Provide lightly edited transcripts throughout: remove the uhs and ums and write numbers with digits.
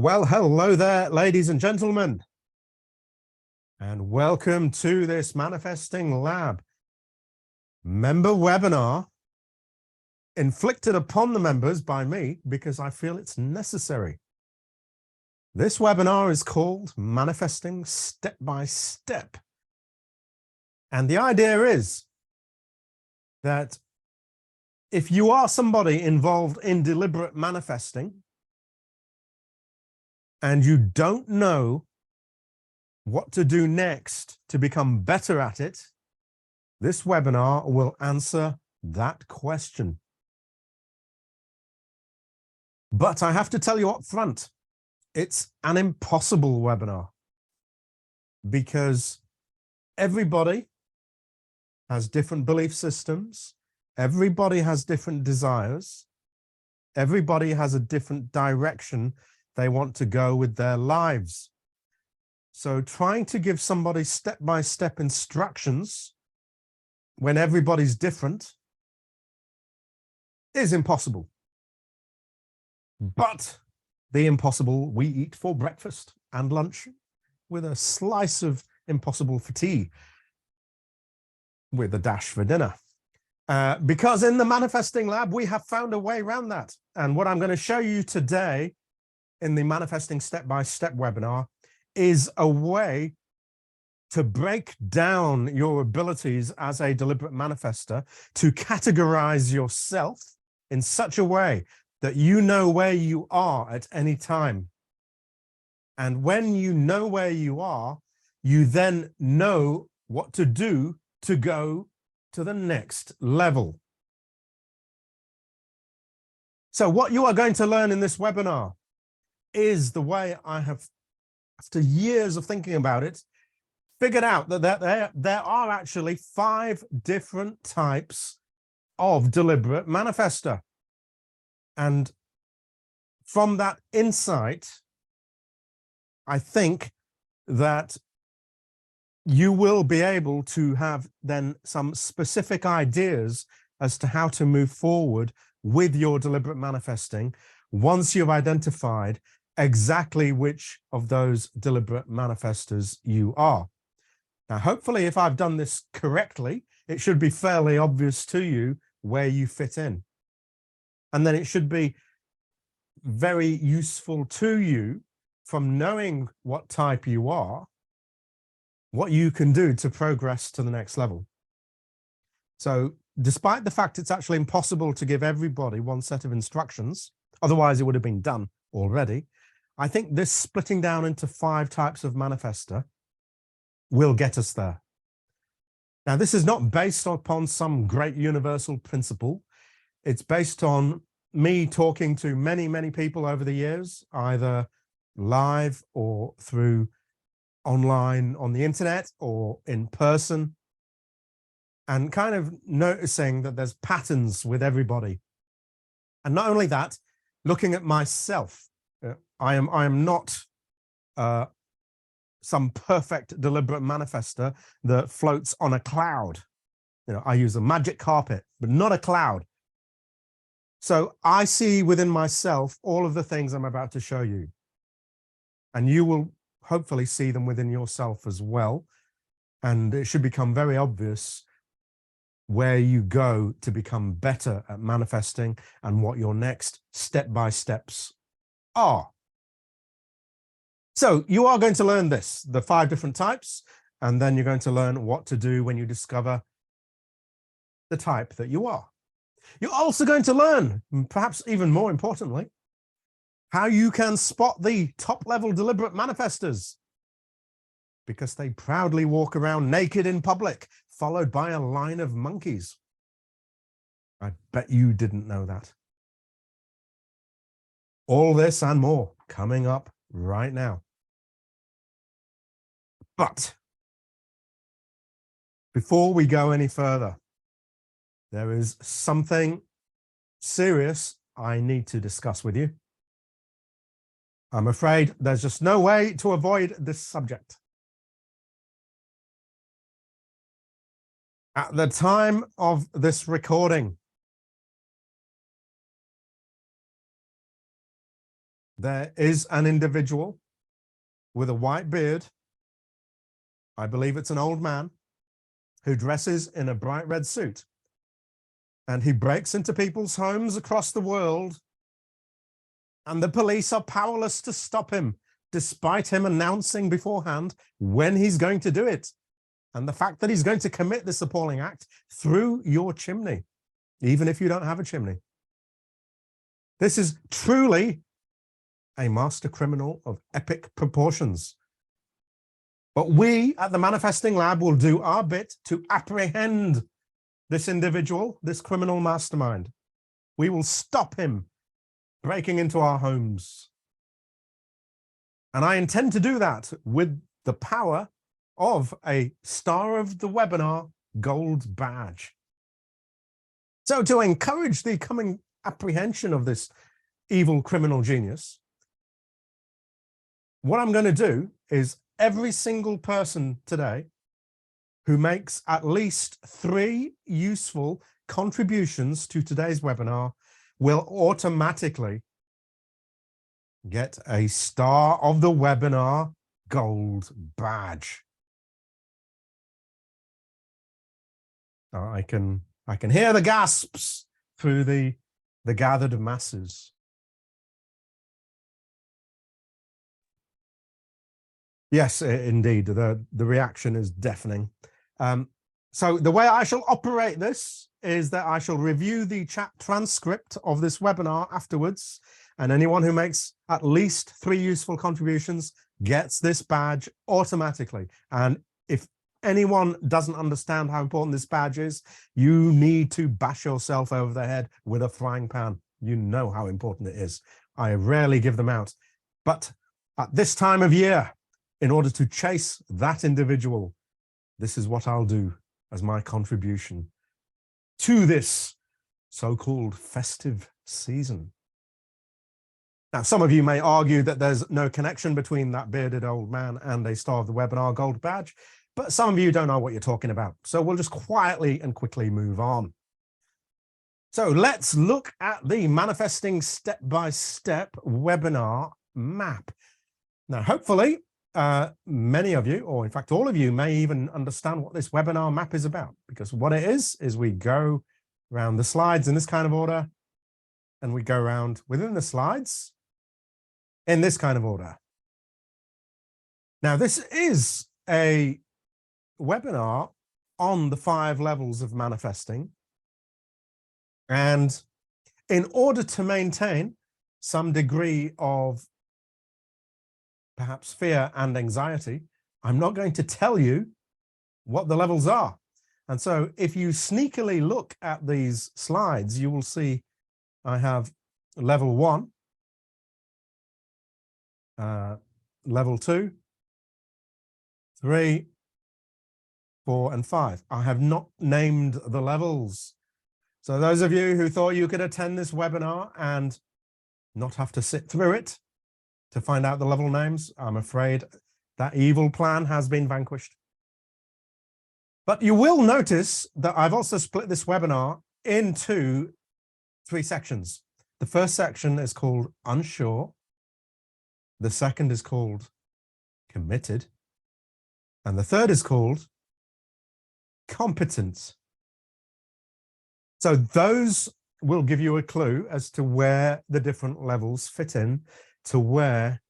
Well, hello there, ladies and gentlemen, and welcome to this Manifesting Lab member webinar inflicted upon the members by me because I feel it's necessary. This webinar is called Manifesting Step by Step. And the idea is that if you are somebody involved in deliberate manifesting and you don't know what to do next to become better at it, this webinar will answer that question. But I have to tell you up front, it's an impossible webinar because everybody has different belief systems. Everybody has different desires. Everybody has a different direction they want to go with their lives. So trying to give somebody step-by-step instructions when everybody's different is impossible. But the impossible we eat for breakfast and lunch with a slice of impossible for tea with a dash for dinner. Because in the Manifesting Lab, we have found a way around that. And what I'm going to show you today in the Manifesting Step-by-Step webinar is a way to break down your abilities as a deliberate manifester, to categorize yourself in such a way that you know where you are at any time. And when you know where you are, you then know what to do to go to the next level. So what you are going to learn in this webinar is the way I have, after years of thinking about it, figured out that there are actually 5 different types of deliberate manifester. And from that insight, I think that you will be able to have then some specific ideas as to how to move forward with your deliberate manifesting once you've identified exactly which of those deliberate manifestors you are. Now, hopefully, if I've done this correctly, it should be fairly obvious to you where you fit in. And then it should be very useful to you from knowing what type you are, what you can do to progress to the next level. So despite the fact it's actually impossible to give everybody one set of instructions, otherwise it would have been done already, I think this splitting down into 5 types of manifester will get us there. Now, this is not based upon some great universal principle. It's based on me talking to many, many people over the years, either live or through online on the internet or in person, and kind of noticing that there's patterns with everybody. And not only that, looking at myself, I am not some perfect deliberate manifester that floats on a cloud. I use a magic carpet, but not a cloud. So I see within myself all of the things I'm about to show you. And you will hopefully see them within yourself as well. And it should become very obvious where you go to become better at manifesting and what your next step-by-steps are. So you are going to learn this, the 5 different types, and then you're going to learn what to do when you discover the type that you are. You're also going to learn, perhaps even more importantly, how you can spot the top-level deliberate manifestors, because they proudly walk around naked in public, followed by a line of monkeys. I bet you didn't know that. All this and more coming up right now. But before we go any further, there is something serious I need to discuss with you. I'm afraid there's just no way to avoid this subject. At the time of this recording, there is an individual with a white beard. I believe it's an old man who dresses in a bright red suit. And he breaks into people's homes across the world. And the police are powerless to stop him, despite him announcing beforehand when he's going to do it. And the fact that he's going to commit this appalling act through your chimney, even if you don't have a chimney. This is truly a master criminal of epic proportions. But we at the Manifesting Lab will do our bit to apprehend this individual, this criminal mastermind. We will stop him breaking into our homes. And I intend to do that with the power of a star of the webinar gold badge. So to encourage the coming apprehension of this evil criminal genius, what I'm going to do is every single person today who makes at least 3 useful contributions to today's webinar will automatically get a star of the webinar gold badge. I can hear the gasps through the gathered masses. Yes, indeed, the reaction is deafening. So the way I shall operate this is that I shall review the chat transcript of this webinar afterwards, and anyone who makes at least 3 useful contributions gets this badge automatically. And if anyone doesn't understand how important this badge is, you need to bash yourself over the head with a frying pan. You know how important it is. I rarely give them out. But at this time of year, in order to chase that individual, this is what I'll do as my contribution to this so-called festive season. Now, some of you may argue that there's no connection between that bearded old man and a star of the webinar gold badge, but some of you don't know what you're talking about. So we'll just quietly and quickly move on. So let's look at the manifesting step-by-step webinar map. Now, hopefully, many of you, or in fact, all of you may even understand what this webinar map is about, because what it is we go around the slides in this kind of order, and we go around within the slides in this kind of order. Now, this is a webinar on the 5 levels of manifesting. And in order to maintain some degree of perhaps fear and anxiety, I'm not going to tell you what the levels are. And so if you sneakily look at these slides, you will see I have level 1, level 2, 3, 4, and 5. I have not named the levels. So those of you who thought you could attend this webinar and not have to sit through it to find out the level names, I'm afraid that evil plan has been vanquished. But you will notice that I've also split this webinar into 3 sections. The first section is called Unsure. The second is called Committed. And the third is called Competent. So those will give you a clue as to where the different levels fit in to where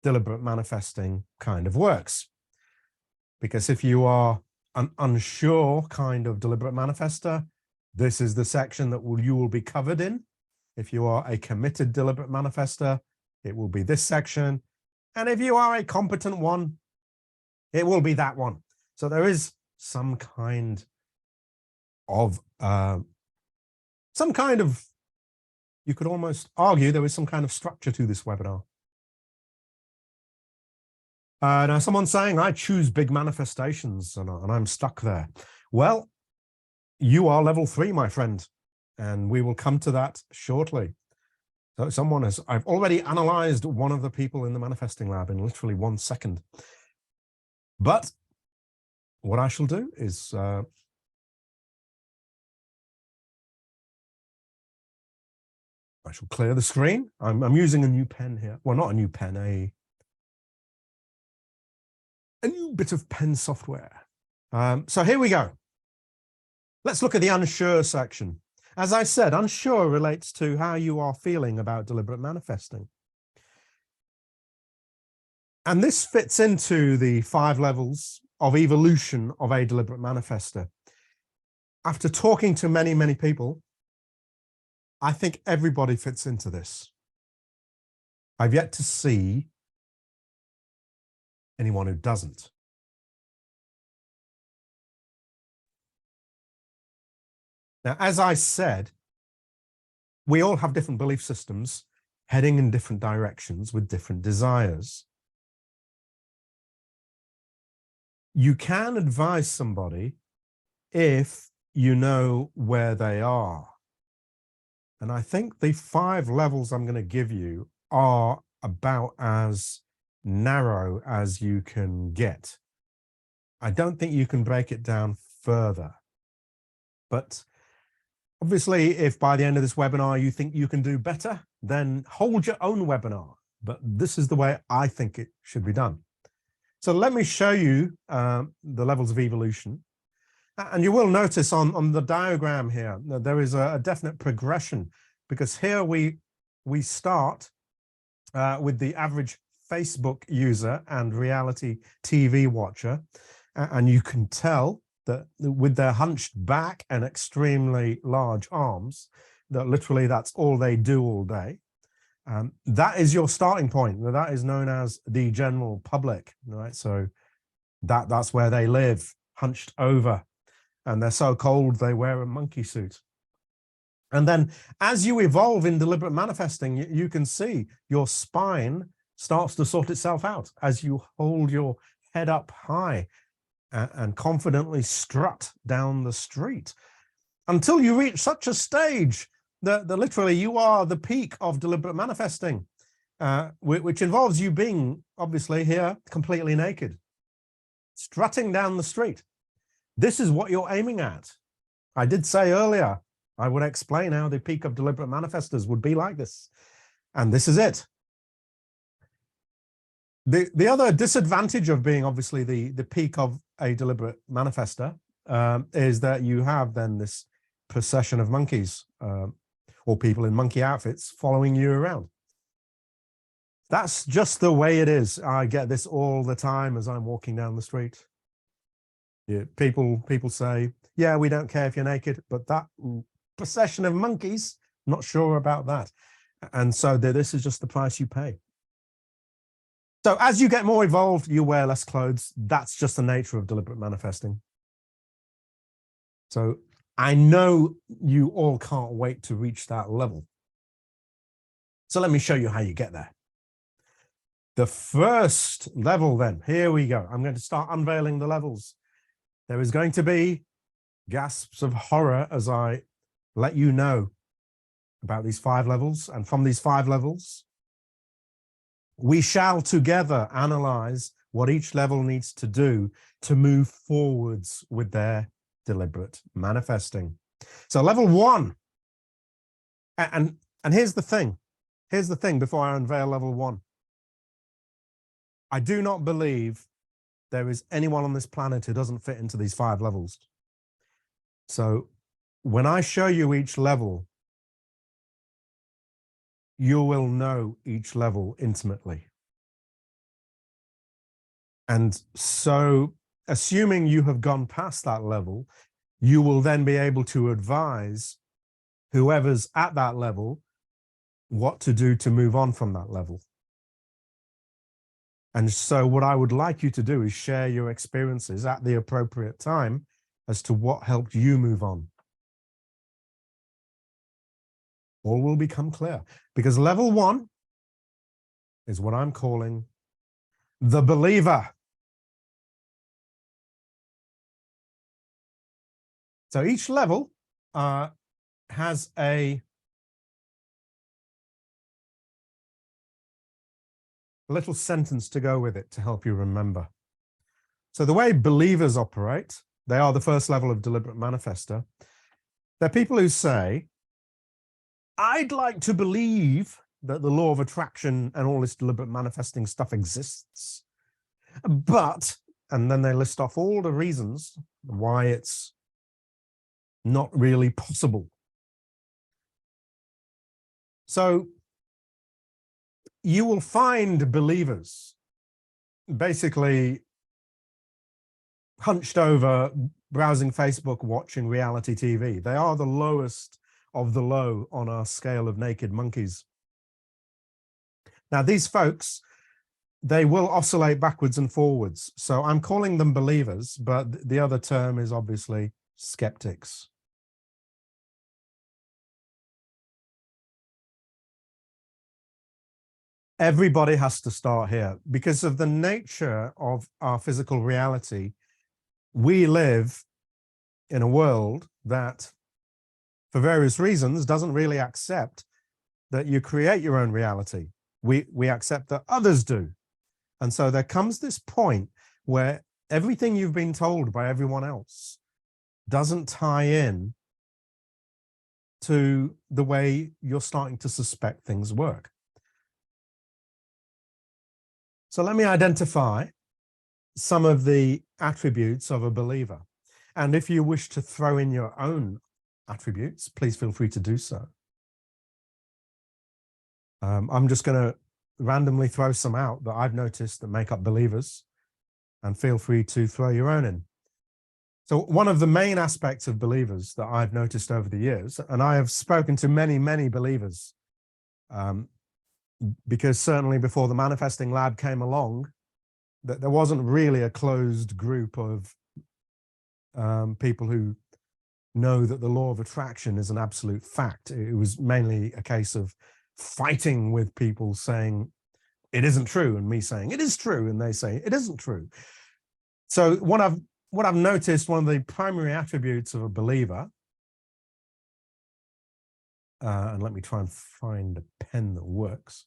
deliberate manifesting kind of works. Because if you are an unsure kind of deliberate manifester, this is the section that you will be covered in. If you are a committed deliberate manifester, it will be this section. And if you are a competent one, it will be that one. So there is some kind of, you could almost argue there is some kind of structure to this webinar. Now someone's saying, I choose big manifestations and I'm stuck there. Well, you are level 3, my friend, and we will come to that shortly. So I've already analyzed one of the people in the manifesting lab in literally 1 second. But what I shall do is I shall clear the screen. I'm using a new pen here. Well, not a new pen, a new bit of pen software. So here we go. Let's look at the unsure section. As I said, unsure relates to how you are feeling about deliberate manifesting. And this fits into the 5 levels of evolution of a deliberate manifester. After talking to many, many people, I think everybody fits into this. I've yet to see anyone who doesn't. Now, as I said, we all have different belief systems heading in different directions with different desires. You can advise somebody if you know where they are. And I think the 5 levels I'm going to give you are about as narrow as you can get. I don't think you can break it down further. But obviously, if by the end of this webinar you think you can do better, then hold your own webinar. But this is the way I think it should be done. So let me show you the levels of evolution. And you will notice on the diagram here, there is a definite progression, because here we start with the average Facebook user and reality TV watcher. And you can tell that with their hunched back and extremely large arms, that literally that's all they do all day. That is your starting point. That is known as the general public, right? So that's where they live, hunched over, and they're so cold they wear a monkey suit. And then as you evolve in deliberate manifesting, you can see your spine starts to sort itself out as you hold your head up high and confidently strut down the street until you reach such a stage that literally you are the peak of deliberate manifesting, which involves you being, obviously here, completely naked, strutting down the street. This is what you're aiming at. I did say earlier, I would explain how the peak of deliberate manifestors would be like this. And this is it. The other disadvantage of being obviously the peak of a deliberate manifestor is that you have then this procession of monkeys or people in monkey outfits following you around. That's just the way it is. I get this all the time as I'm walking down the street. Yeah, people say, yeah, we don't care if you're naked, but that procession of monkeys, not sure about that. And so this is just the price you pay. So as you get more evolved, you wear less clothes. That's just the nature of deliberate manifesting. So I know you all can't wait to reach that level. So let me show you how you get there. The first level then, here we go. I'm going to start unveiling the levels. There is going to be gasps of horror as I let you know about these 5 levels. And from these 5 levels, we shall together analyze what each level needs to do to move forwards with their deliberate manifesting. So level 1, and here's the thing. Here's the thing before I unveil level 1. I do not believe there is anyone on this planet who doesn't fit into these 5 levels. So when I show you each level, you will know each level intimately. And so assuming you have gone past that level, you will then be able to advise whoever's at that level what to do to move on from that level. And so what I would like you to do is share your experiences at the appropriate time as to what helped you move on. All will become clear, because level 1 is what I'm calling the believer. So each level has a little sentence to go with it to help you remember. So the way believers operate, they are the first level of deliberate manifestor. They're people who say, I'd like to believe that the law of attraction and all this deliberate manifesting stuff exists, but, and then they list off all the reasons why it's not really possible. So you will find believers basically hunched over, browsing Facebook, watching reality TV. They are the lowest of the low on our scale of naked monkeys. Now, these folks, they will oscillate backwards and forwards. So I'm calling them believers, but the other term is obviously skeptics. Everybody has to start here because of the nature of our physical reality. We live in a world that, for various reasons, doesn't really accept that you create your own reality. We accept that others do. And so there comes this point where everything you've been told by everyone else doesn't tie in to the way you're starting to suspect things work. So let me identify some of the attributes of a believer. And if you wish to throw in your own attributes, please feel free to do so. I'm just going to randomly throw some out that I've noticed that make up believers, and feel free to throw your own in. So one of the main aspects of believers that I've noticed over the years, and I have spoken to many, many believers, because certainly before the manifesting lab came along, that there wasn't really a closed group of people who know that the law of attraction is an absolute fact. It was mainly a case of fighting with people saying it isn't true, and me saying it is true, and they say it isn't true. So what I've noticed, one of the primary attributes of a believer, and let me try and find a pen that works,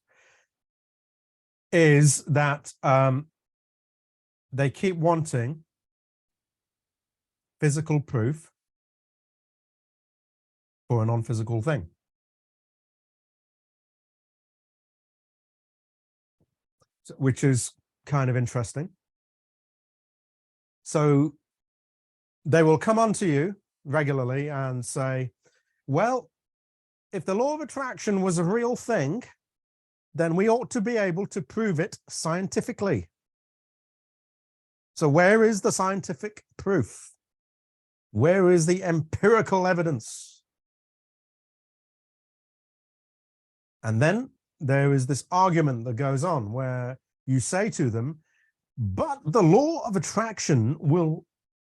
is that they keep wanting physical proof for a non-physical thing. So, which is kind of interesting. So they will come onto you regularly and say, well, if the law of attraction was a real thing, then we ought to be able to prove it scientifically. So where is the scientific proof? Where is the empirical evidence? And then there is this argument that goes on where you say to them, but the law of attraction will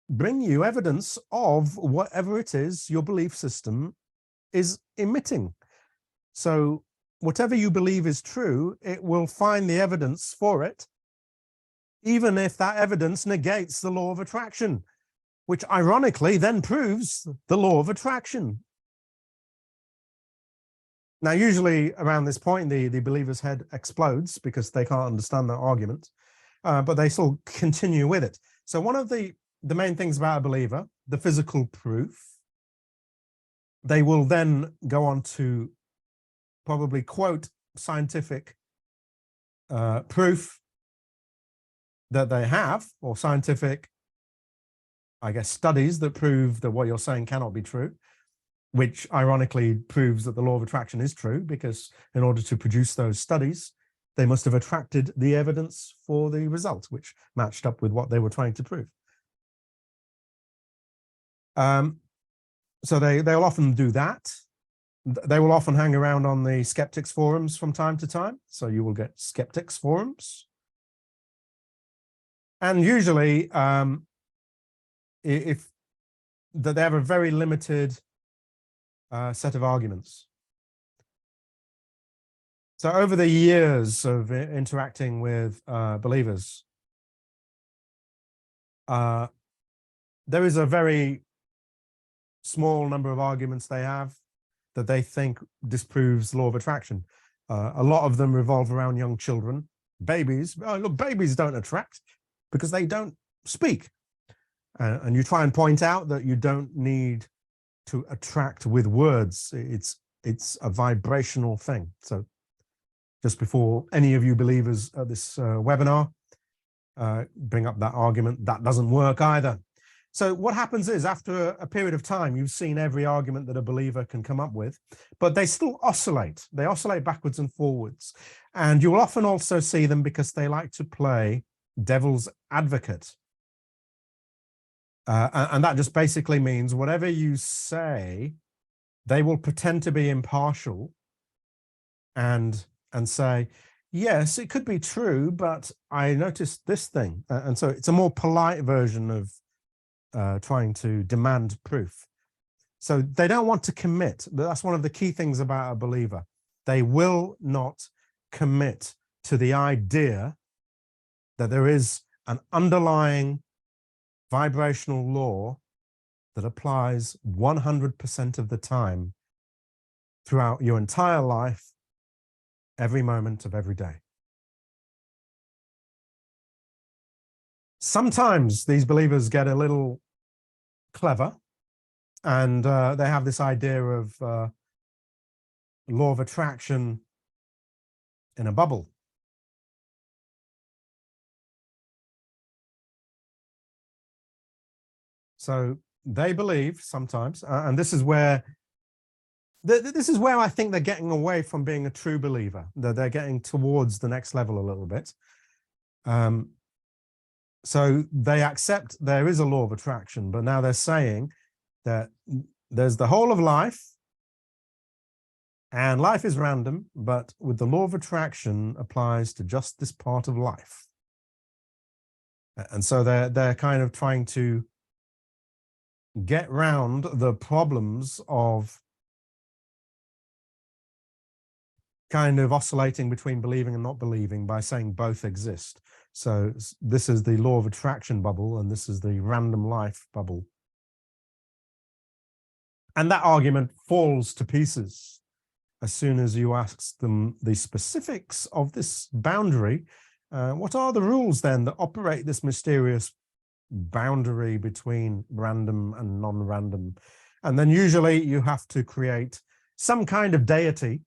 bring you evidence of whatever it is your belief system is emitting. So whatever you believe is true, it will find the evidence for it, even if that evidence negates the law of attraction, which ironically then proves the law of attraction. Now, usually around this point, the believer's head explodes because they can't understand that argument, but they still continue with it. So one of the main things about a believer, the physical proof, they will then go on to probably quote scientific proof that they have, or scientific, I guess, studies that prove that what you're saying cannot be true, which ironically proves that the law of attraction is true, because in order to produce those studies, they must have attracted the evidence for the result, which matched up with what they were trying to prove. So they'll often do that. They will often hang around on the skeptics forums from time to time. So you will get skeptics forums. And usually, if that they have a very limited set of arguments. So over the years of interacting with believers, there is a very small number of arguments they have that they think disproves law of attraction. A lot of them revolve around young children, babies. Oh, look, babies don't attract because they don't speak. And you try and point out that you don't need to attract with words. It's it's a vibrational thing. So just before any of you believers at this webinar bring up that argument, that doesn't work either. So what happens is, after a period of time, you've seen every argument that a believer can come up with, but they still oscillate. They oscillate backwards and forwards. And you will often also see them because they like to play devil's advocate. And that just basically means whatever you say, they will pretend to be impartial and say, yes, it could be true, but I noticed this thing. And so it's a more polite version of trying to demand proof. So they don't want to commit. That's one of the key things about a believer. They will not commit to the idea that there is an underlying vibrational law that applies 100% of the time throughout your entire life, every moment of every day. Sometimes these believers get a little clever, and they have this idea of law of attraction in a bubble. So they believe sometimes, and this is where I think they're getting away from being a true believer. They're getting towards the next level a little bit. So they accept there is a law of attraction, but now they're saying that there's the whole of life, and life is random, but with the law of attraction applies to just this part of life. And so they're kind of trying to get round the problems of kind of oscillating between believing and not believing by saying both exist. So this is the law of attraction bubble, and this is the random life bubble. And that argument falls to pieces as soon as you ask them the specifics of this boundary. What are the rules then that operate this mysterious boundary between random and non-random? And then usually you have to create some kind of deity,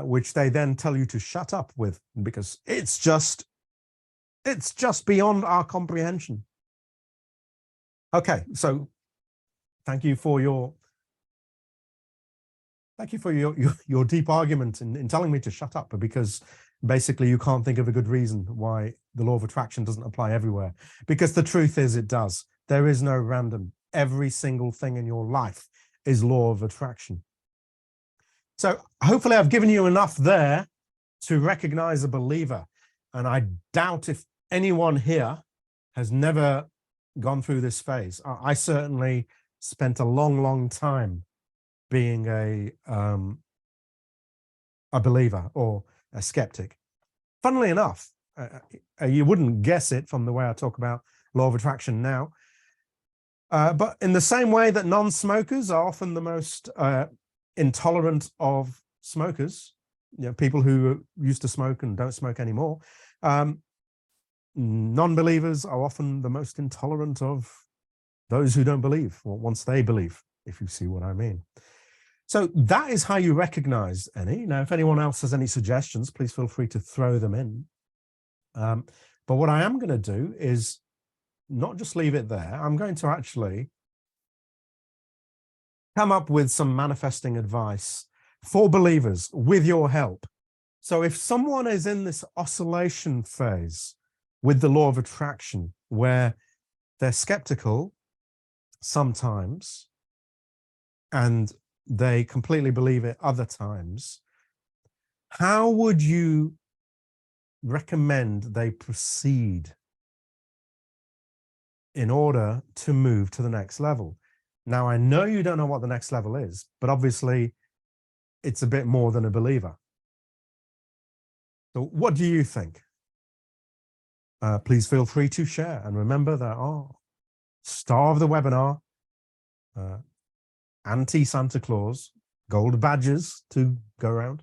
which they then tell you to shut up with, because it's just beyond our comprehension. Okay, so thank you for your deep argument in telling me to shut up, because basically you can't think of a good reason why the law of attraction doesn't apply everywhere. Because the truth is, it does. There is no random. Every single thing in your life is law of attraction. So hopefully I've given you enough there to recognize a believer. And I doubt if anyone here has never gone through this phase. I certainly spent a long, long time being a believer or a skeptic. Funnily enough, you wouldn't guess it from the way I talk about law of attraction now. But in the same way that non-smokers are often the most intolerant of smokers, people who used to smoke and don't smoke anymore, non-believers are often the most intolerant of those who don't believe, or once they believe, if you see what I mean. So that is how you recognize any. Now, if anyone else has any suggestions, please feel free to throw them in. But what I am going to do is not just leave it there. I'm going to actually come up with some manifesting advice for believers with your help. So if someone is in this oscillation phase with the law of attraction, where they're skeptical sometimes and they completely believe it other times, how would you recommend they proceed in order to move to the next level? Now, I know you don't know what the next level is, but obviously it's a bit more than a believer. So what do you think? Please feel free to share. And remember, there are star of the webinar, anti-Santa Claus, gold badges to go around.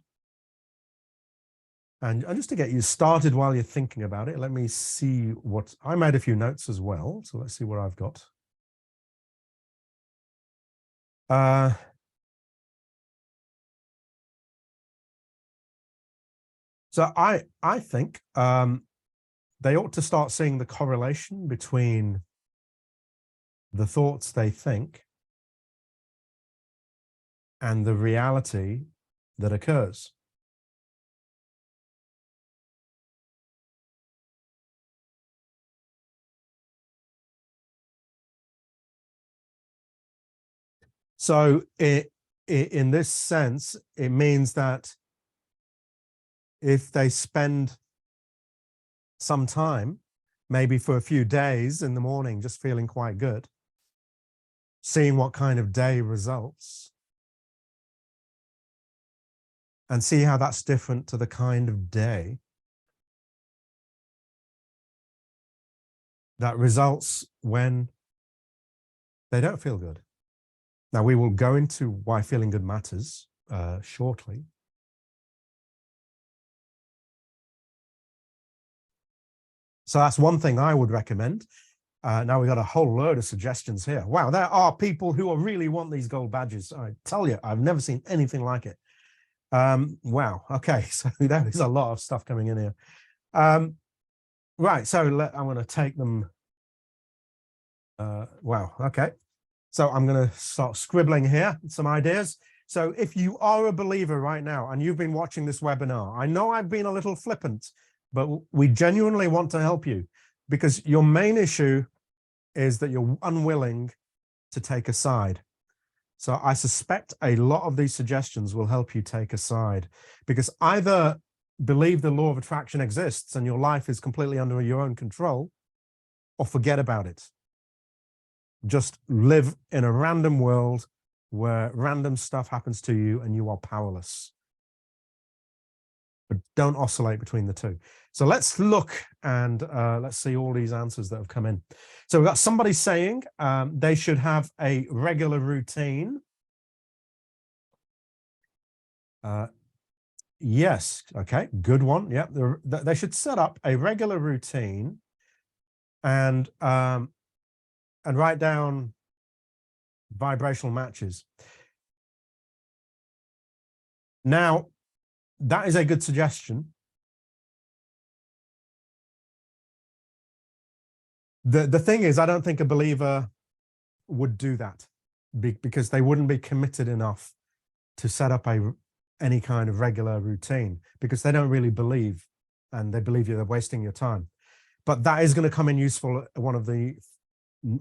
And just to get you started while you're thinking about it, let me see what I made a few notes as well. So let's see what I've got. So I think they ought to start seeing the correlation between the thoughts they think and the reality that occurs. So in this sense, it means that if they spend some time, maybe for a few days in the morning, just feeling quite good, seeing what kind of day results, and see how that's different to the kind of day that results when they don't feel good. Now, we will go into why feeling good matters shortly. So that's one thing I would recommend. Now we've got a whole load of suggestions here. Wow, there are people who really want these gold badges. I tell you, I've never seen anything like it. Wow, okay, so there is a lot of stuff coming in here. Right, so I'm going to take them. Wow, okay. So I'm going to start scribbling here, some ideas. So if you are a believer right now and you've been watching this webinar, I know I've been a little flippant, but we genuinely want to help you because your main issue is that you're unwilling to take a side. So I suspect a lot of these suggestions will help you take a side, because either believe the law of attraction exists and your life is completely under your own control, or forget about it. Just live in a random world where random stuff happens to you and you are powerless. But don't oscillate between the two. So let's look and let's see all these answers that have come in. So we've got somebody saying they should have a regular routine. Yes, okay, good one. Yeah, they should set up a regular routine and write down vibrational matches. Now, that is a good suggestion. The thing is, I don't think a believer would do that because they wouldn't be committed enough to set up any kind of regular routine, because they don't really believe, and they believe they're wasting your time. But that is going to come in useful at one of the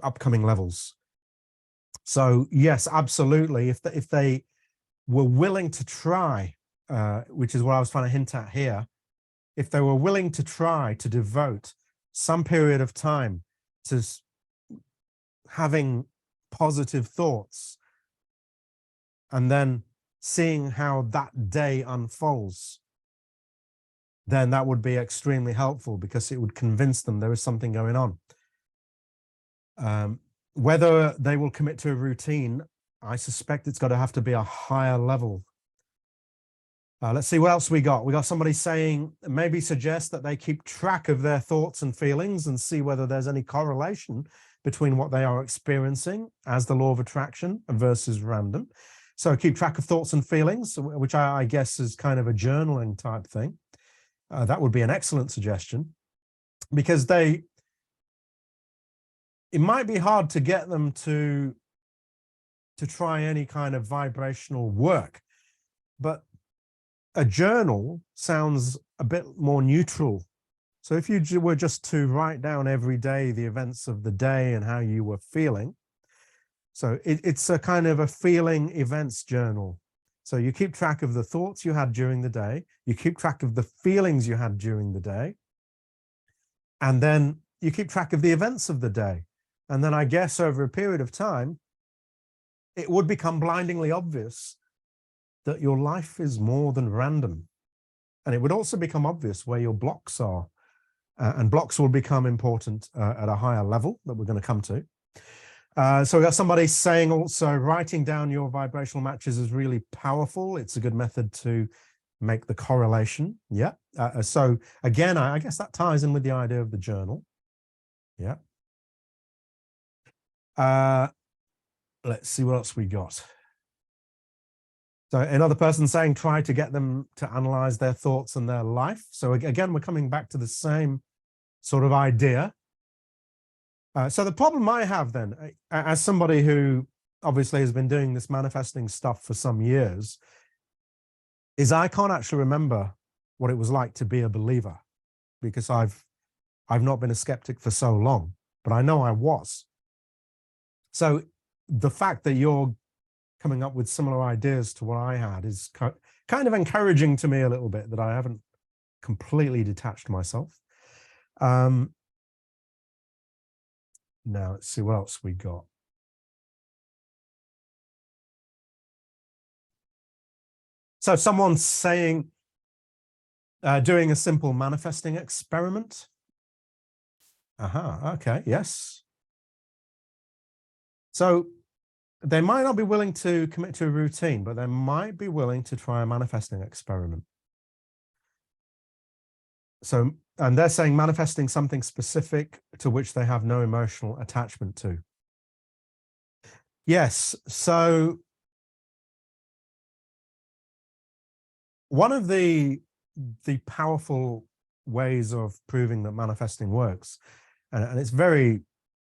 upcoming levels. So yes, absolutely. If they were willing to try, which is what I was trying to hint at here, if they were willing to try to devote some period of time to having positive thoughts and then seeing how that day unfolds, then that would be extremely helpful, because it would convince them there is something going on. Whether they will commit to a routine, I suspect it's got to have to be a higher level. Let's see what else we got. We got somebody saying maybe suggest that they keep track of their thoughts and feelings and see whether there's any correlation between what they are experiencing as the law of attraction versus random. So keep track of thoughts and feelings, which I guess is kind of a journaling type thing. That would be an excellent suggestion, because it might be hard to get them to try any kind of vibrational work, but a journal sounds a bit more neutral. So if you were just to write down every day the events of the day and how you were feeling, so it's a kind of a feeling events journal. So you keep track of the thoughts you had during the day, you keep track of the feelings you had during the day, and then you keep track of the events of the day. And then I guess over a period of time, it would become blindingly obvious that your life is more than random. And it would also become obvious where your blocks are. And blocks will become important at a higher level that we're going to come to. So we got somebody saying also writing down your vibrational matches is really powerful. It's a good method to make the correlation. Yeah. So again, I guess that ties in with the idea of the journal. Yeah. Let's see what else we got. So another person saying, try to get them to analyze their thoughts and their life. So again, we're coming back to the same sort of idea. So the problem I have then, as somebody who obviously has been doing this manifesting stuff for some years, is I can't actually remember what it was like to be a believer, because I've not been a skeptic for so long, but I know I was. So the fact that you're coming up with similar ideas to what I had is kind of encouraging to me a little bit, that I haven't completely detached myself. Now let's see what else we got. So someone's saying, doing a simple manifesting experiment. Okay, yes. So they might not be willing to commit to a routine, but they might be willing to try a manifesting experiment. So, and they're saying manifesting something specific to which they have no emotional attachment to. Yes. So one of the powerful ways of proving that manifesting works, and it's very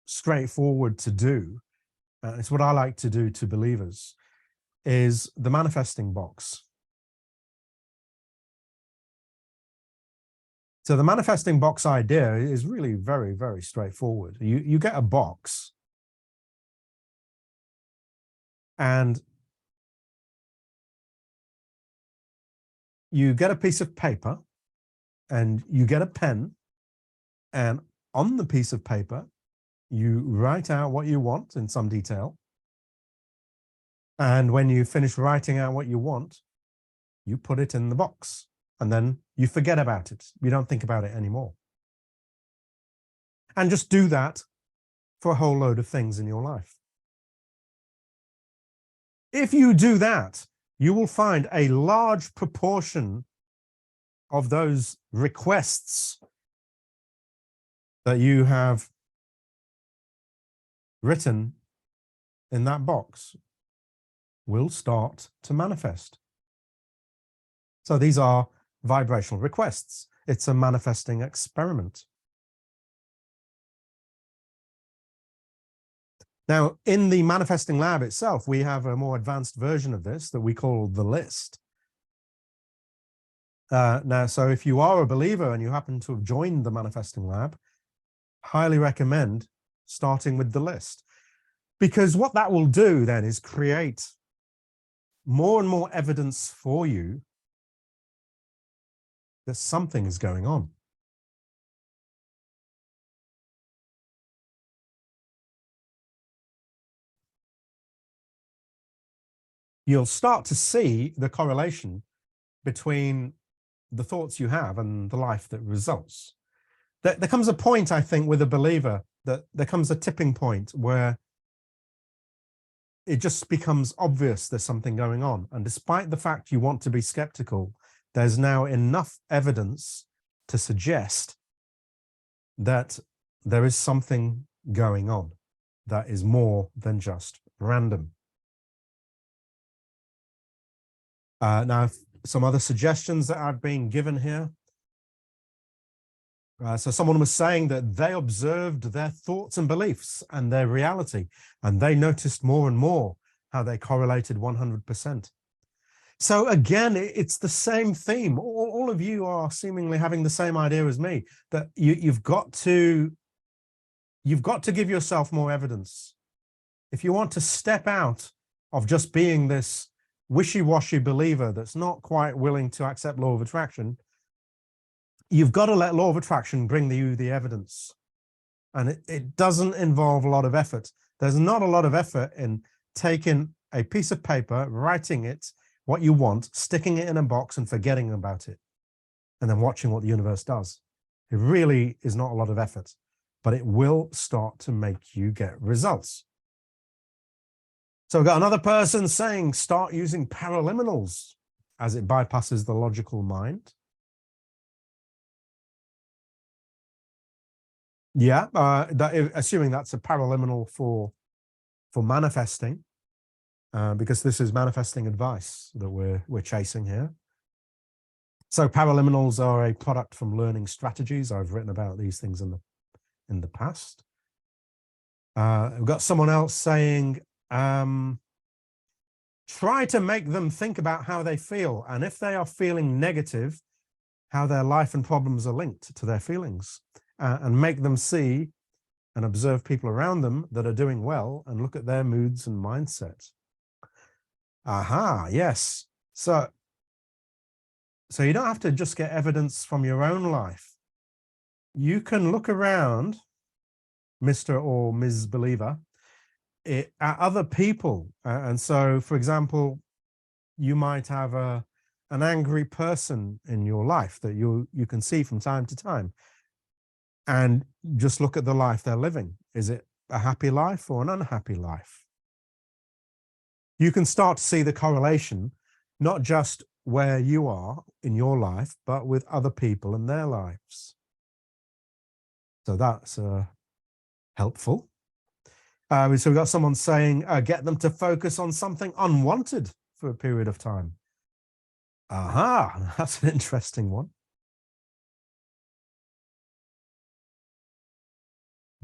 straightforward to do, and it's what I like to do to believers, is the manifesting box. So the manifesting box idea is really very, very straightforward. You get a box, and you get a piece of paper, and you get a pen, and on the piece of paper, you write out what you want in some detail. And when you finish writing out what you want, you put it in the box, and then you forget about it. You don't think about it anymore. And just do that for a whole load of things in your life. If you do that, you will find a large proportion of those requests that you have written in that box will start to manifest. So these are vibrational requests. It's a manifesting experiment. Now, in the manifesting lab itself, we have a more advanced version of this that we call the list. Now, so if you are a believer and you happen to have joined the manifesting lab, highly recommend starting with the list, because what that will do then is create more and more evidence for you that something is going on. You'll start to see the correlation between the thoughts you have and the life that results. There comes a point, I think, with a believer, that there comes a tipping point where it just becomes obvious there's something going on. And despite the fact you want to be skeptical, there's now enough evidence to suggest that there is something going on that is more than just random. Now, some other suggestions that I've been given here. So someone was saying that they observed their thoughts and beliefs and their reality, and they noticed more and more how they correlated 100%. So again, it's the same theme. All of you are seemingly having the same idea as me, that you've got to give yourself more evidence. If you want to step out of just being this wishy-washy believer that's not quite willing to accept law of attraction, you've got to let law of attraction bring you the evidence. And it doesn't involve a lot of effort. There's not a lot of effort in taking a piece of paper, writing it, what you want, sticking it in a box and forgetting about it, and then watching what the universe does. It really is not a lot of effort, but it will start to make you get results. So we've got another person saying, start using paraliminals as it bypasses the logical mind. Yeah, assuming that's a paraliminal for manifesting. because this is manifesting advice that we're chasing here. So paraliminals are a product from learning strategies. I've written about these things in the past. We've got someone else saying, try to make them think about how they feel, and if they are feeling negative, how their life and problems are linked to their feelings, and make them see and observe people around them that are doing well and look at their moods and mindset. Aha, yes. So you don't have to just get evidence from your own life. You can look around, Mr. or Ms. Believer, at other people. And so, for example, you might have an angry person in your life that you can see from time to time, and just look at the life they're living. Is it a happy life or an unhappy life? You can start to see the correlation, not just where you are in your life, but with other people and their lives. So that's helpful. So we've got someone saying, get them to focus on something unwanted for a period of time. Aha, that's an interesting one.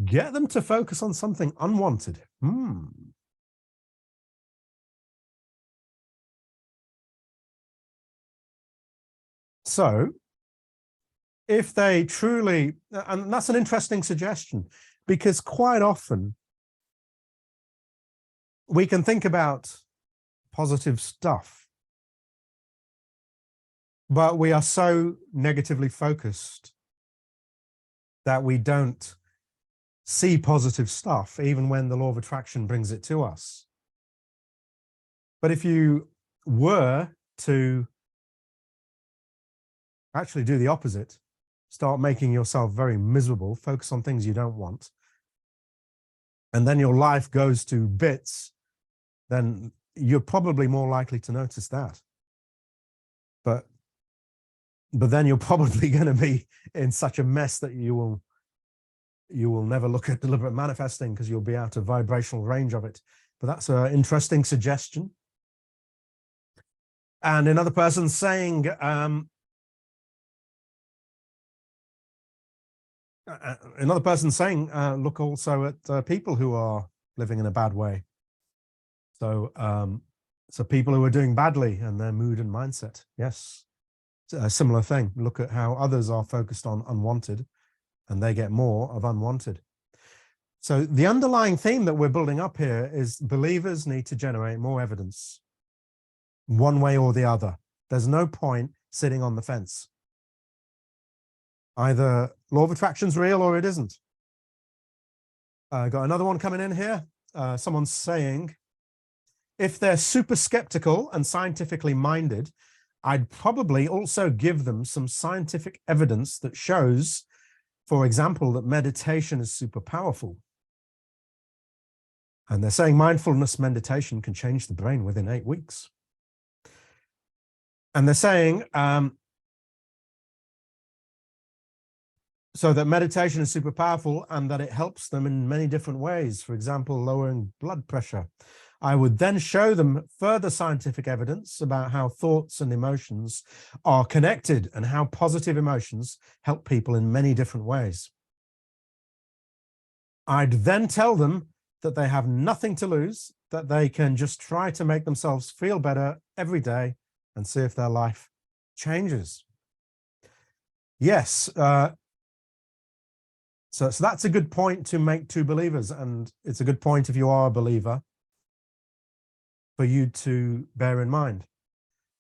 Get them to focus on something unwanted. So if they truly, and that's an interesting suggestion, because quite often we can think about positive stuff, but we are so negatively focused that we don't see positive stuff, even when the law of attraction brings it to us. But if you were to actually do the opposite, start making yourself very miserable, focus on things you don't want, and then your life goes to bits, then you're probably more likely to notice that. But then you're probably going to be in such a mess that you will never look at deliberate manifesting, because you'll be out of vibrational range of it. But that's an interesting suggestion. And another person saying, look also at people who are living in a bad way. So, so people who are doing badly and their mood and mindset. Yes, it's a similar thing. Look at how others are focused on unwanted, and they get more of unwanted. So the underlying theme that we're building up here is believers need to generate more evidence, one way or the other. There's no point sitting on the fence. Either law of attraction's real or it isn't. Got another one coming in here. Someone's saying, if they're super skeptical and scientifically minded, I'd probably also give them some scientific evidence that shows, for example, that meditation is super powerful. And they're saying mindfulness meditation can change the brain within 8 weeks. And they're saying, so that meditation is super powerful and that it helps them in many different ways, for example, lowering blood pressure. I would then show them further scientific evidence about how thoughts and emotions are connected and how positive emotions help people in many different ways. I'd then tell them that they have nothing to lose, that they can just try to make themselves feel better every day and see if their life changes. Yes, so that's a good point to make to believers, and it's a good point if you are a believer for you to bear in mind.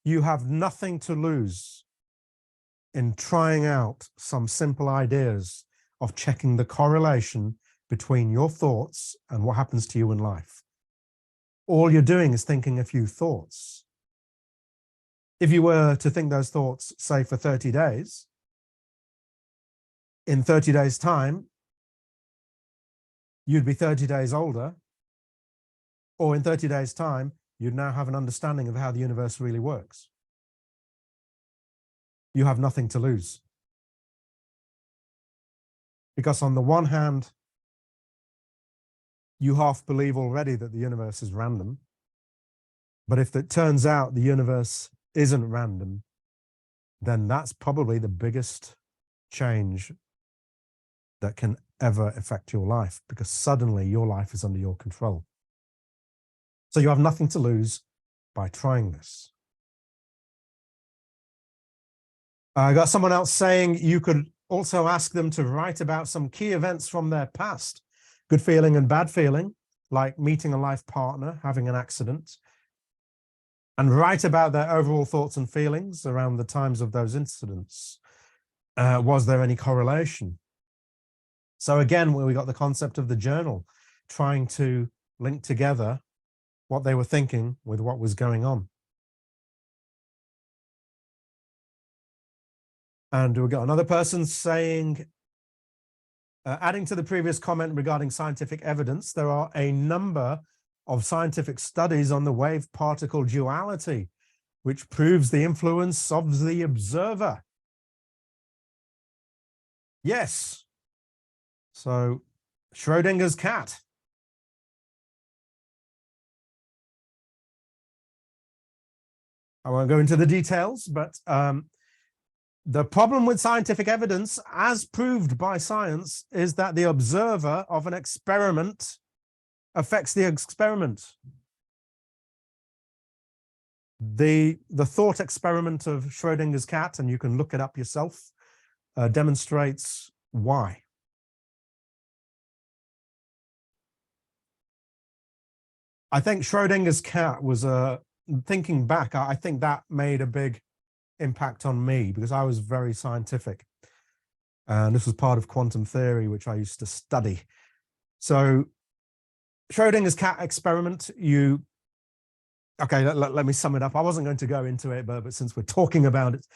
You have nothing to lose in trying out some simple ideas of checking the correlation between your thoughts and what happens to you in life. All you're doing is thinking a few thoughts. If you were to think those thoughts, say, for 30 days, in 30 days' time, you'd be 30 days older, or in 30 days' time, you'd now have an understanding of how the universe really works. You have nothing to lose. Because on the one hand, you half believe already that the universe is random, But if it turns out the universe isn't random, then that's probably the biggest change that can ever affect your life, because suddenly your life is under your control. So you have nothing to lose by trying this. I got someone else saying you could also ask them to write about some key events from their past, good feeling and bad feeling, like meeting a life partner, having an accident, and write about their overall thoughts and feelings around the times of those incidents. Was there any correlation? So again, we got the concept of the journal, trying to link together what they were thinking with what was going on. And we got another person saying, adding to the previous comment regarding scientific evidence, there are a number of scientific studies on the wave-particle duality, which proves the influence of the observer. Yes. So Schrödinger's cat. I won't go into the details, but the problem with scientific evidence, as proved by science, is that the observer of an experiment affects the experiment. The thought experiment of Schrödinger's cat, and you can look it up yourself, demonstrates why. I think Schrödinger's cat was thinking back, I think that made a big impact on me, because I was very scientific. And this was part of quantum theory, which I used to study. So Schrödinger's cat experiment, okay, let me sum it up. I wasn't going to go into it, but since we're talking about it,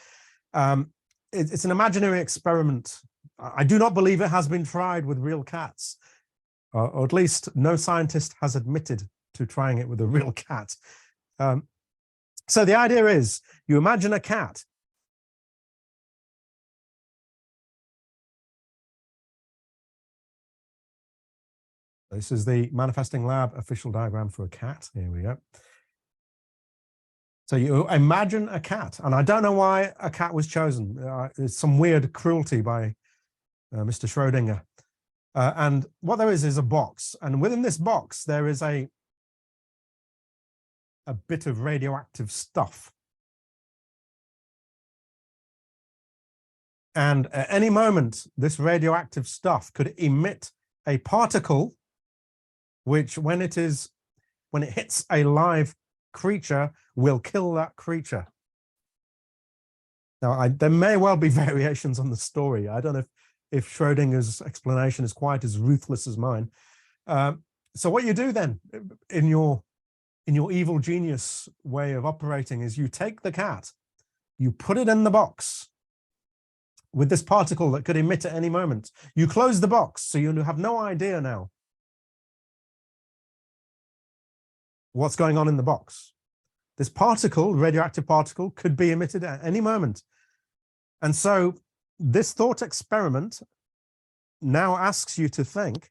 it's an imaginary experiment. I do not believe it has been tried with real cats, or at least no scientist has admitted to trying it with a real cat. So the idea is, you imagine a cat. This is the Manifesting Lab official diagram for a cat. Here we go. So you imagine a cat, and I don't know why a cat was chosen. It's some weird cruelty by Mr. Schrödinger. And what there is a box, and within this box there is a bit of radioactive stuff. And at any moment, this radioactive stuff could emit a particle, which when it hits a live creature, will kill that creature. Now, there may well be variations on the story. I don't know if Schrödinger's explanation is quite as ruthless as mine. So what you do then in your evil genius way of operating is you take the cat, you put it in the box with this particle that could emit at any moment. You close the box, so you have no idea now what's going on in the box. This particle, radioactive particle, could be emitted at any moment. And so this thought experiment now asks you to think,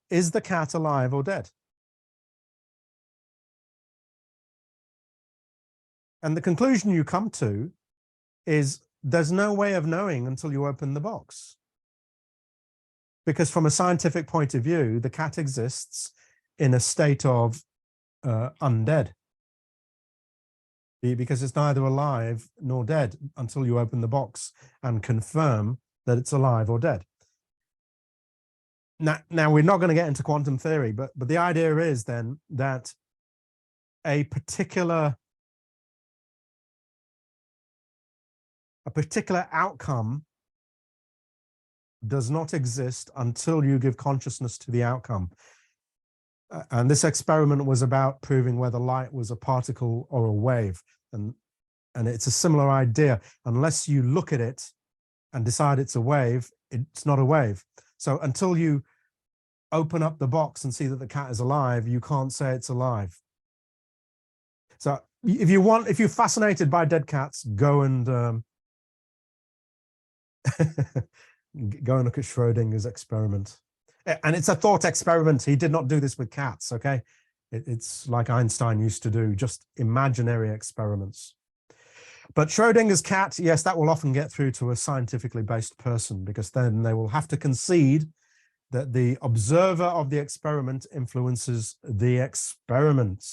is the cat alive or dead? And the conclusion you come to is there's no way of knowing until you open the box. Because from a scientific point of view, the cat exists in a state of undead. Because it's neither alive nor dead until you open the box and confirm that it's alive or dead. Now we're not going to get into quantum theory, but the idea is then that a particular outcome does not exist until you give consciousness to the outcome. And this experiment was about proving whether light was a particle or a wave. And it's a similar idea. Unless you look at it and decide it's a wave, it's not a wave. So until you open up the box and see that the cat is alive, you can't say it's alive. So if you're fascinated by dead cats, go and go and look at Schrödinger's experiment. And it's a thought experiment. He did not do this with cats, okay? It's like Einstein used to do, just imaginary experiments. But Schrödinger's cat, yes, that will often get through to a scientifically based person, because then they will have to concede that the observer of the experiment influences the experiment.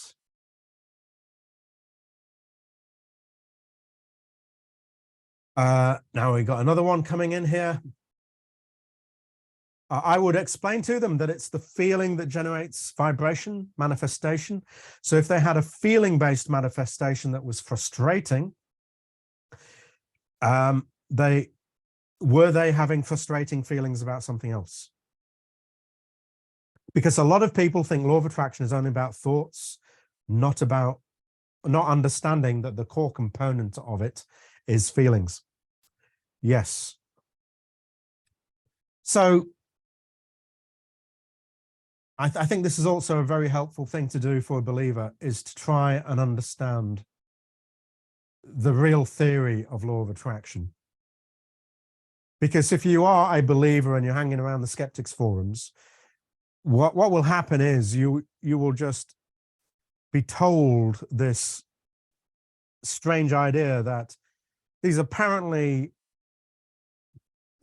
Now we got another one coming in here. I would explain to them that it's the feeling that generates vibration, manifestation. So if they had a feeling-based manifestation that was frustrating, were they having frustrating feelings about something else? Because a lot of people think law of attraction is only about thoughts, not understanding that the core component of it is feelings. Yes. So I think this is also a very helpful thing to do for a believer, is to try and understand the real theory of law of attraction. Because if you are a believer and you're hanging around the skeptics forums, what will happen is you will just be told this strange idea that these apparently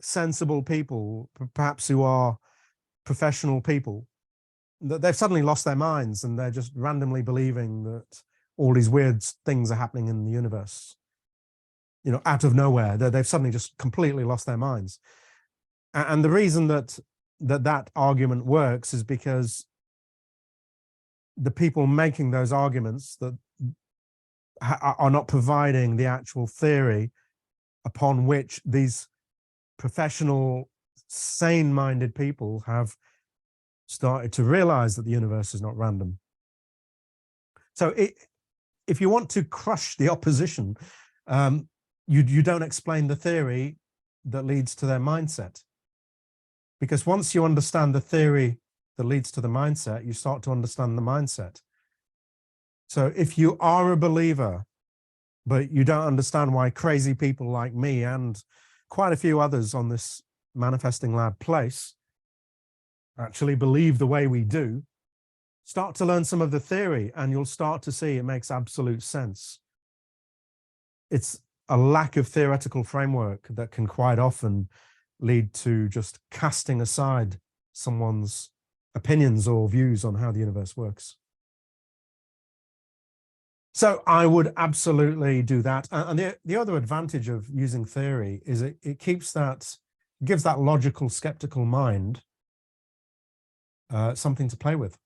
sensible people, perhaps who are professional people, that they've suddenly lost their minds and they're just randomly believing that all these weird things are happening in the universe, out of nowhere. They've suddenly just completely lost their minds. And the reason that argument works is because the people making those arguments that are not providing the actual theory upon which these professional, sane-minded people have started to realize that the universe is not random. So if you want to crush the opposition, you don't explain the theory that leads to their mindset. Because once you understand the theory that leads to the mindset, you start to understand the mindset. So if you are a believer, but you don't understand why crazy people like me and quite a few others on this Manifesting Lab place actually believe the way we do, start to learn some of the theory and you'll start to see it makes absolute sense. It's a lack of theoretical framework that can quite often lead to just casting aside someone's opinions or views on how the universe works. So I would absolutely do that. And the other advantage of using theory is it gives that logical, skeptical mind something to play with.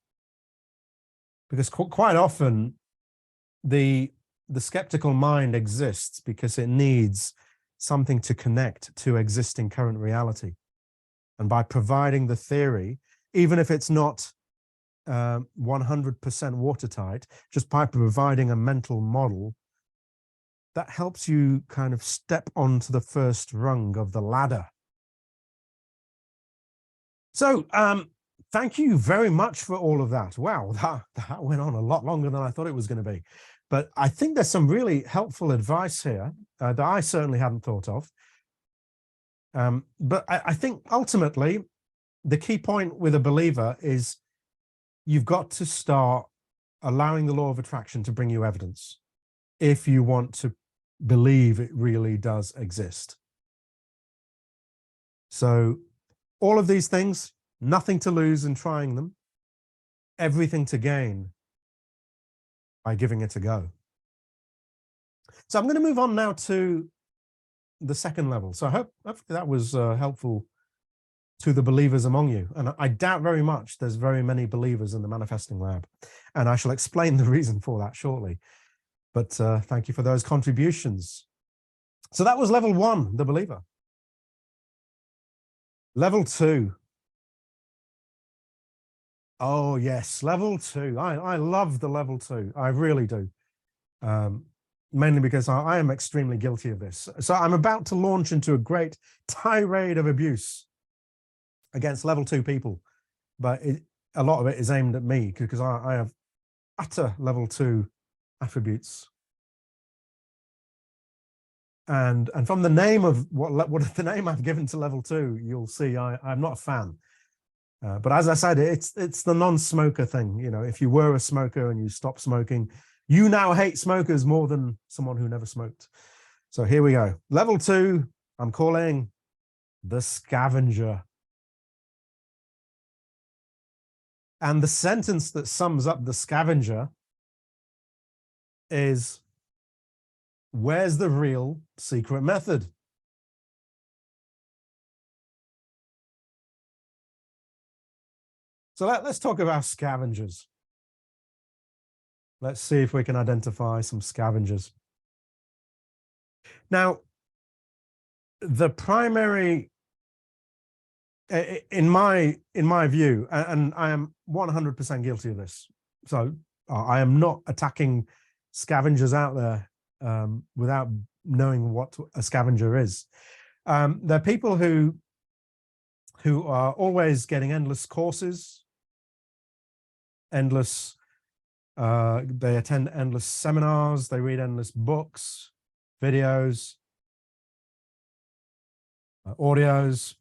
Because quite often the skeptical mind exists because it needs something to connect to existing current reality. And by providing the theory, even if it's not 100% watertight, just by providing a mental model, that helps you kind of step onto the first rung of the ladder. So thank you very much for all of that. Wow, that went on a lot longer than I thought it was going to be. But I think there's some really helpful advice here that I certainly hadn't thought of. But I think ultimately, the key point with a believer is you've got to start allowing the law of attraction to bring you evidence if you want to believe it really does exist. So all of these things, nothing to lose in trying them, everything to gain by giving it a go. So I'm going to move on now to the second level. So I hope that was helpful to the believers among you. And I doubt very much there's very many believers in the Manifesting Lab. And I shall explain the reason for that shortly. But thank you for those contributions. So that was level 1, the believer. Level 2. Oh, yes, level 2. I love the level 2. I really do. Mainly because I am extremely guilty of this. So I'm about to launch into a great tirade of abuse against level 2 people. But a lot of it is aimed at me because I have utter level 2 attributes. And from the name of what the name I've given to level 2, you'll see I'm not a fan. But as I said, it's the non-smoker thing. You know, if you were a smoker and you stopped smoking, you now hate smokers more than someone who never smoked. So here we go. Level 2, I'm calling the scavenger. And the sentence that sums up the scavenger is, where's the real secret method? So let's talk about scavengers. Let's see if we can identify some scavengers. Now, the primary, in my view, and I am 100% guilty of this, so I am not attacking scavengers out there without knowing what a scavenger is. They're people who are always getting endless courses, endless, they attend endless seminars, they read endless books, videos, audios,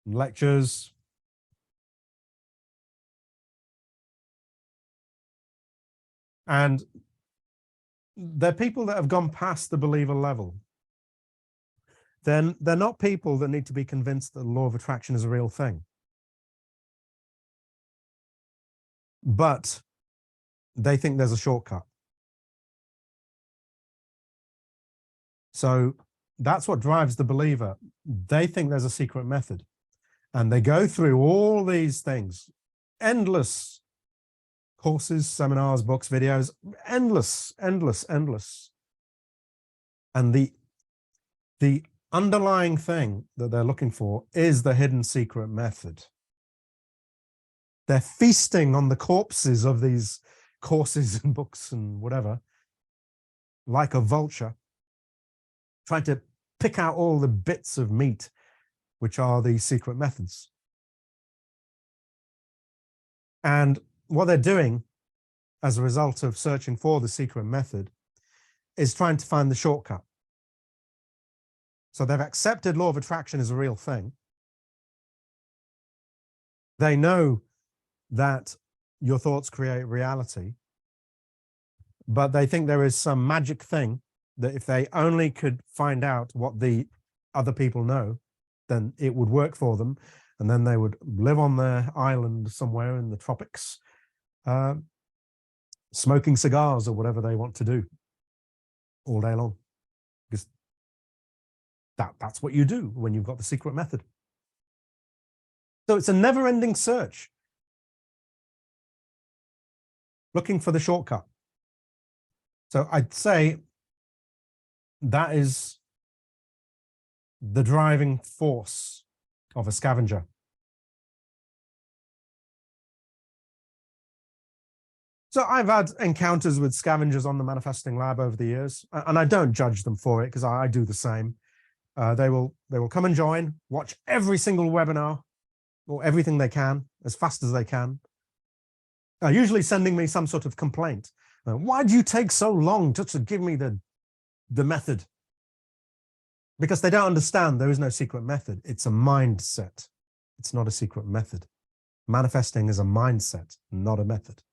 lectures. And they're people that have gone past the believer level. Then they're not people that need to be convinced that the law of attraction is a real thing. But they think there's a shortcut. So that's what drives the believer. They think there's a secret method. And they go through all these things, endless courses, seminars, books, videos, endless. And the underlying thing that they're looking for is the hidden secret method. They're feasting on the corpses of these courses and books and whatever, like a vulture, trying to pick out all the bits of meat, which are the secret methods. And what they're doing as a result of searching for the secret method is trying to find the shortcut. So they've accepted law of attraction as a real thing. They know that your thoughts create reality, but they think there is some magic thing that if they only could find out what the other people know, then it would work for them. And then they would live on their island somewhere in the tropics, smoking cigars or whatever they want to do all day long. Because that's what you do when you've got the secret method. So it's a never-ending search, looking for the shortcut. So I'd say that is the driving force of a scavenger. So I've had encounters with scavengers on the Manifesting Lab over the years, and I don't judge them for it because I do the same. They will come and join, watch every single webinar or everything they can as fast as they can, usually sending me some sort of complaint. Why do you take so long to give me the method? Because they don't understand there is no secret method. It's a mindset. It's not a secret method. Manifesting is a mindset, not a method.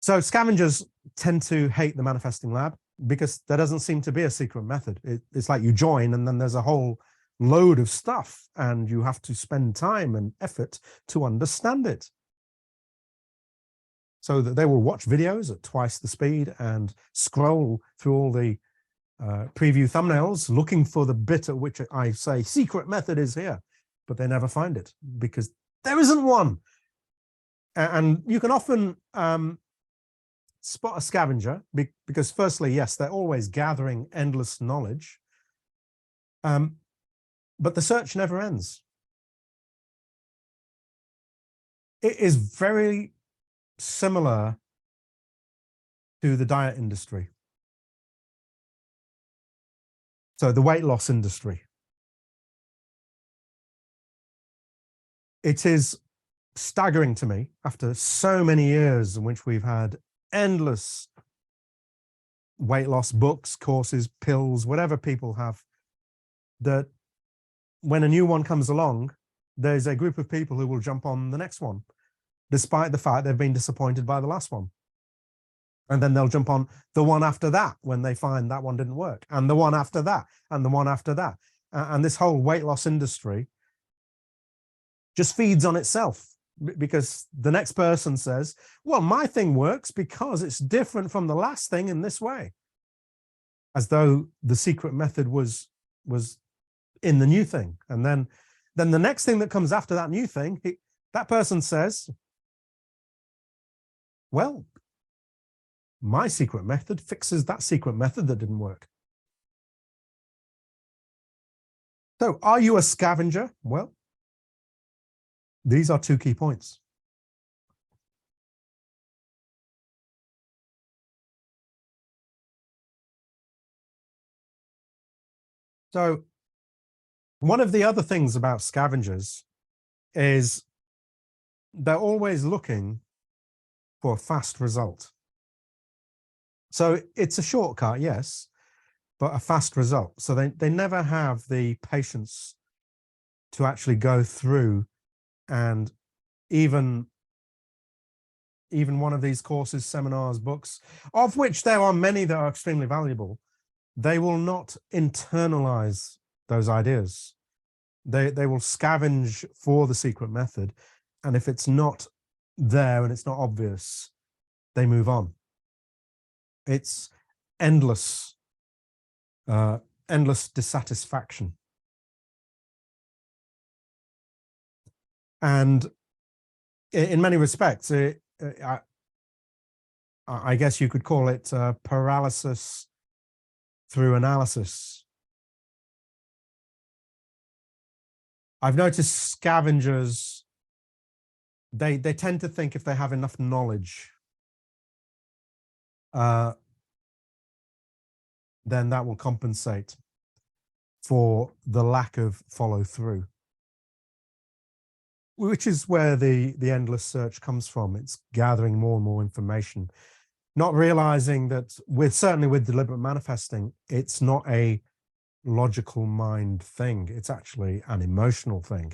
So scavengers tend to hate the Manifesting Lab because there doesn't seem to be a secret method. It's like you join and then there's a whole load of stuff and you have to spend time and effort to understand it. So that they will watch videos at twice the speed and scroll through all the preview thumbnails looking for the bit at which I say secret method is here, but they never find it because there isn't one. And you can often spot a scavenger because firstly, yes, they're always gathering endless knowledge, but the search never ends. It is very similar to the diet industry. So the weight loss industry. It is staggering to me after so many years in which we've had endless weight loss books, courses, pills, whatever people have, that when a new one comes along, there's a group of people who will jump on the next one, despite the fact they've been disappointed by the last one. And then they'll jump on the one after that when they find that one didn't work, and the one after that, and the one after that. And this whole weight loss industry just feeds on itself, because the next person says, well, my thing works because it's different from the last thing in this way, as though the secret method was in the new thing. And then the next thing that comes after that new thing, that person says, well, my secret method fixes that secret method that didn't work. So are you a scavenger? Well, these are two key points. So one of the other things about scavengers is they're always looking for a fast result. So it's a shortcut, yes, but a fast result. So they never have the patience to actually go through, and even one of these courses, seminars, books, of which there are many that are extremely valuable, they will not internalize those ideas. They will scavenge for the secret method, and if it's not there and it's not obvious, they move on. It's endless dissatisfaction. And in many respects, I guess you could call it paralysis through analysis. I've noticed scavengers, they tend to think if they have enough knowledge, then that will compensate for the lack of follow through, which is where the endless search comes from. It's gathering more and more information, not realizing that certainly with deliberate manifesting, it's not a logical mind thing. It's actually an emotional thing.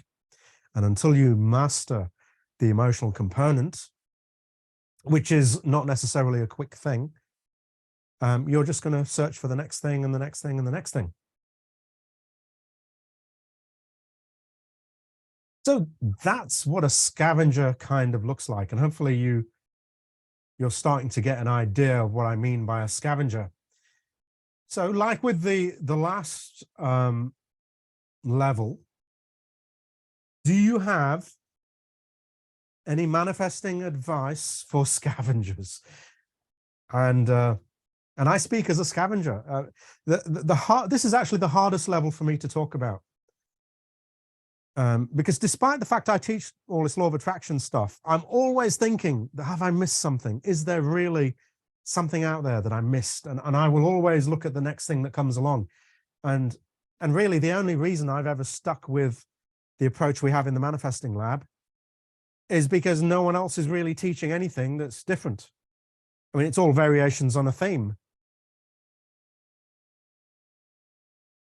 And until you master the emotional component, which is not necessarily a quick thing, you're just going to search for the next thing and the next thing and the next thing. So that's what a scavenger kind of looks like. And hopefully you're starting to get an idea of what I mean by a scavenger. So like with the last level, do you have any manifesting advice for scavengers? And I speak as a scavenger. This is actually the hardest level for me to talk about. Because despite the fact I teach all this law of attraction stuff, I'm always thinking, have I missed something? Is there really something out there that I missed? And I will always look at the next thing that comes along. And really the only reason I've ever stuck with the approach we have in the manifesting lab is because no one else is really teaching anything that's different. I mean, it's all variations on a theme.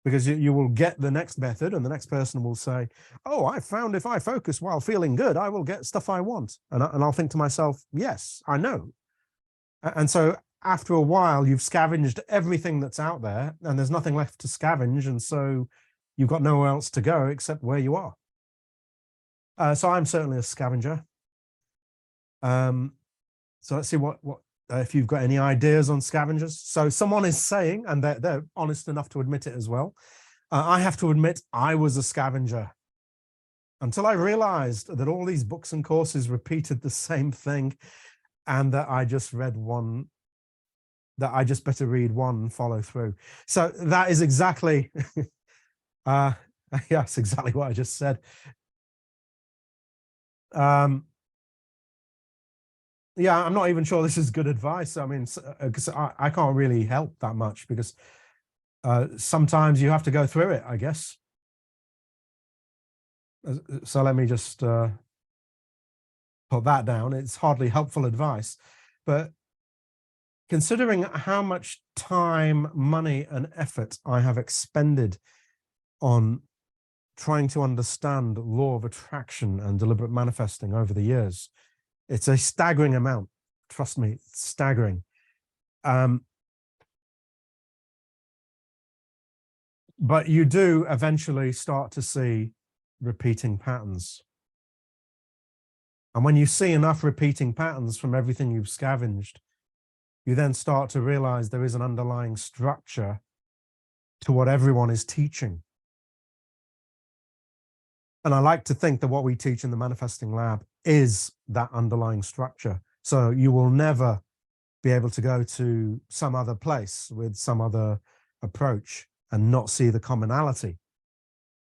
Because you will get the next method and the next person will say, oh, I found if I focus while feeling good, I will get stuff I want. And I'll think to myself, yes, I know. And so after a while, you've scavenged everything that's out there and there's nothing left to scavenge. And so you've got nowhere else to go except where you are. So I'm certainly a scavenger. So let's see what if you've got any ideas on scavengers. So someone is saying, and they're honest enough to admit it as well, I have to admit I was a scavenger until I realized that all these books and courses repeated the same thing, and that I just read one, that I just better read one and follow through. So that is exactly, yes, exactly what I just said. Yeah, I'm not even sure this is good advice. I mean, because I can't really help that much, because sometimes you have to go through it, I guess. So let me just put that down. It's hardly helpful advice, but considering how much time, money, and effort I have expended on trying to understand law of attraction and deliberate manifesting over the years. It's a staggering amount. Trust me, it's staggering. But you do eventually start to see repeating patterns. And when you see enough repeating patterns from everything you've scavenged, you then start to realize there is an underlying structure to what everyone is teaching. And I like to think that what we teach in the Manifesting Lab is that underlying structure. So you will never be able to go to some other place with some other approach and not see the commonality,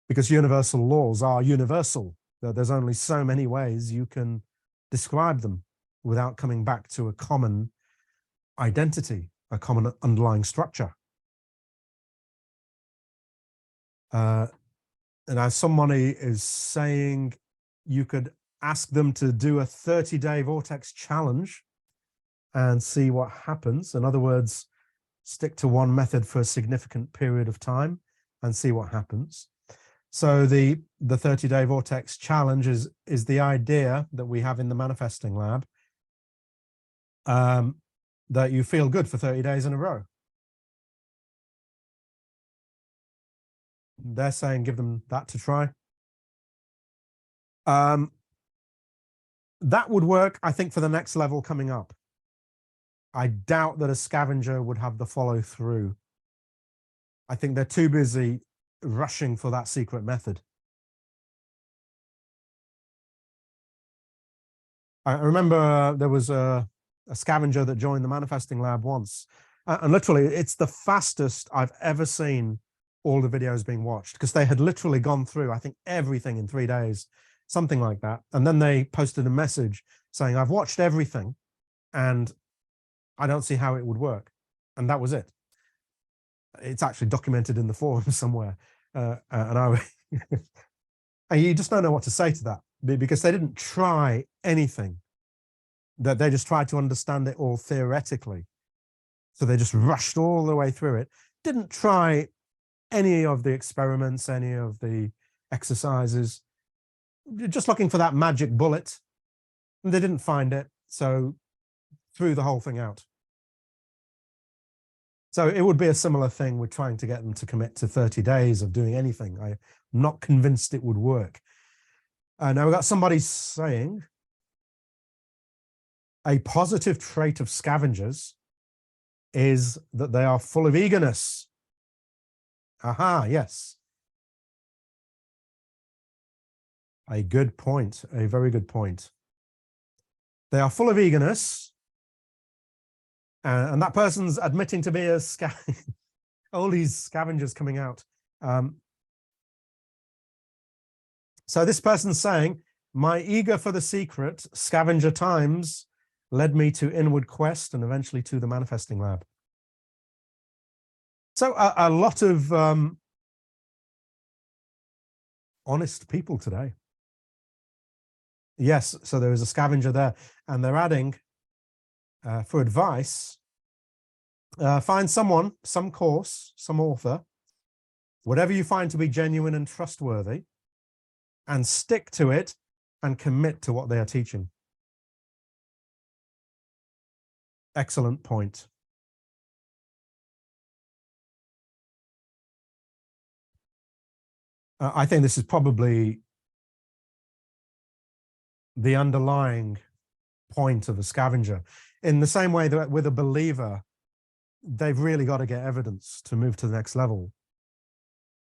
because universal laws are universal. There's only so many ways you can describe them without coming back to a common identity, a common underlying structure. And as somebody is saying, you could ask them to do a 30-day vortex challenge and see what happens. In other words, stick to one method for a significant period of time and see what happens. So the 30-day vortex challenge is the idea that we have in the Manifesting Lab, that you feel good for 30 days in a row. They're saying give them that to try. That would work, I think, for the next level coming up. I doubt that a scavenger would have the follow through. I think they're too busy rushing for that secret method. I remember there was a scavenger that joined the Manifesting Lab once, and literally it's the fastest I've ever seen all the videos being watched, because they had literally gone through, I think, everything in 3 days, something like that. And then they posted a message saying, I've watched everything and I don't see how it would work. And that was it. It's actually documented in the forum somewhere. And you just don't know what to say to that, because they didn't try anything. That they just tried to understand it all theoretically. So they just rushed all the way through it. Didn't try any of the experiments, any of the exercises, just looking for that magic bullet. And they didn't find it, so threw the whole thing out. So it would be a similar thing with trying to get them to commit to 30 days of doing anything. I'm not convinced it would work. Now we've got somebody saying, a positive trait of scavengers is that they are full of eagerness. Aha, yes. A good point, a very good point. They are full of eagerness. And that person's admitting to be a all these scavengers coming out. So this person's saying, my eager for the secret scavenger times led me to inward quest and eventually to the Manifesting Lab. So a lot of honest people today. Yes, so there is a scavenger there, and they're adding, for advice, find someone, some course, some author, whatever you find to be genuine and trustworthy, and stick to it and commit to what they are teaching. Excellent point. I think this is probably the underlying point of a scavenger. In the same way that with a believer, they've really got to get evidence to move to the next level.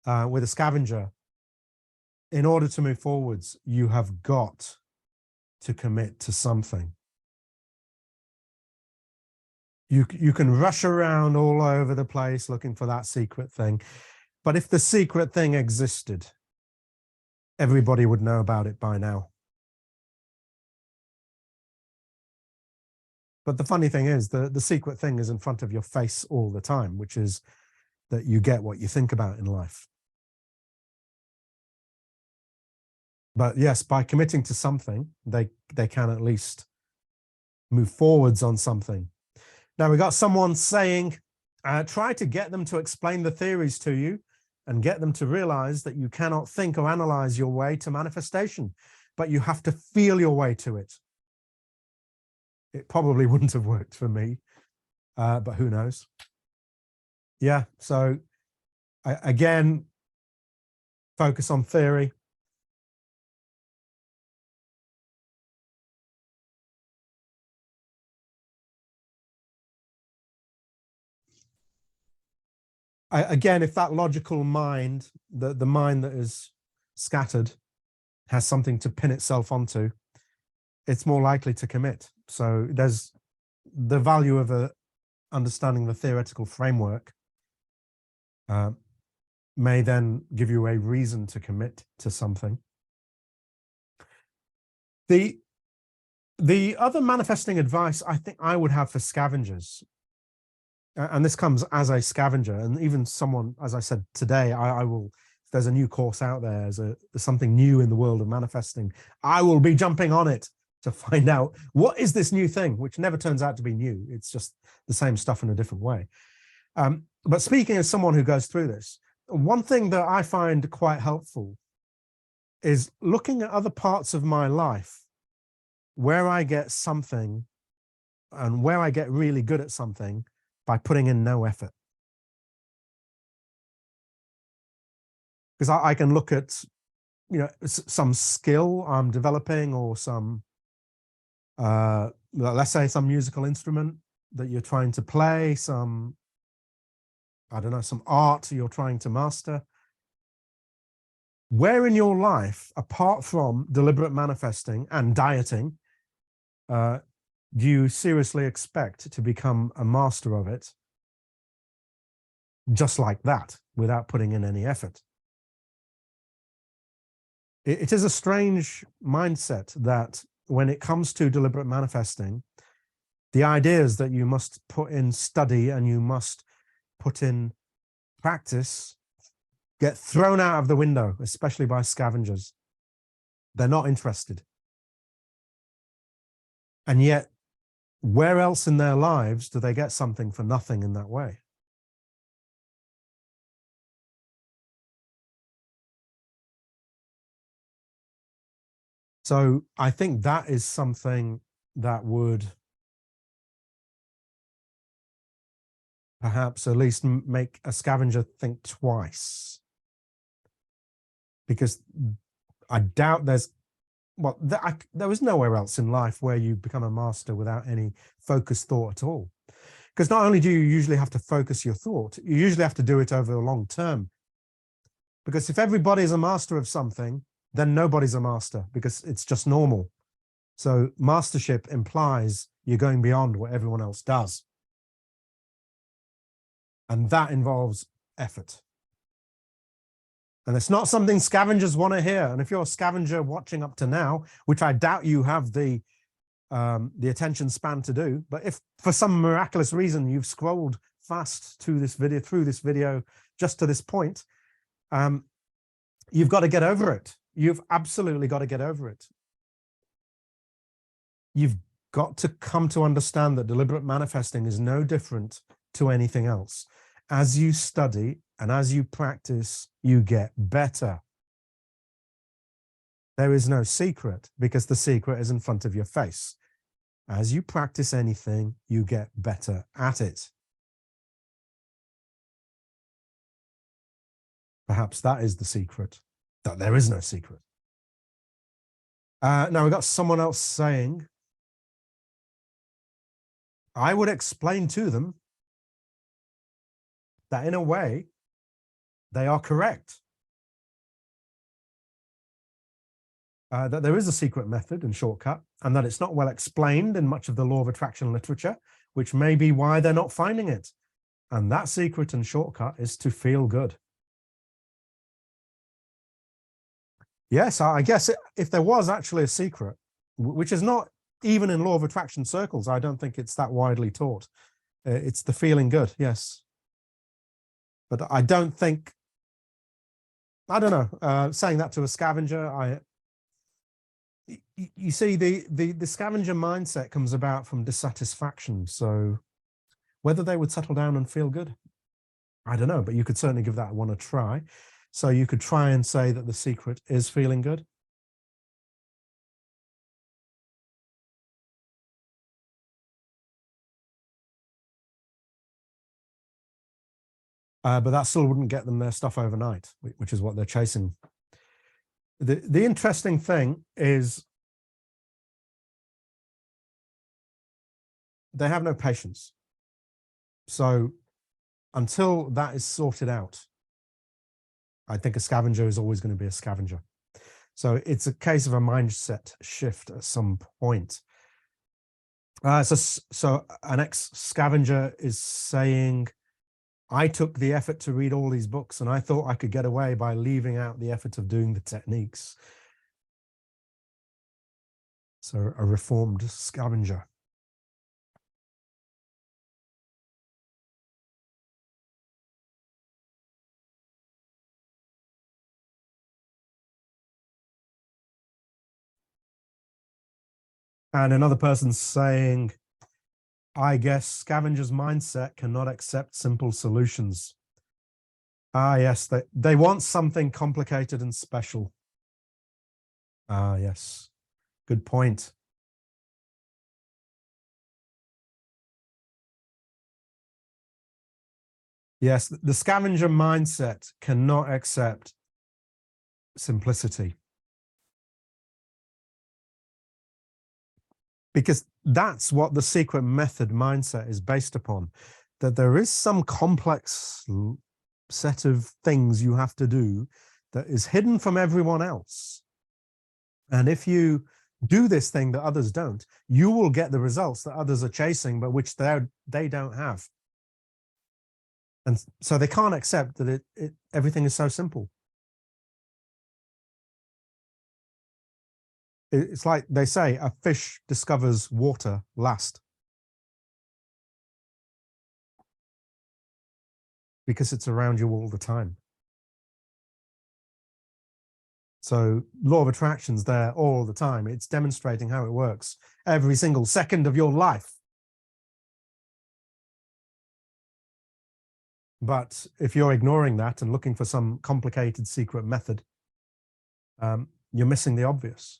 With a scavenger, in order to move forwards, you have got to commit to something. You can rush around all over the place looking for that secret thing. But if the secret thing existed, everybody would know about it by now. But the funny thing is, the secret thing is in front of your face all the time, which is that you get what you think about in life. But yes, by committing to something, they can at least move forwards on something. Now we got someone saying, try to get them to explain the theories to you and get them to realize that you cannot think or analyze your way to manifestation, but you have to feel your way to it. It probably wouldn't have worked for me, but who knows? Yeah, so again, focus on theory. Again, if that logical mind, the mind that is scattered, has something to pin itself onto, it's more likely to commit. So there's the value of understanding the theoretical framework may then give you a reason to commit to something. The other manifesting advice I think I would have for scavengers, and this comes as a scavenger, and even someone, as I said today, I will, if there's a new course out there, there's something new in the world of manifesting, I will be jumping on it to find out what is this new thing, which never turns out to be new. It's just the same stuff in a different way. But speaking as someone who goes through this, one thing that I find quite helpful is looking at other parts of my life where I get something and where I get really good at something by putting in no effort. Because I can look at, some skill I'm developing, or some, let's say some musical instrument that you're trying to play, some, I don't know, some art you're trying to master. Where in your life, apart from deliberate manifesting and dieting, do you seriously expect to become a master of it just like that, without putting in any effort? It is a strange mindset that when it comes to deliberate manifesting, the ideas that you must put in study and you must put in practice get thrown out of the window, especially by scavengers. They're not interested. And yet, where else in their lives do they get something for nothing in that way? So I think that is something that would perhaps at least make a scavenger think twice. Because I doubt there is nowhere else in life where you become a master without any focused thought at all. Because not only do you usually have to focus your thought, you usually have to do it over the long term. Because if everybody's a master of something, then nobody's a master, because it's just normal. So mastership implies you're going beyond what everyone else does. And that involves effort. And it's not something scavengers want to hear. And if you're a scavenger watching up to now, which I doubt you have the attention span to do, but if for some miraculous reason you've scrolled fast to this video, through this video, just to this point, you've got to get over it. You've absolutely got to get over it. You've got to come to understand that deliberate manifesting is no different to anything else. As you study and as you practice, you get better. There is no secret, because the secret is in front of your face. As you practice anything, you get better at it. Perhaps that is the secret, that there is no secret. Now we've got someone else saying, I would explain to them that in a way, they are correct. That there is a secret method and shortcut, and that it's not well explained in much of the law of attraction literature, which may be why they're not finding it. And that secret and shortcut is to feel good. Yes, I guess if there was actually a secret, which is not even in law of attraction circles, I don't think it's that widely taught. It's the feeling good, yes. But I don't think, I don't know, saying that to a scavenger, you see, the scavenger mindset comes about from dissatisfaction. So whether they would settle down and feel good, I don't know, but you could certainly give that one a try. So you could try and say that the secret is feeling good. But that still wouldn't get them their stuff overnight, which is what they're chasing. The interesting thing is they have no patience. So until that is sorted out, I think a scavenger is always going to be a scavenger. So it's a case of a mindset shift at some point. So an ex-scavenger is saying, I took the effort to read all these books and I thought I could get away by leaving out the effort of doing the techniques. So a reformed scavenger. And another person's saying, I guess scavenger's mindset cannot accept simple solutions. Ah, yes, they want something complicated and special. Ah, yes, good point. Yes, the scavenger mindset cannot accept simplicity. Because that's what the secret method mindset is based upon, that there is some complex set of things you have to do that is hidden from everyone else. And if you do this thing that others don't, you will get the results that others are chasing, but which they don't have. And so they can't accept that everything is so simple. It's like they say, a fish discovers water last. Because it's around you all the time. So law of attraction's there all the time. It's demonstrating how it works every single second of your life. But if you're ignoring that and looking for some complicated secret method, you're missing the obvious.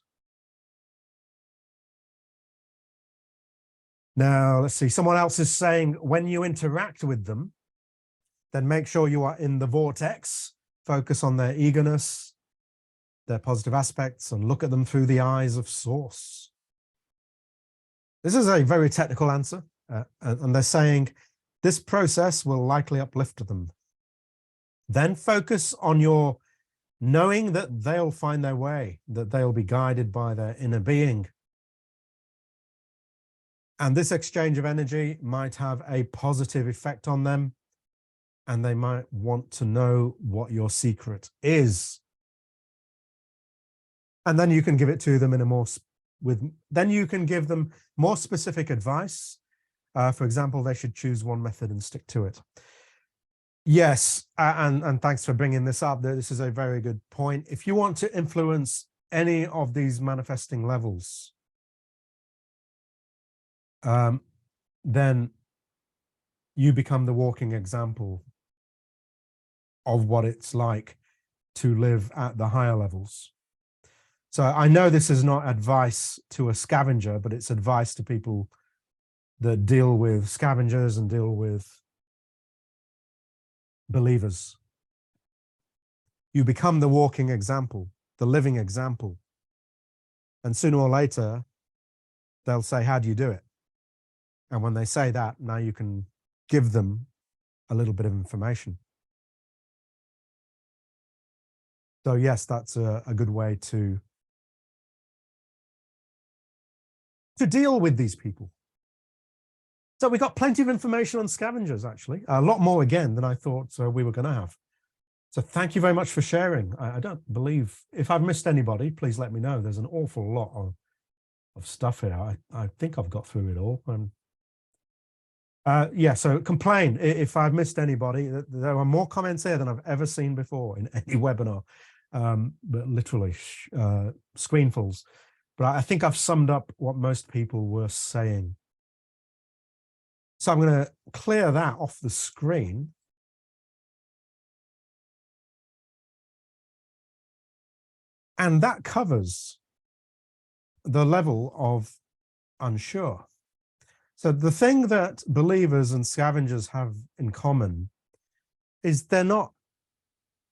Now, let's see. Someone else is saying, when you interact with them, then make sure you are in the vortex. Focus on their eagerness, their positive aspects, and look at them through the eyes of source. This is a very technical answer, and they're saying this process will likely uplift them. Then focus on your knowing that they'll find their way, that they'll be guided by their inner being. And this exchange of energy might have a positive effect on them, and they might want to know what your secret is. And then you can give it to them in a then you can give them more specific advice. For example, they should choose one method and stick to it. Yes, and thanks for bringing this up. This is a very good point. If you want to influence any of these manifesting levels, then you become the walking example of what it's like to live at the higher levels. So I know this is not advice to a scavenger, but it's advice to people that deal with scavengers and deal with believers. You become the walking example, the living example. And sooner or later, they'll say, how do you do it? And when they say that, now you can give them a little bit of information. So yes, that's a good way to deal with these people. So we got plenty of information on scavengers, actually. A lot more, again, than I thought we were going to have. So thank you very much for sharing. I don't believe, if I've missed anybody, please let me know. There's an awful lot of stuff here. I think I've got through it all. Yeah, so complain if I've missed anybody. There are more comments here than I've ever seen before in any webinar, but literally screenfuls. But I think I've summed up what most people were saying. So I'm going to clear that off the screen. And that covers the level of unsure. So the thing that believers and scavengers have in common is they're not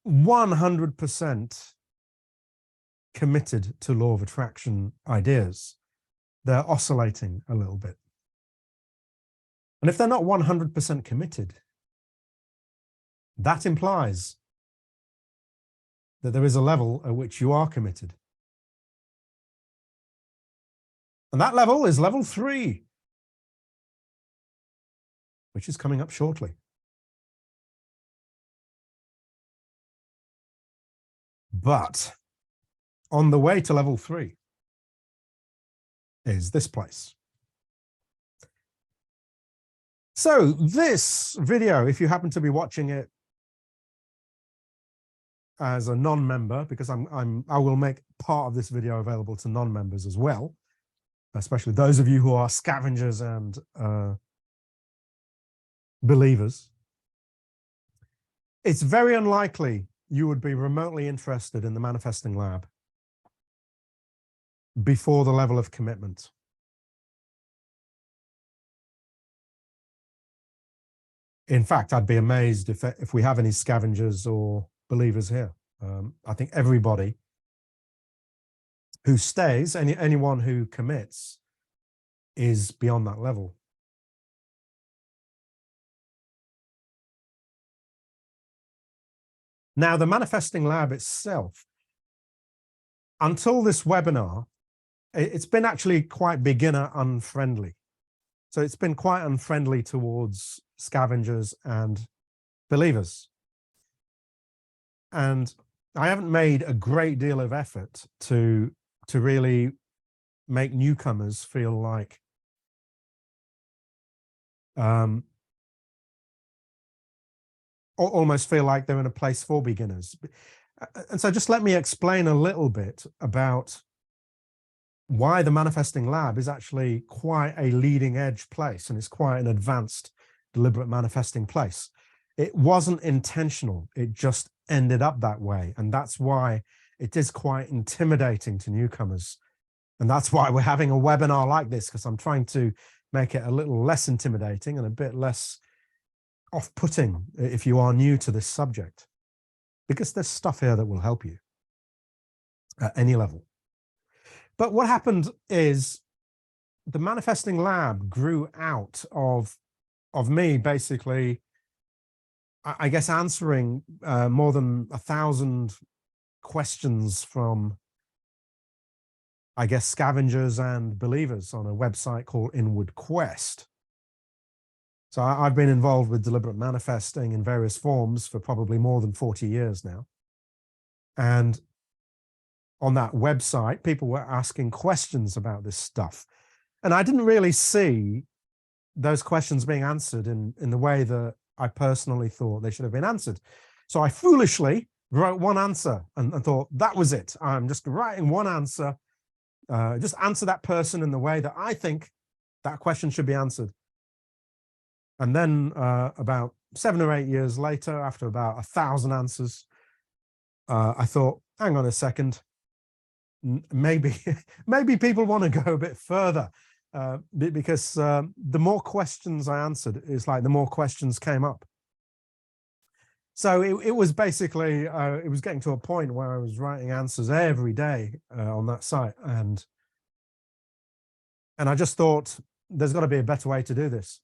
100% committed to law of attraction ideas. They're oscillating a little bit. And if they're not 100% committed, that implies that there is a level at which you are committed. And that level is level 3, which is coming up shortly. But on the way to level 3 is this place. So this video, if you happen to be watching it as a non-member, because I will make part of this video available to non-members as well, especially those of you who are scavengers and believers. It's very unlikely you would be remotely interested in the manifesting lab before the level of commitment. In fact, I'd be amazed if we have any scavengers or believers here. I think everybody who stays, anyone who commits, is beyond that level. Now, the manifesting lab itself, until this webinar, it's been actually quite beginner unfriendly. So it's been quite unfriendly towards scavengers and believers. And I haven't made a great deal of effort to really make newcomers feel like almost feel like they're in a place for beginners. And so just let me explain a little bit about why the manifesting lab is actually quite a leading edge place, and it's quite an advanced deliberate manifesting place. It wasn't intentional, it just ended up that way. And that's why it is quite intimidating to newcomers. And that's why we're having a webinar like this, because I'm trying to make it a little less intimidating and a bit less off-putting if you are new to this subject, because there's stuff here that will help you at any level. But what happened is the manifesting lab grew out of me basically, I guess, answering more than 1,000 questions from, I guess, scavengers and believers on a website called Inward Quest. So I've been involved with deliberate manifesting in various forms for probably more than 40 years now. And on that website, people were asking questions about this stuff. And I didn't really see those questions being answered in the way that I personally thought they should have been answered. So I foolishly wrote one answer and thought, that was it. I'm just writing one answer. Just answer that person in the way that I think that question should be answered. And then about 7 or 8 years later, after about 1,000 answers, I thought, hang on a second, maybe people want to go a bit further, because the more questions I answered, it's like the more questions came up. So it was basically, it was getting to a point where I was writing answers every day on that site. And I just thought, there's got to be a better way to do this.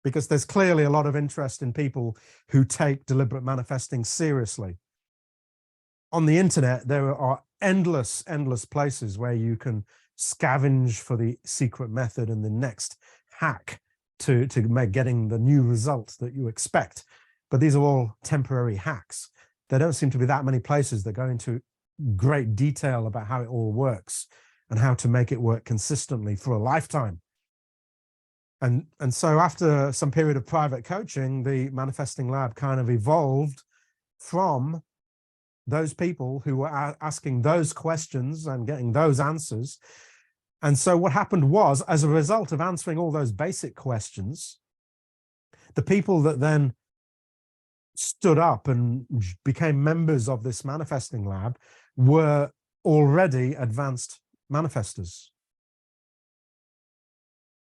Because there's clearly a lot of interest in people who take deliberate manifesting seriously. On the internet, there are endless places where you can scavenge for the secret method and the next hack to make getting the new results that you expect. But these are all temporary hacks. There don't seem to be that many places that go into great detail about how it all works and how to make it work consistently for a lifetime. And so after some period of private coaching, the manifesting lab kind of evolved from those people who were asking those questions and getting those answers. And so what happened was, as a result of answering all those basic questions, the people that then stood up and became members of this manifesting lab were already advanced manifestors.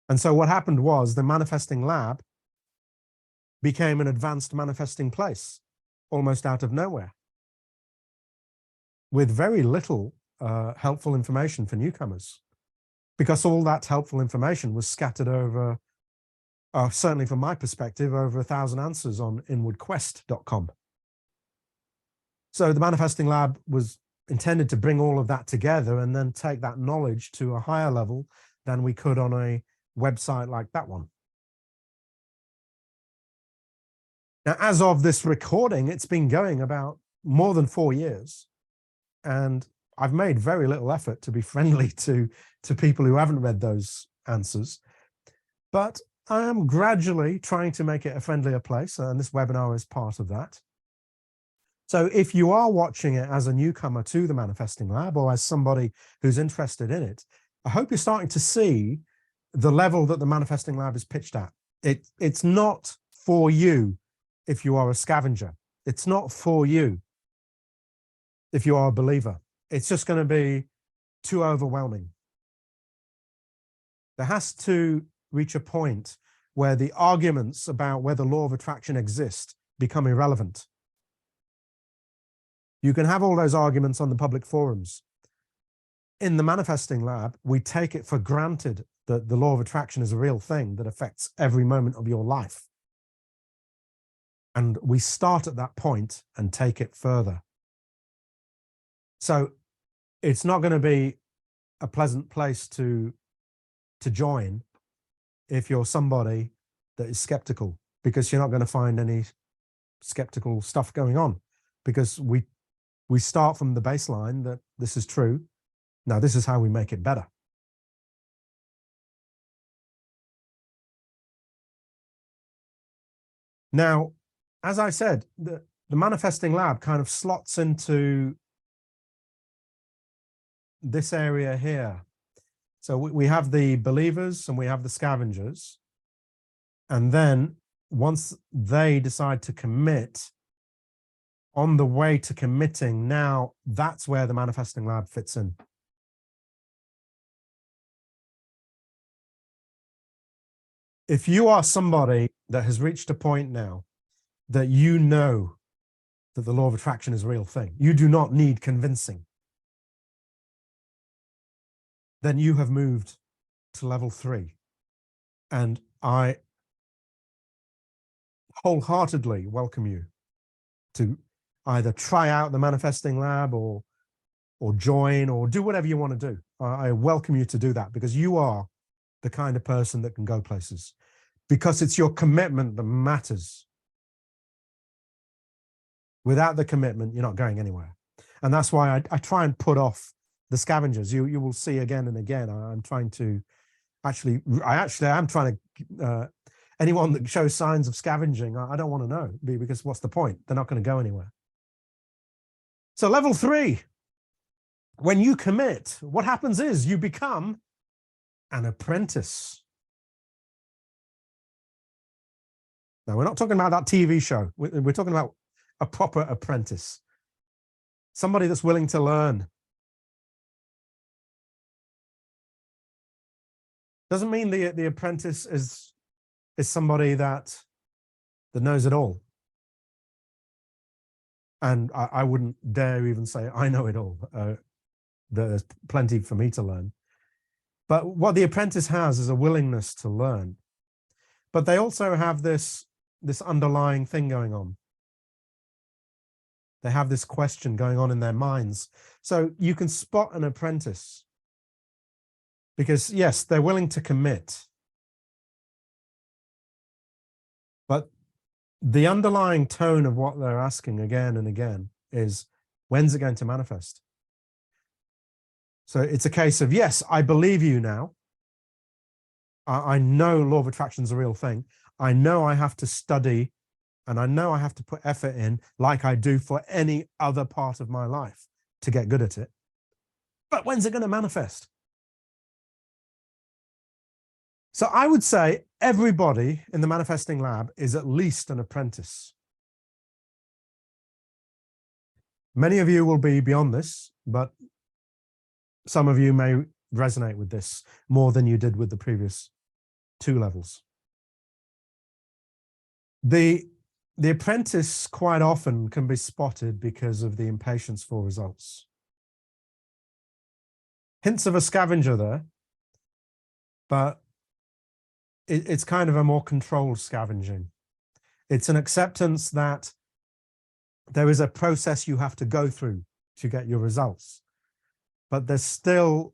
And so what happened was the manifesting lab became an advanced manifesting place, almost out of nowhere, with very little helpful information for newcomers, because all that helpful information was scattered over, certainly from my perspective, over 1,000 answers on inwardquest.com. So the manifesting lab was intended to bring all of that together and then take that knowledge to a higher level than we could on a website like that one. Now, as of this recording, it's been going about more than 4 years, and I've made very little effort to be friendly to people who haven't read those answers, but I am gradually trying to make it a friendlier place, and this webinar is part of that. So if you are watching it as a newcomer to the Manifesting Lab or as somebody who's interested in it, I hope you're starting to see the level that the Manifesting Lab is pitched at. It's not for you if you are a scavenger. It's not for you if you are a believer. It's just going to be too overwhelming. There has to reach a point where the arguments about whether law of attraction exists become irrelevant. You can have all those arguments on the public forums. In the Manifesting Lab, we take it for granted that the law of attraction is a real thing that affects every moment of your life. And we start at that point and take it further. So it's not going to be a pleasant place to join if you're somebody that is skeptical, because you're not going to find any skeptical stuff going on, because we start from the baseline that this is true. Now, this is how we make it better. Now, as I said, the Manifesting Lab kind of slots into this area here. So we have the believers and we have the scavengers. And then once they decide to commit, on the way to committing, now that's where the Manifesting Lab fits in. If you are somebody that has reached a point now that you know that the law of attraction is a real thing, you do not need convincing, then you have moved to level 3. And I wholeheartedly welcome you to either try out the Manifesting Lab or join or do whatever you want to do. I welcome you to do that, because you are the kind of person that can go places, because it's your commitment that matters. Without the commitment, you're not going anywhere. And that's why I try and put off the scavengers. You will see again and again, I'm trying to I am trying to, anyone that shows signs of scavenging, I don't want to know, because what's the point? They're not going to go anywhere. So level 3, when you commit, what happens is you become an apprentice. Now, we're not talking about that TV show. We're talking about a proper apprentice, somebody that's willing to learn. Doesn't mean the apprentice is somebody that knows it all. And I wouldn't dare even say I know it all. There's plenty for me to learn. But what the apprentice has is a willingness to learn. But they also have this underlying thing going on. They have this question going on in their minds. So you can spot an apprentice, because yes, they're willing to commit, but the underlying tone of what they're asking again and again is, when's it going to manifest? So it's a case of, yes, I believe you now. I know law of attraction is a real thing. I know I have to study, and I know I have to put effort in like I do for any other part of my life to get good at it. But when's it going to manifest? So I would say everybody in the Manifesting Lab is at least an apprentice. Many of you will be beyond this. but some of you may resonate with this more than you did with the previous 2 levels. The apprentice quite often can be spotted because of the impatience for results. Hints of a scavenger there, but it's kind of a more controlled scavenging. It's an acceptance that there is a process you have to go through to get your results, but there's still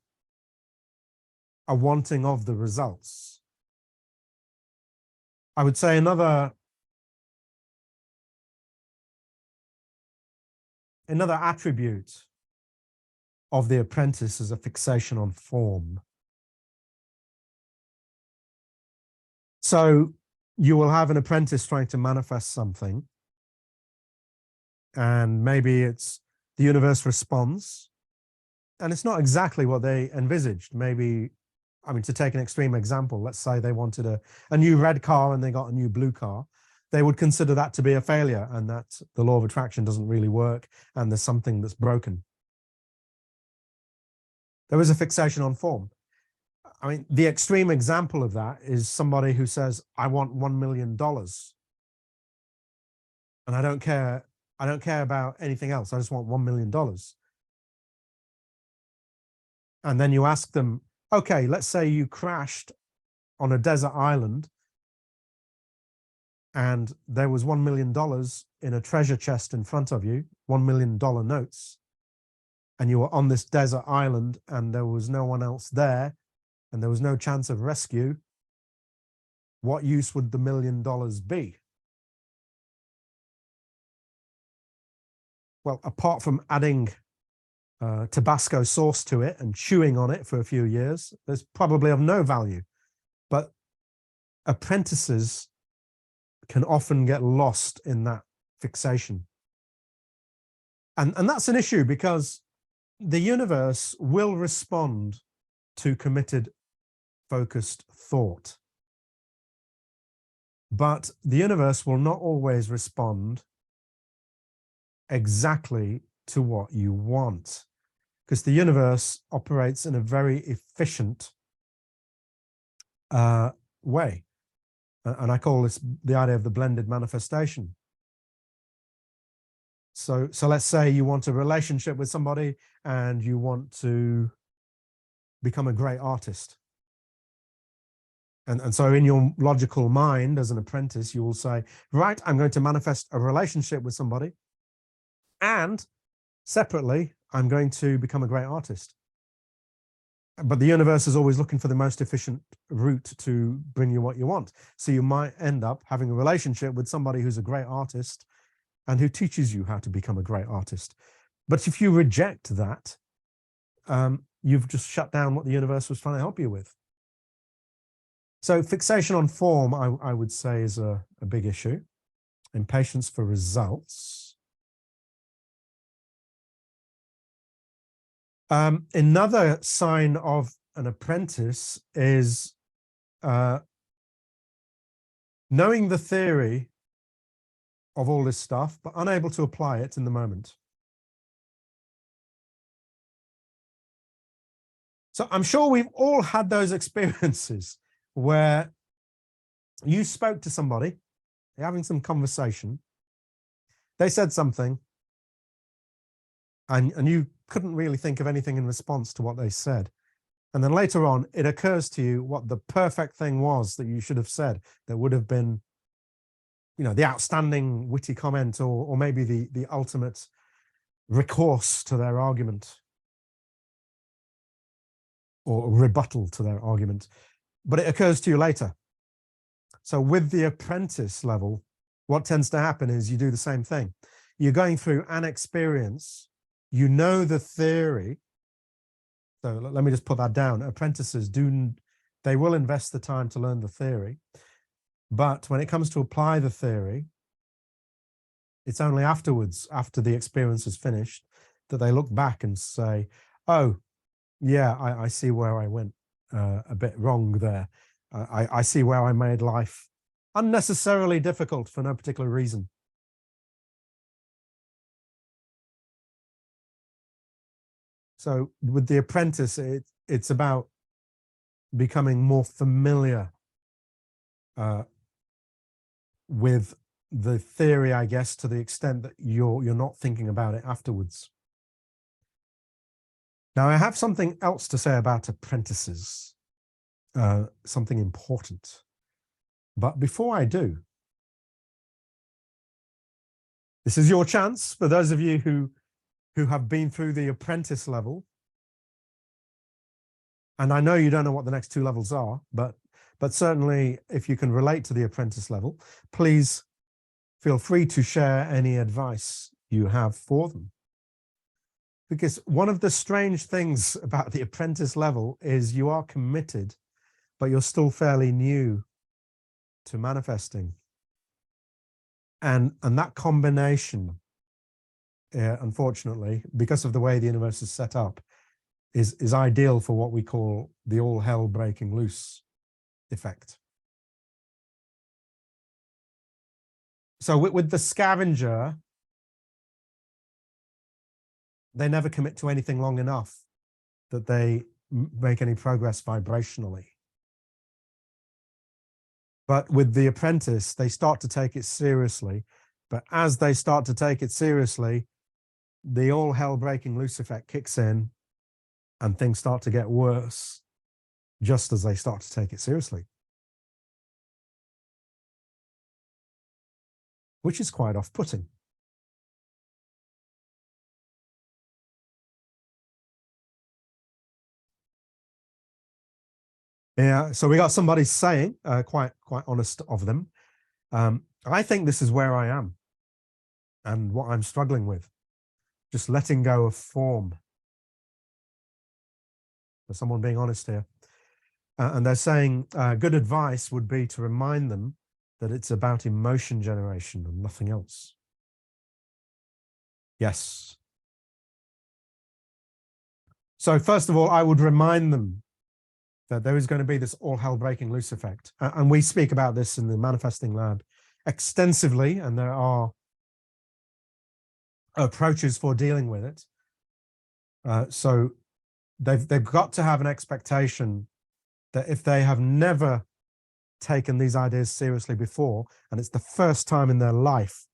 a wanting of the results. I would say another attribute of the apprentice is a fixation on form. So you will have an apprentice trying to manifest something, and maybe it's the universe responds, and it's not exactly what they envisaged. Maybe, I mean, to take an extreme example, let's say they wanted a new red car and they got a new blue car. They would consider that to be a failure and that the law of attraction doesn't really work and there's something that's broken. There is a fixation on form. I mean, the extreme example of that is somebody who says, I want $1 million. And I don't care about anything else. I just want $1 million. And then you ask them, okay, let's say you crashed on a desert island and there was $1 million in a treasure chest in front of you, $1 million notes, and you were on this desert island and there was no one else there and there was no chance of rescue. What use would the $1 million be? Well, apart from adding Tabasco sauce to it and chewing on it for a few years, there's probably of no value. But apprentices can often get lost in that fixation. And that's an issue because the universe will respond to committed, focused thought. But the universe will not always respond exactly to what you want, because the universe operates in a very efficient way. And I call this the idea of the blended manifestation. So let's say you want a relationship with somebody and you want to become a great artist. And so in your logical mind as an apprentice, you will say, right, I'm going to manifest a relationship with somebody, and separately, I'm going to become a great artist. But the universe is always looking for the most efficient route to bring you what you want. So you might end up having a relationship with somebody who's a great artist and who teaches you how to become a great artist. But if you reject that, you've just shut down what the universe was trying to help you with. So fixation on form, I would say, is a big issue. Impatience for results. Another sign of an apprentice is knowing the theory of all this stuff, but unable to apply it in the moment. So I'm sure we've all had those experiences where you spoke to somebody, you're having some conversation, they said something, and you couldn't really think of anything in response to what they said. And then later on, it occurs to you what the perfect thing was that you should have said that would have been, the outstanding witty comment, or maybe the ultimate recourse to their argument or rebuttal to their argument. But it occurs to you later. So with the apprentice level, what tends to happen is you do the same thing. You're going through an experience, you know the theory. So let me just put that down. Apprentices they will invest the time to learn the theory. But when it comes to apply the theory, it's only afterwards, after the experience is finished, that they look back and say, oh, yeah, I see where I went a bit wrong there. I see where I made life unnecessarily difficult for no particular reason. So with The Apprentice, it's about becoming more familiar with the theory, I guess, to the extent that you're not thinking about it afterwards. Now, I have something else to say about apprentices, something important. But before I do, this is your chance for those of you who have been through the apprentice level. And I know you don't know what the next two levels are, but certainly if you can relate to the apprentice level, please feel free to share any advice you have for them. Because one of the strange things about the apprentice level is you are committed, but you're still fairly new to manifesting. And that combination, unfortunately, because of the way the universe is set up, is ideal for what we call the all hell breaking loose effect. So with the scavenger, they never commit to anything long enough that they make any progress vibrationally. But with the apprentice, they start to take it seriously. But as they start to take it seriously, the all hell breaking loose effect kicks in and things start to get worse just as they start to take it seriously. Which is quite off-putting. Yeah, so we got somebody saying, quite honest of them, I think this is where I am and what I'm struggling with, just letting go of form. There's someone being honest here. And they're saying good advice would be to remind them that it's about emotion generation and nothing else. Yes. So first of all, I would remind them that there is going to be this all hell breaking loose effect. And we speak about this in the Manifesting Lab extensively, and there are approaches for dealing with it. So they've got to have an expectation that if they have never taken these ideas seriously before, and it's the first time in their life,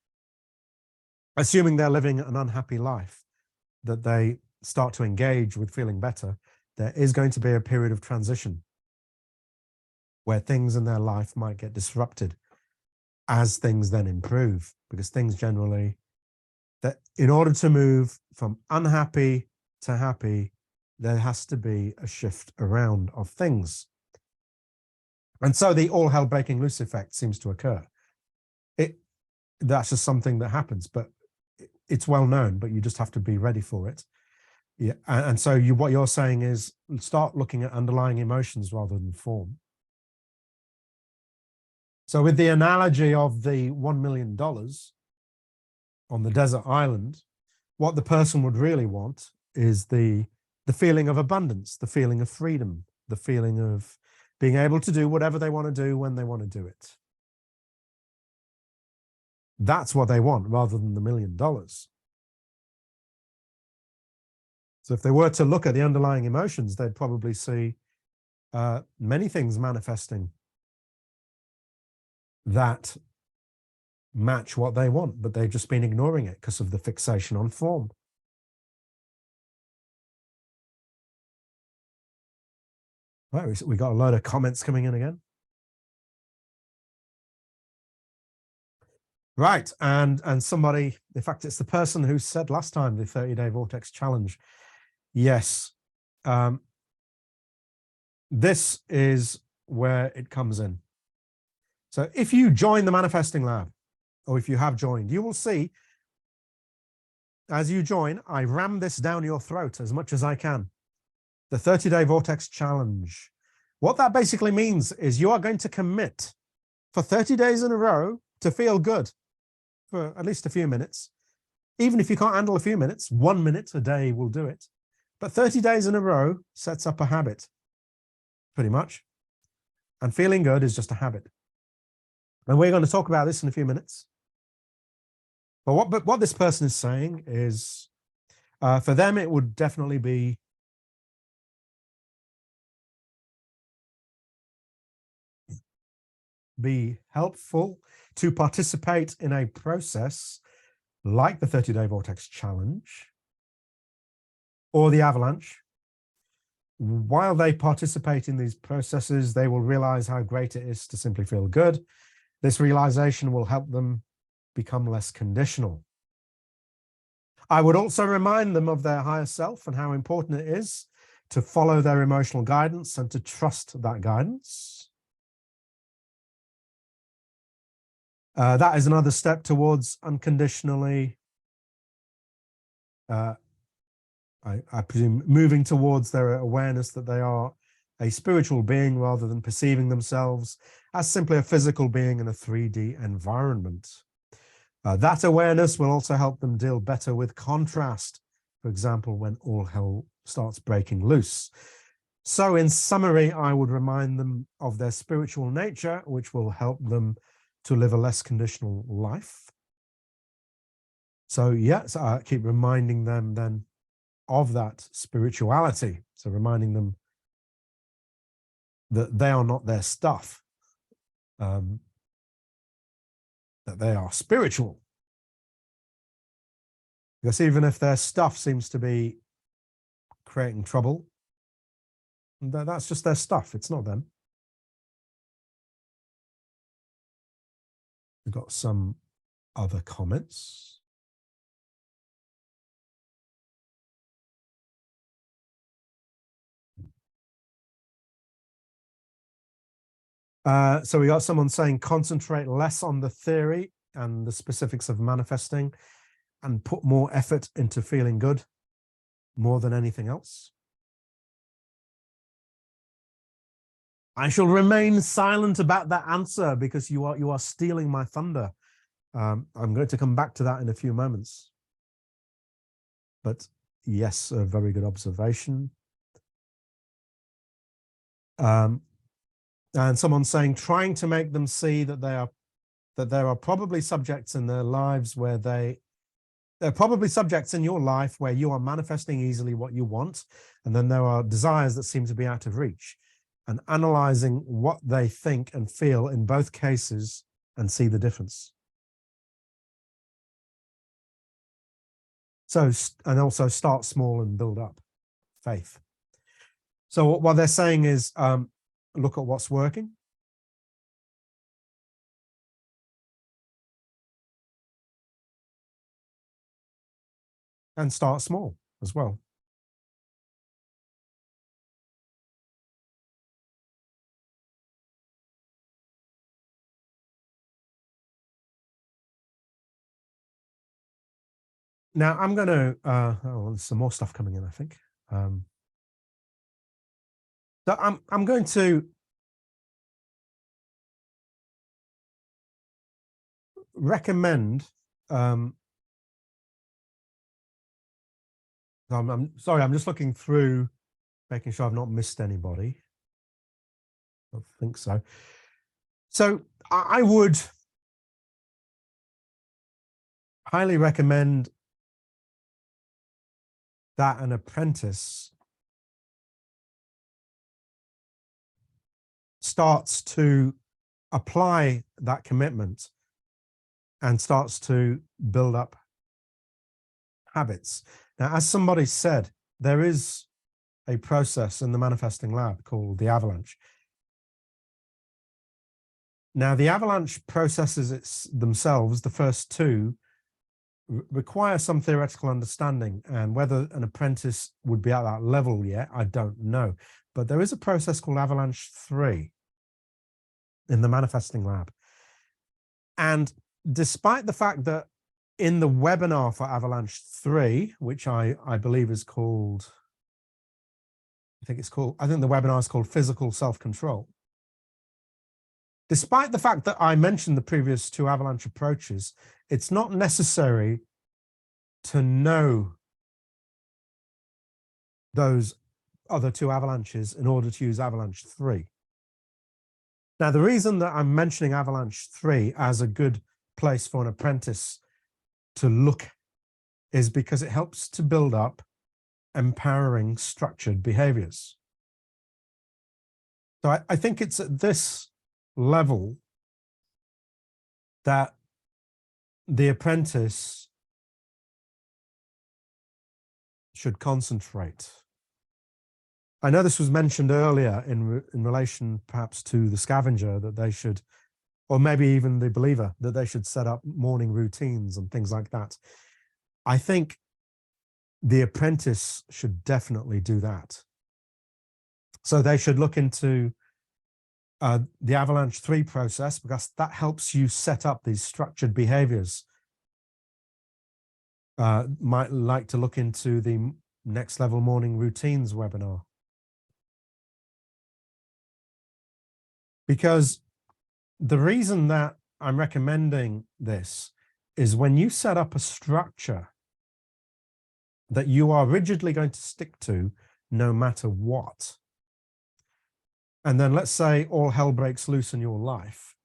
assuming they're living an unhappy life, that they start to engage with feeling better, there is going to be a period of transition where things in their life might get disrupted as things then improve, because things generally, that in order to move from unhappy to happy, there has to be a shift around of things. And so the all hell breaking loose effect seems to occur. That's just something that happens, but it's well known, but you just have to be ready for it. Yeah, and so what you're saying is start looking at underlying emotions rather than form. So with the analogy of the $1 million on the desert island, what the person would really want is the feeling of abundance, the feeling of freedom, the feeling of being able to do whatever they want to do when they want to do it. That's what they want rather than the $1 million. So if they were to look at the underlying emotions, they'd probably see many things manifesting that match what they want, but they've just been ignoring it because of the fixation on form. Right, we got a load of comments coming in again. Right, and somebody, in fact, it's the person who said last time, the 30-day Vortex Challenge. Yes, this is where it comes in. So if you join the Manifesting Lab, or if you have joined, you will see, as you join, I ram this down your throat as much as I can. The 30-day Vortex Challenge. What that basically means is you are going to commit for 30 days in a row to feel good for at least a few minutes. Even if you can't handle a few minutes, 1 minute a day will do it. But 30 days in a row sets up a habit, pretty much. And feeling good is just a habit. And we're going to talk about this in a few minutes. But what this person is saying is, For them, it would definitely be helpful to participate in a process like the 30-day vortex challenge or the avalanche. While they participate in these processes, they will realize how great it is to simply feel good. This realization will help them become less conditional. I would also remind them of their higher self and how important it is to follow their emotional guidance and to trust that guidance. That is another step towards unconditionally, I presume, moving towards their awareness that they are a spiritual being rather than perceiving themselves as simply a physical being in a 3D environment. That awareness will also help them deal better with contrast, for example, when all hell starts breaking loose. So in summary, I would remind them of their spiritual nature, which will help them to live a less conditional life. So yes, I keep reminding them then of that spirituality. So reminding them that they are not their stuff, that they are spiritual. Because even if their stuff seems to be creating trouble, that's just their stuff. It's not them. We've got some other comments. So we got someone saying concentrate less on the theory and the specifics of manifesting and put more effort into feeling good more than anything else. I shall remain silent about that answer because you are stealing my thunder. I'm going to come back to that in a few moments. But yes, a very good observation. And someone saying trying to make them see that there are probably subjects in their lives where there are probably subjects in your life where you are manifesting easily what you want, and then there are desires that seem to be out of reach, and analyzing what they think and feel in both cases and see the difference. So, and also start small and build up faith. So what they're saying is, look at what's working. And start small as well. Now I'm going to, there's some more stuff coming in, I think. So I'm going to recommend, I'm sorry, I'm just looking through, making sure I've not missed anybody. I don't think so. So I would highly recommend that an apprentice starts to apply that commitment and starts to build up habits. Now, as somebody said, there is a process in the manifesting lab called the avalanche. Now, the avalanche processes themselves, the first two, require some theoretical understanding, and whether an apprentice would be at that level yet, I don't know. But there is a process called Avalanche 3 in the manifesting lab. And despite the fact that in the webinar for Avalanche 3, which I believe is called, I think the webinar is called Physical Self-Control. Despite the fact that I mentioned the previous two avalanche approaches, it's not necessary to know those other two avalanches in order to use Avalanche 3. Now, the reason that I'm mentioning Avalanche 3 as a good place for an apprentice to look is because it helps to build up empowering structured behaviors. So I think it's at this level that the apprentice should concentrate. I know this was mentioned earlier in relation perhaps to the scavenger, that they should, or maybe even the believer, that they should set up morning routines and things like that. I think the apprentice should definitely do that. So they should look into the Avalanche 3 process, because that helps you set up these structured behaviors. Might like to look into the Next Level Morning Routines webinar. Because the reason that I'm recommending this is when you set up a structure that you are rigidly going to stick to no matter what, and then let's say all hell breaks loose in your life,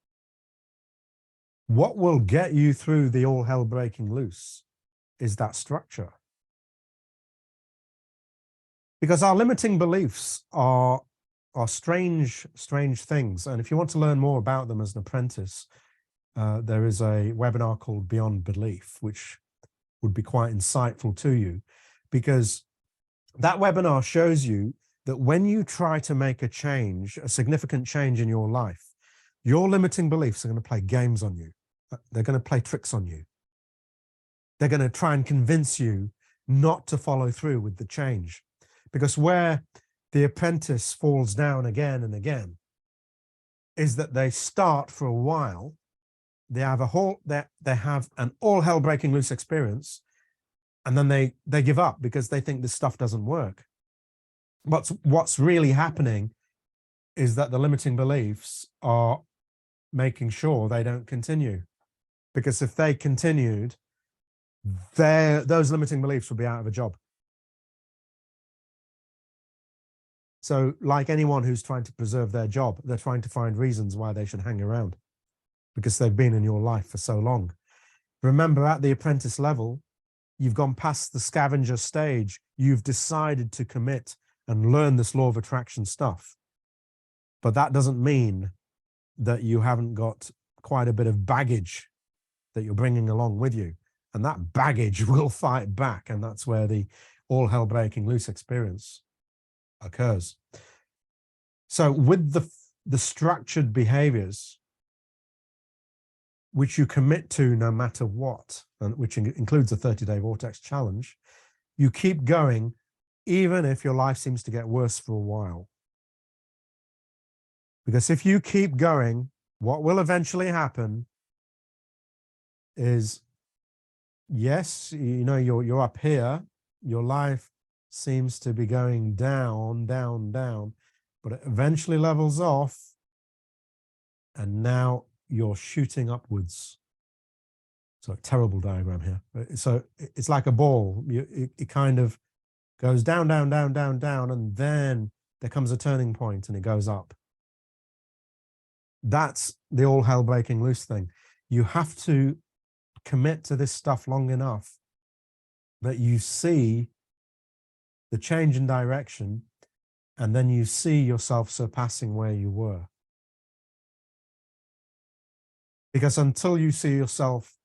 what will get you through the all hell breaking loose is that structure. Because our limiting beliefs are strange things. And if you want to learn more about them as an apprentice, there is a webinar called Beyond Belief, which would be quite insightful to you, because that webinar shows you that when you try to make a change, a significant change in your life, your limiting beliefs are going to play games on you. They're going to play tricks on you. They're going to try and convince you not to follow through with the change. Because where the apprentice falls down again and again is that they start for a while, they have an all hell breaking loose experience, and then they give up because they think this stuff doesn't work. But what's really happening is that the limiting beliefs are making sure they don't continue. Because if they continued, those limiting beliefs would be out of a job. So like anyone who's trying to preserve their job, they're trying to find reasons why they should hang around, because they've been in your life for so long. Remember, at the apprentice level, you've gone past the scavenger stage. You've decided to commit and learn this law of attraction stuff. But that doesn't mean that you haven't got quite a bit of baggage that you're bringing along with you. And that baggage will fight back. And that's where the all hell breaking loose experience occurs. So with the structured behaviors, which you commit to no matter what, and which includes a 30-day vortex challenge, you keep going even if your life seems to get worse for a while. Because if you keep going, what will eventually happen is, yes, you know, you're up here, your life seems to be going down, but it eventually levels off, and now you're shooting upwards. So a terrible diagram here. So it's like a ball. It kind of goes down, and then there comes a turning point and it goes up. That's the all hell breaking loose thing. You have to commit to this stuff long enough that you see the change in direction, and then you see yourself surpassing where you were. Because until you see yourself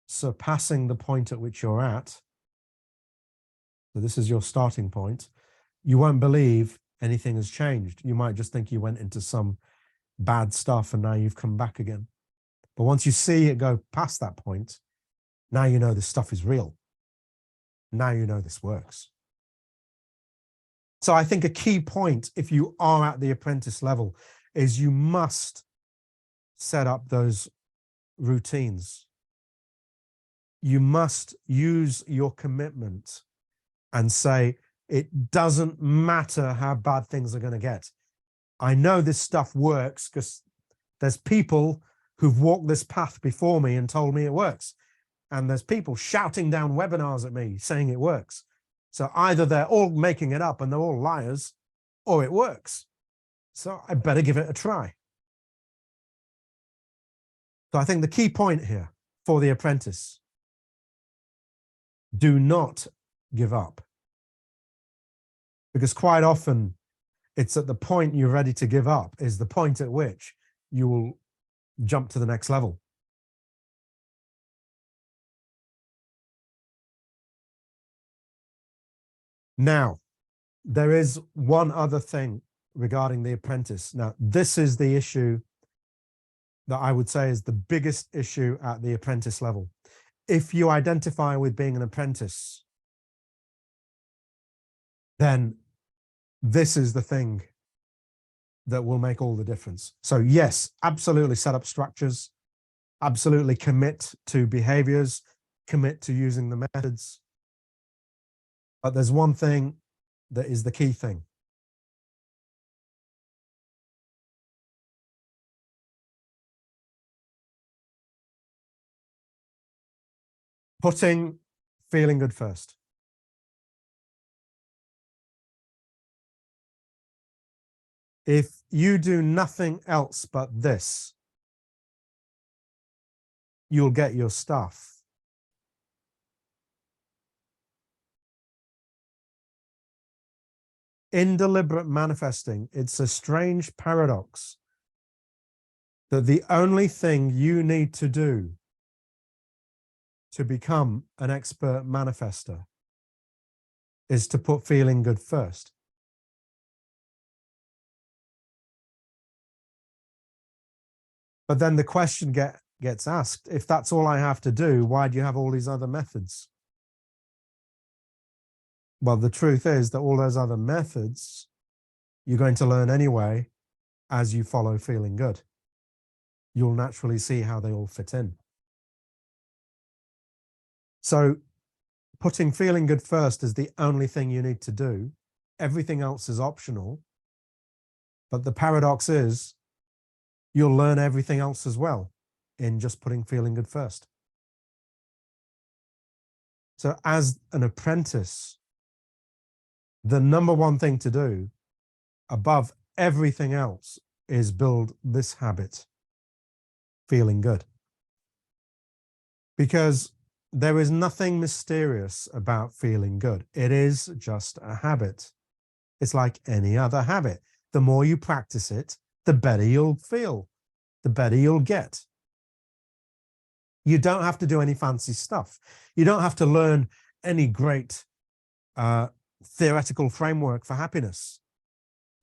surpassing the point at which you're at, so this is your starting point, you won't believe anything has changed. You might just think you went into some bad stuff and now you've come back again. But once you see it go past that point, now you know this stuff is real. Now you know this works. So I think a key point, if you are at the apprentice level, is you must set up those routines. You must use your commitment and say, it doesn't matter how bad things are going to get. I know this stuff works because there's people who've walked this path before me and told me it works. And there's people shouting down webinars at me saying it works. So either they're all making it up and they're all liars, or it works. So I better give it a try. So I think the key point here for the apprentice Do not give up. Because quite often it's at the point you're ready to give up is the point at which you will jump to the next level. Now, there is one other thing regarding The Apprentice. Now, this is the issue that I would say is the biggest issue at the apprentice level. If you identify with being an apprentice, then this is the thing that will make all the difference. So yes, absolutely set up structures, absolutely commit to behaviors, commit to using the methods. But there's one thing that is the key thing. Putting feeling good first. If you do nothing else but this, you'll get your stuff. In deliberate manifesting, it's a strange paradox that the only thing you need to do to become an expert manifester is to put feeling good first. But then the question gets asked, if that's all I have to do, why do you have all these other methods? Well, the truth is that all those other methods you're going to learn anyway as you follow feeling good. You'll naturally see how they all fit in. So putting feeling good first is the only thing you need to do. Everything else is optional. But the paradox is you'll learn everything else as well in just putting feeling good first. So as an apprentice, the number one thing to do above everything else is build this habit, feeling good. Because there is nothing mysterious about feeling good. It is just a habit. It's like any other habit. The more you practice it, the better you'll feel, the better you'll get. You don't have to do any fancy stuff. You don't have to learn any great theoretical framework for happiness.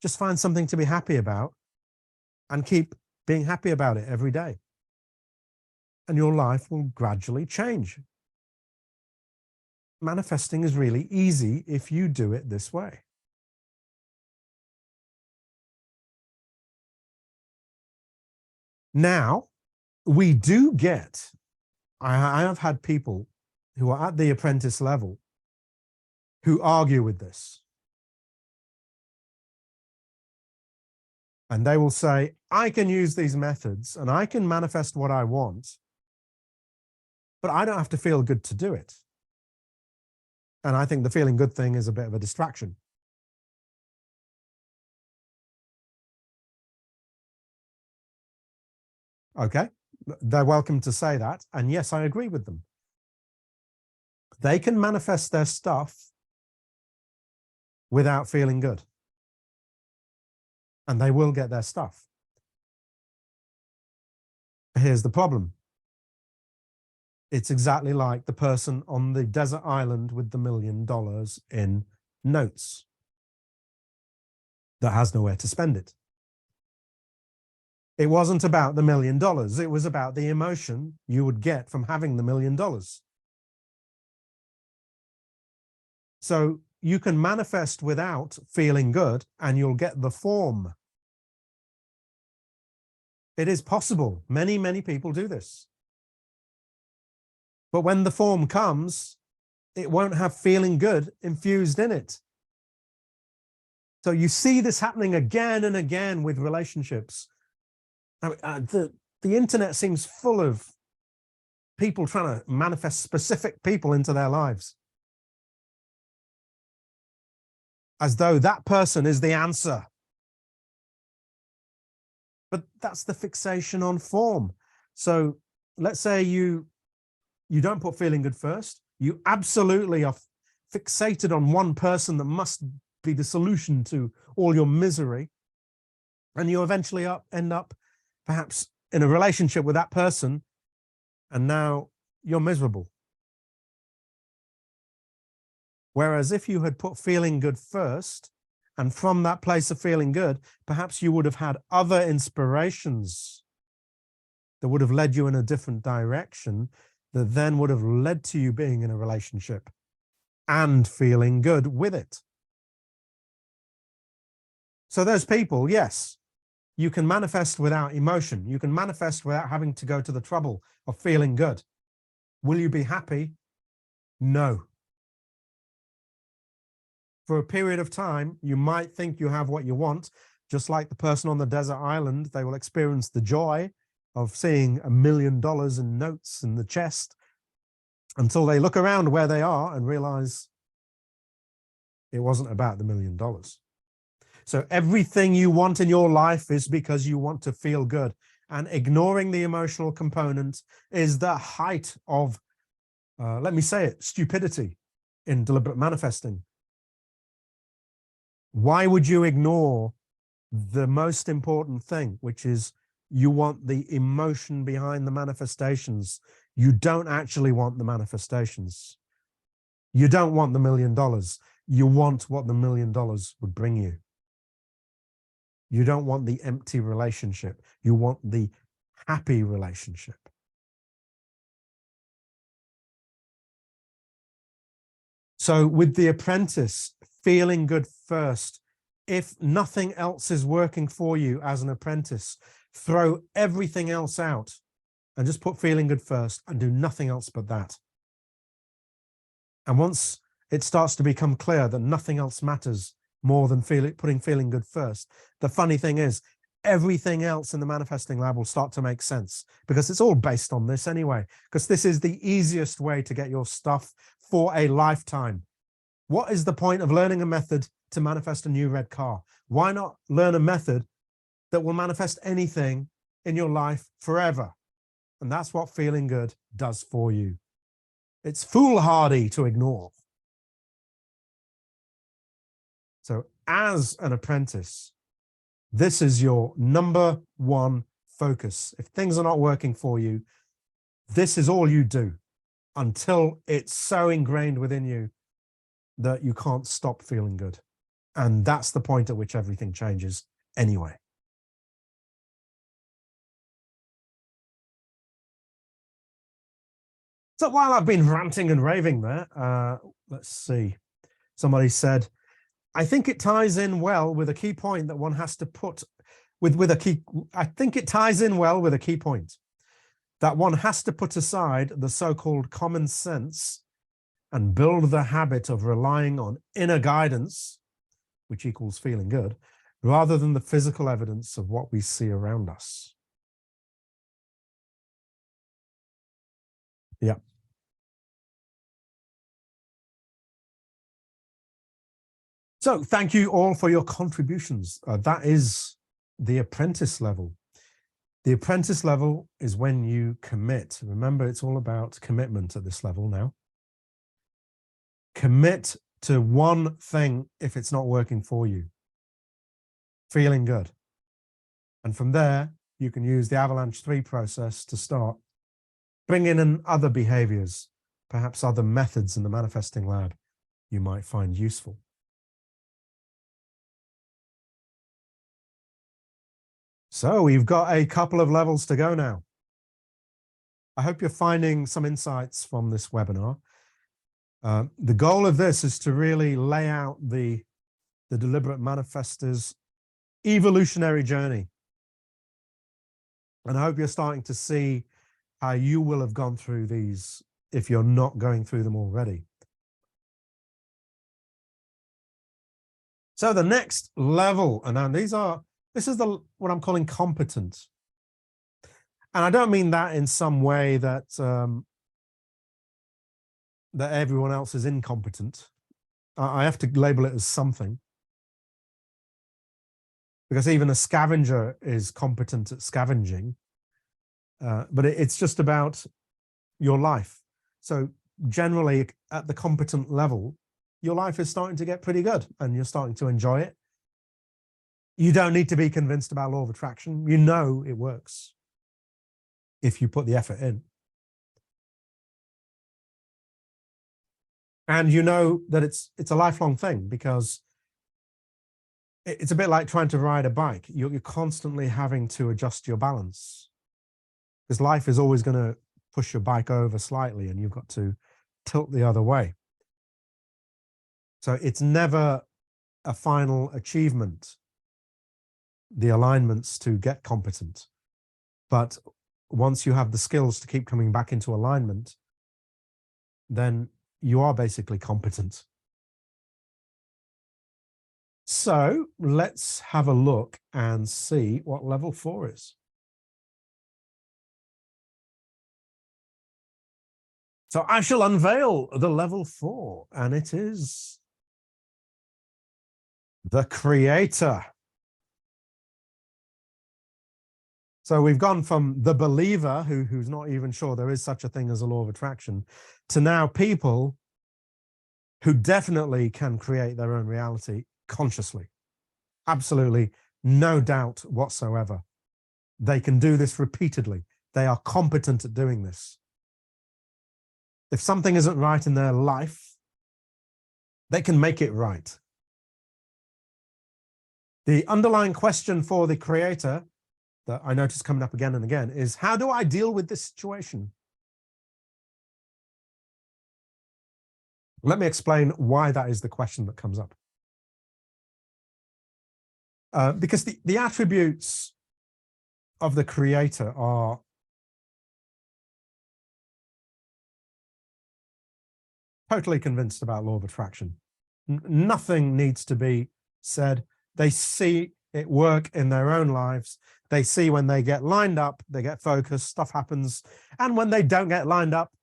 Just find something to be happy about and keep being happy about it every day. And your life will gradually change. Manifesting is really easy if you do it this way. Now, we do get, I have had people who are at the apprentice level who argue with this. And they will say, I can use these methods and I can manifest what I want, but I don't have to feel good to do it. And I think the feeling good thing is a bit of a distraction. Okay, they're welcome to say that. And yes, I agree with them. They can manifest their stuff without feeling good. And they will get their stuff. Here's the problem. It's exactly like the person on the desert island with the $1 million in notes that has nowhere to spend it. It wasn't about the $1 million. It was about the emotion you would get from having the $1 million. So you can manifest without feeling good and you'll get the form. It is possible. Many, many people do this. But when the form comes, it won't have feeling good infused in it. So you see this happening again and again with relationships. The internet seems full of people trying to manifest specific people into their lives, as though that person is the answer. But that's the fixation on form. So let's say you don't put feeling good first. You absolutely are fixated on one person that must be the solution to all your misery. And you eventually end up perhaps in a relationship with that person, and now you're miserable. Whereas if you had put feeling good first, and from that place of feeling good, perhaps you would have had other inspirations that would have led you in a different direction, that then would have led to you being in a relationship and feeling good with it. So those people, yes, you can manifest without emotion. You can manifest without having to go to the trouble of feeling good. Will you be happy? No. For a period of time, you might think you have what you want, just like the person on the desert island. They will experience the joy of seeing $1 million in notes in the chest until they look around where they are and realize it wasn't about the $1 million. So everything you want in your life is because you want to feel good. And ignoring the emotional component is the height of, let me say it, stupidity in deliberate manifesting. Why would you ignore the most important thing, which is you want the emotion behind the manifestations? You don't actually want the manifestations. You don't want the $1 million. You want what the $1 million would bring you. You don't want the empty relationship. You want the happy relationship. So with The Apprentice, feeling good first. If nothing else is working for you as an apprentice, throw everything else out and just put feeling good first and do nothing else but that. And once it starts to become clear that nothing else matters more than putting feeling good first, the funny thing is, everything else in the manifesting lab will start to make sense, because it's all based on this anyway, because this is the easiest way to get your stuff for a lifetime. What is the point of learning a method to manifest a new red car? Why not learn a method that will manifest anything in your life forever? And that's what feeling good does for you. It's foolhardy to ignore. So as an apprentice, this is your number one focus. If things are not working for you, this is all you do until it's so ingrained within you that you can't stop feeling good. And that's the point at which everything changes anyway. So while I've been ranting and raving there, let's see. Somebody said, I think it ties in well with a key point that one has to put I think it ties in well with a key point that one has to put aside the so-called common sense and build the habit of relying on inner guidance, which equals feeling good, rather than the physical evidence of what we see around us. Yeah. So thank you all for your contributions. That is the apprentice level. The apprentice level is when you commit. Remember, it's all about commitment at this level now. Commit to one thing if it's not working for you. Feeling good. And from there, you can use the Avalanche 3 process to start bringing in other behaviors, perhaps other methods in the manifesting lab you might find useful. So we've got a couple of levels to go now. I hope you're finding some insights from this webinar. The goal of this is to really lay out the deliberate manifestor's evolutionary journey. And I hope you're starting to see how you will have gone through these if you're not going through them already. So the next level, and this is what I'm calling competent. And I don't mean that in some way that that everyone else is incompetent. I have to label it as something, because even a scavenger is competent at scavenging. But it's just about your life. So generally at the competent level, your life is starting to get pretty good and you're starting to enjoy it. You don't need to be convinced about law of attraction. You know it works if you put the effort in. And you know that it's a lifelong thing, because it's a bit like trying to ride a bike. You're constantly having to adjust your balance, because life is always going to push your bike over slightly and you've got to tilt the other way. So it's never a final achievement, the alignments to get competent. But once you have the skills to keep coming back into alignment, then you are basically competent. So let's have a look and see what level 4 is. So I shall unveil the level 4, and it is the creator. So we've gone from the believer who's not even sure there is such a thing as a law of attraction, to now people who definitely can create their own reality consciously. Absolutely no doubt whatsoever. They can do this repeatedly. They are competent at doing this. If something isn't right in their life, they can make it right. The underlying question for the creator that I notice coming up again and again is, how do I deal with this situation? Let me explain why that is the question that comes up. Because the attributes of the creator are totally convinced about law of attraction. Nothing needs to be said. They see it work in their own lives. They see when they get lined up, they get focused, stuff happens. And when they don't get lined up,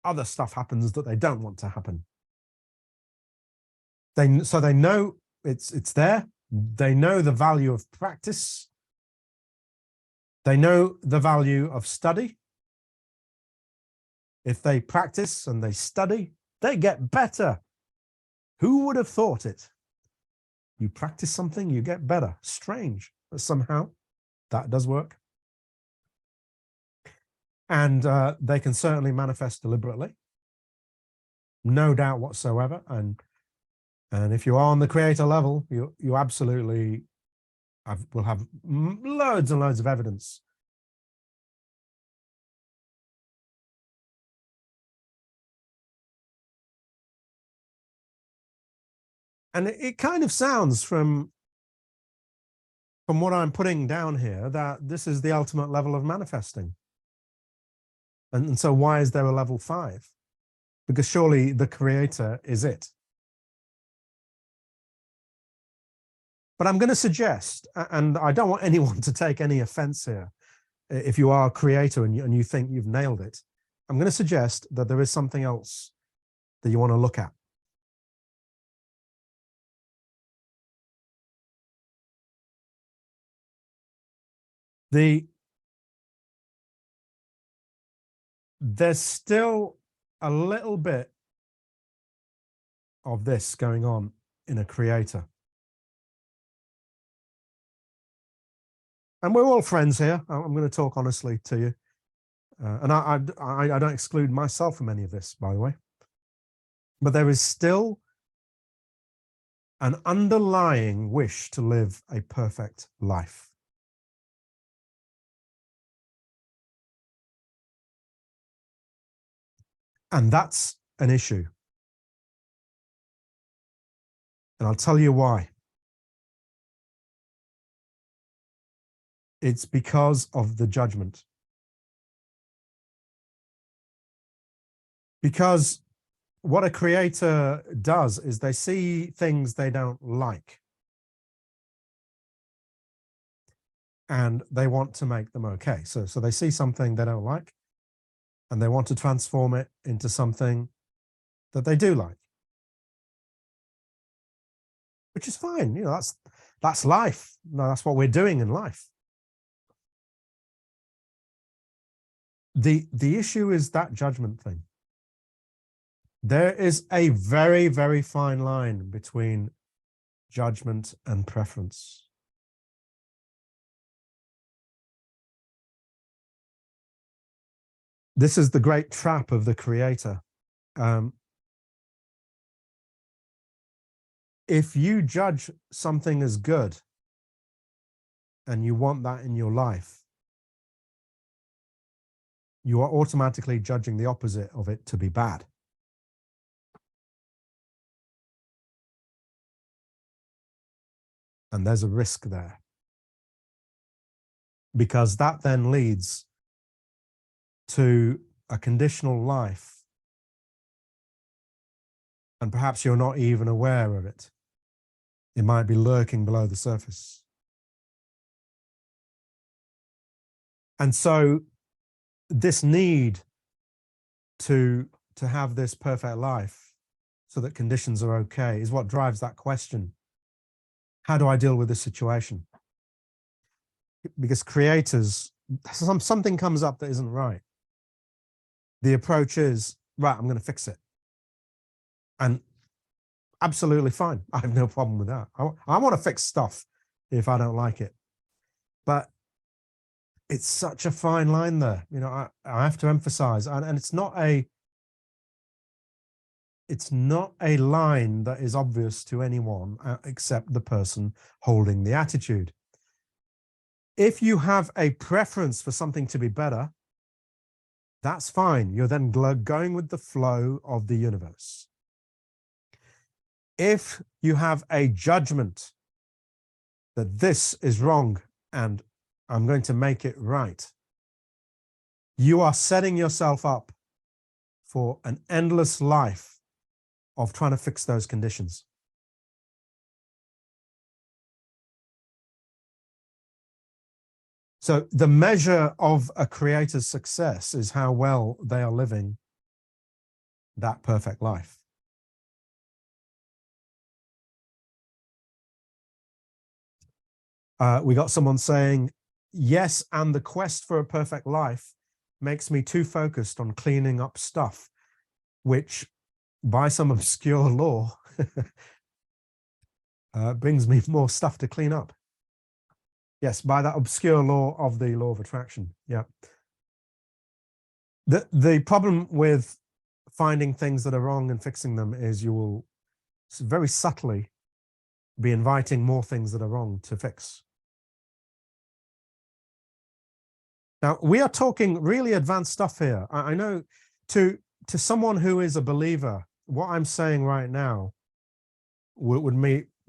other stuff happens that they don't want to happen. So they know it's there. They know the value of practice. They know the value of study. If they practice and they study, they get better. Who would have thought it? You practice something, you get better. Strange, but somehow that does work. And they can certainly manifest deliberately. No doubt whatsoever. And if you are on the creator level, you absolutely will have loads and loads of evidence. And it kind of sounds from what I'm putting down here that this is the ultimate level of manifesting. And so why is there a level 5? Because surely the creator is it. But I'm going to suggest, and I don't want anyone to take any offense here, if you are a creator and you think you've nailed it, I'm going to suggest that there is something else that you want to look at. There's still a little bit of this going on in a creator. And we're all friends here. I'm going to talk honestly to you. And I don't exclude myself from any of this, by the way. But there is still an underlying wish to live a perfect life. And that's an issue. And I'll tell you why. It's because of the judgment. Because what a creator does is they see things they don't like. And they want to make them okay. So they see something they don't like, and they want to transform it into something that they do like. Which is fine. You know, that's life. No, that's what we're doing in life. The issue is that judgment thing. There is a very, very fine line between judgment and preference. This is the great trap of the creator. If you judge something as good and you want that in your life, you are automatically judging the opposite of it to be bad. And there's a risk there, because that then leads to a conditional life, and perhaps you're not even aware of it. It might be lurking below the surface. And so this need to have this perfect life so that conditions are okay is what drives that question. How do I deal with this situation? Because creators, something comes up that isn't right. The approach is, right, I'm going to fix it. And absolutely fine. I have no problem with that. I want to fix stuff if I don't like it. But it's such a fine line there. You know, I have to emphasize, and it's not a line that is obvious to anyone except the person holding the attitude. If you have a preference for something to be better, that's fine. You're then going with the flow of the universe. If you have a judgment that this is wrong and I'm going to make it right, you are setting yourself up for an endless life of trying to fix those conditions. So the measure of a creator's success is how well they are living that perfect life. We got someone saying, yes, and the quest for a perfect life makes me too focused on cleaning up stuff, which by some obscure law brings me more stuff to clean up. Yes, by that obscure law of the law of attraction. Yeah. The problem with finding things that are wrong and fixing them is you will very subtly be inviting more things that are wrong to fix. Now, we are talking really advanced stuff here. I know to someone who is a believer, what I'm saying right now would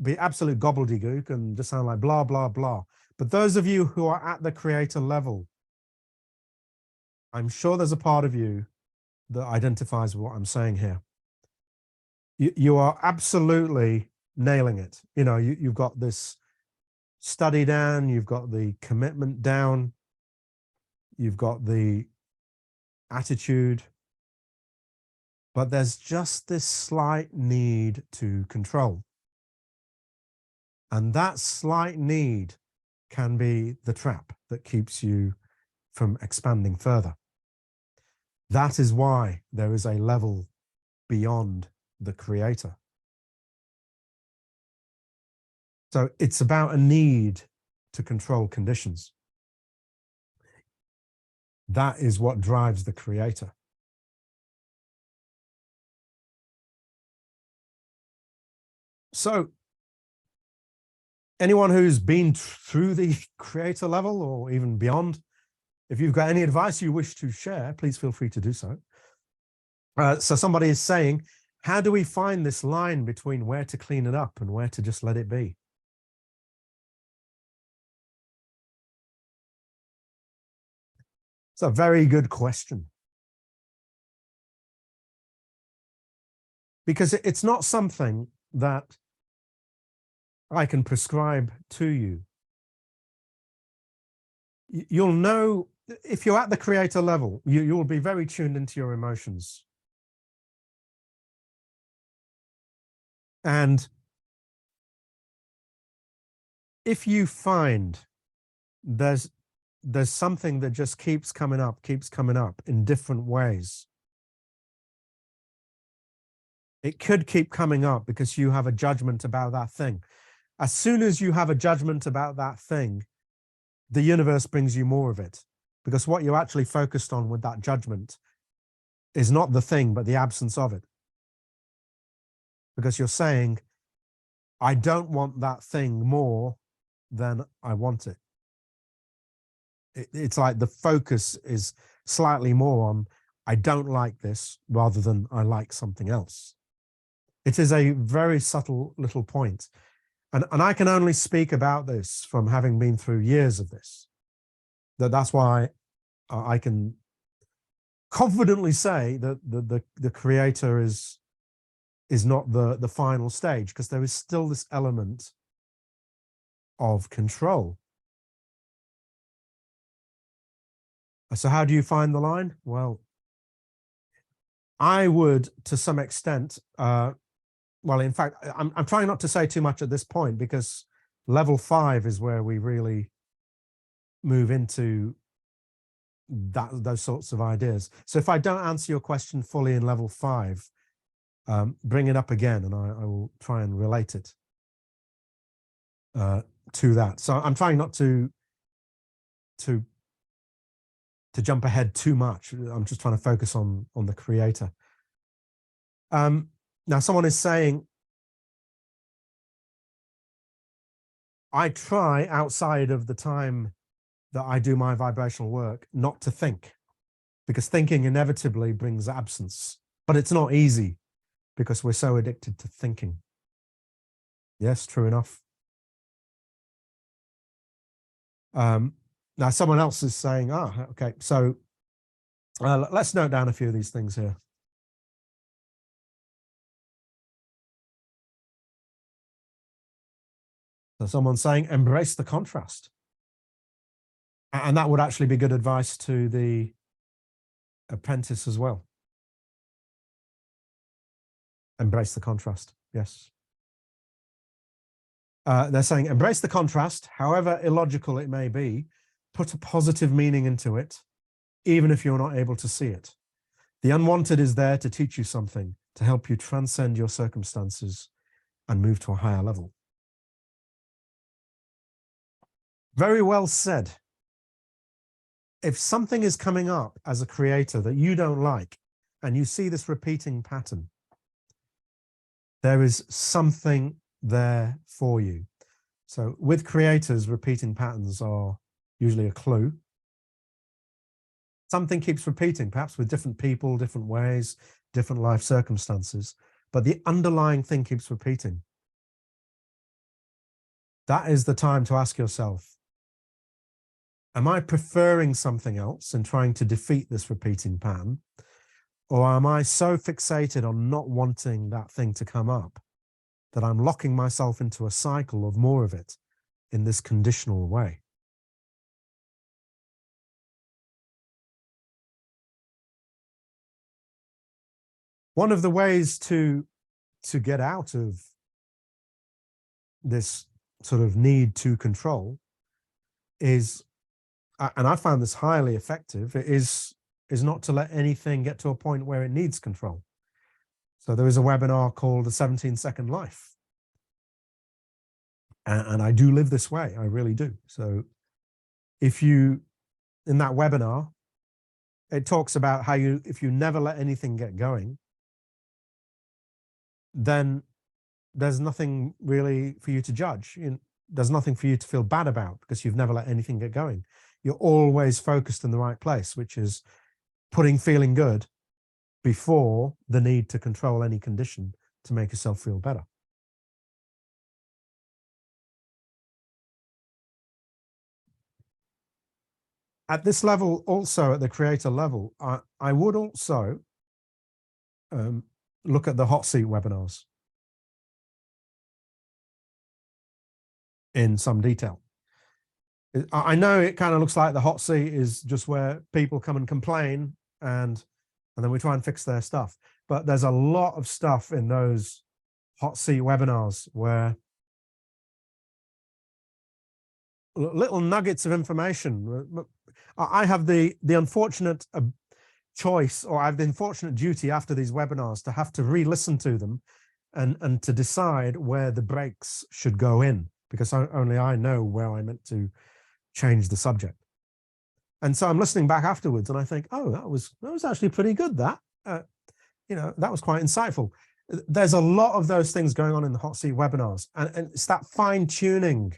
be absolute gobbledygook and just sound like blah, blah, blah. But those of you who are at the creator level, I'm sure there's a part of you that identifies with what I'm saying here. You are absolutely nailing it. You know, you've got this study down, you've got the commitment down, you've got the attitude, but there's just this slight need to control. And that slight need can be the trap that keeps you from expanding further. That is why there is a level beyond the creator. So it's about a need to control conditions. That is what drives the creator. So anyone who's been through the creator level or even beyond, if you've got any advice you wish to share, please feel free to do so. So somebody is saying, how do we find this line between where to clean it up and where to just let it be? It's a very good question. Because it's not something that I can prescribe to you. You'll know, if you're at the creator level, you'll be very tuned into your emotions. And if you find there's something that just keeps coming up in different ways, it could keep coming up because you have a judgment about that thing. As soon as you have a judgment about that thing, the universe brings you more of it, because what you're actually focused on with that judgment is not the thing, but the absence of it. Because you're saying, I don't want that thing more than I want it. It's like the focus is slightly more on, I don't like this rather than I like something else. It is a very subtle little point. And I can only speak about this from having been through years of this. That's why I can confidently say that the creator is not the final stage, because there is still this element of control. So how do you find the line? Well, I would, to some extent, well, in fact, I'm trying not to say too much at this point, because level 5 is where we really move into those sorts of ideas. So if I don't answer your question fully in level 5, bring it up again, and I will try and relate it to that. So I'm trying not to jump ahead too much. I'm just trying to focus on the creator. Now, someone is saying, I try outside of the time that I do my vibrational work not to think, because thinking inevitably brings absence. But it's not easy because we're so addicted to thinking. Yes, true enough. Now, someone else is saying, okay, so let's note down a few of these things here. So someone's saying, embrace the contrast. And that would actually be good advice to the apprentice as well. Embrace the contrast, yes. They're saying, embrace the contrast, however illogical it may be, put a positive meaning into it, even if you're not able to see it. The unwanted is there to teach you something, to help you transcend your circumstances and move to a higher level. Very well said. If something is coming up as a creator that you don't like, and you see this repeating pattern, there is something there for you. So with creators, repeating patterns are usually a clue. Something keeps repeating, perhaps with different people, different ways, different life circumstances, but the underlying thing keeps repeating. That is the time to ask yourself, am I preferring something else and trying to defeat this repeating pattern? Or am I so fixated on not wanting that thing to come up that I'm locking myself into a cycle of more of it in this conditional way? One of the ways to get out of this sort of need to control is, and I found this highly effective, is not to let anything get to a point where it needs control. So there is a webinar called The 17-Second Life. And I do live this way, I really do. So if you, in that webinar, it talks about how if you never let anything get going, then there's nothing really for you to judge. There's nothing for you to feel bad about because you've never let anything get going. You're always focused in the right place, which is putting feeling good before the need to control any condition to make yourself feel better. At this level, also at the creator level, I would also look at the hot seat webinars in some detail. I know it kind of looks like the hot seat is just where people come and complain and then we try and fix their stuff. But there's a lot of stuff in those hot seat webinars where little nuggets of information. I have the unfortunate choice, or I have the unfortunate duty after these webinars to have to re-listen to them and to decide where the breaks should go in, because only I know where I meant to change the subject. And so I'm listening back afterwards and I think, oh, that was actually pretty good. That, that was quite insightful. There's a lot of those things going on in the hot seat webinars, and it's that fine tuning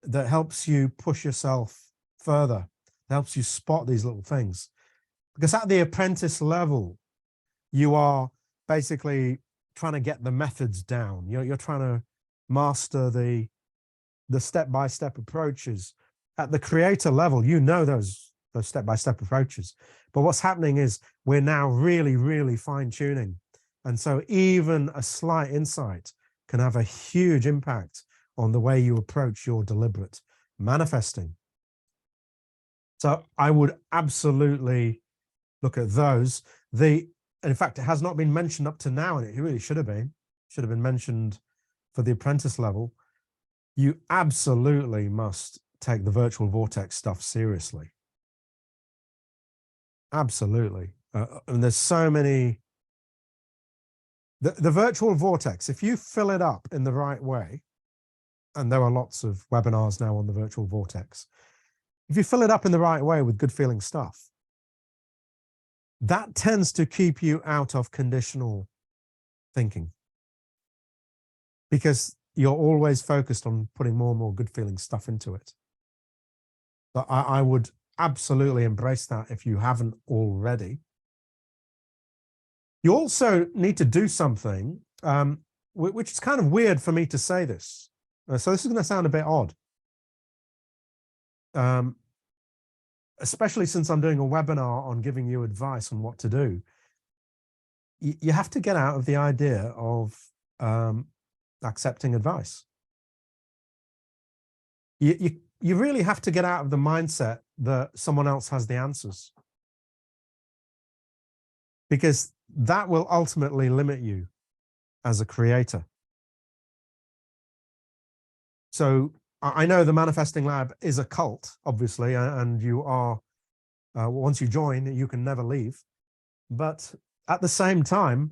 that helps you push yourself further, helps you spot these little things. Because at the apprentice level, you are basically trying to get the methods down. You're trying to master the step-by-step approaches. At the creator level, you know those step-by-step approaches. But what's happening is we're now really, really fine-tuning. And so even a slight insight can have a huge impact on the way you approach your deliberate manifesting. So I would absolutely look at those. In fact, it has not been mentioned up to now, and it really should have been. Should have been mentioned for the apprentice level. You absolutely must take the virtual vortex stuff seriously. Absolutely. And there's so many. The virtual vortex, if you fill it up in the right way, and there are lots of webinars now on the virtual vortex, if you fill it up in the right way with good feeling stuff, that tends to keep you out of conditional thinking, because you're always focused on putting more and more good feeling stuff into it. But I would absolutely embrace that if you haven't already. You also need to do something, which is kind of weird for me to say this. So this is going to sound a bit odd. Especially since I'm doing a webinar on giving you advice on what to do. You have to get out of the idea of accepting advice. You really have to get out of the mindset that someone else has the answers, because that will ultimately limit you as a creator. So I know the Manifesting Lab is a cult, obviously, and you are, once you join, you can never leave. But at the same time,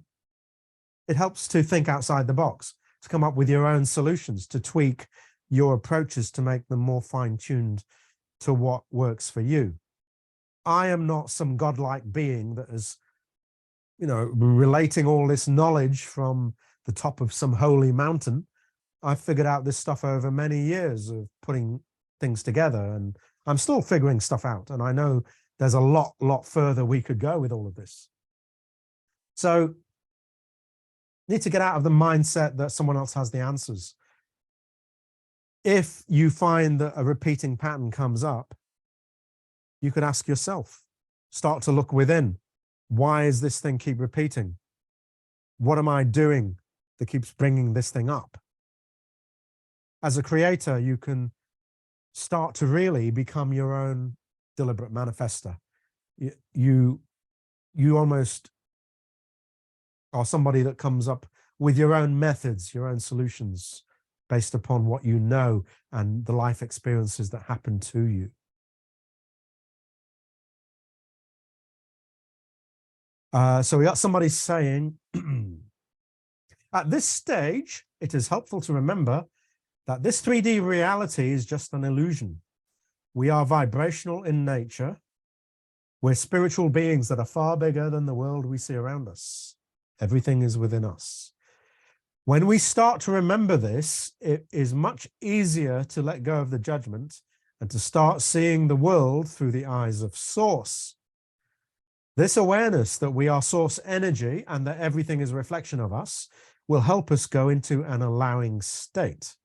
it helps to think outside the box, to come up with your own solutions, to tweak your approaches to make them more fine-tuned to what works for you. I am not some godlike being that is, relating all this knowledge from the top of some holy mountain. I've figured out this stuff over many years of putting things together, and I'm still figuring stuff out. And I know there's a lot further we could go with all of this. So need to get out of the mindset that someone else has the answers. If you find that a repeating pattern comes up, you could ask yourself, start to look within. Why is this thing keep repeating? What am I doing that keeps bringing this thing up? As a creator, you can start to really become your own deliberate manifester. You almost are somebody that comes up with your own methods, your own solutions, based upon what you know and the life experiences that happen to you. So we got somebody saying, at this stage, it is helpful to remember that this 3D reality is just an illusion. We are vibrational in nature. We're spiritual beings that are far bigger than the world we see around us. Everything is within us. When we start to remember this, it is much easier to let go of the judgment and to start seeing the world through the eyes of Source. This awareness that we are source energy and that everything is a reflection of us will help us go into an allowing state.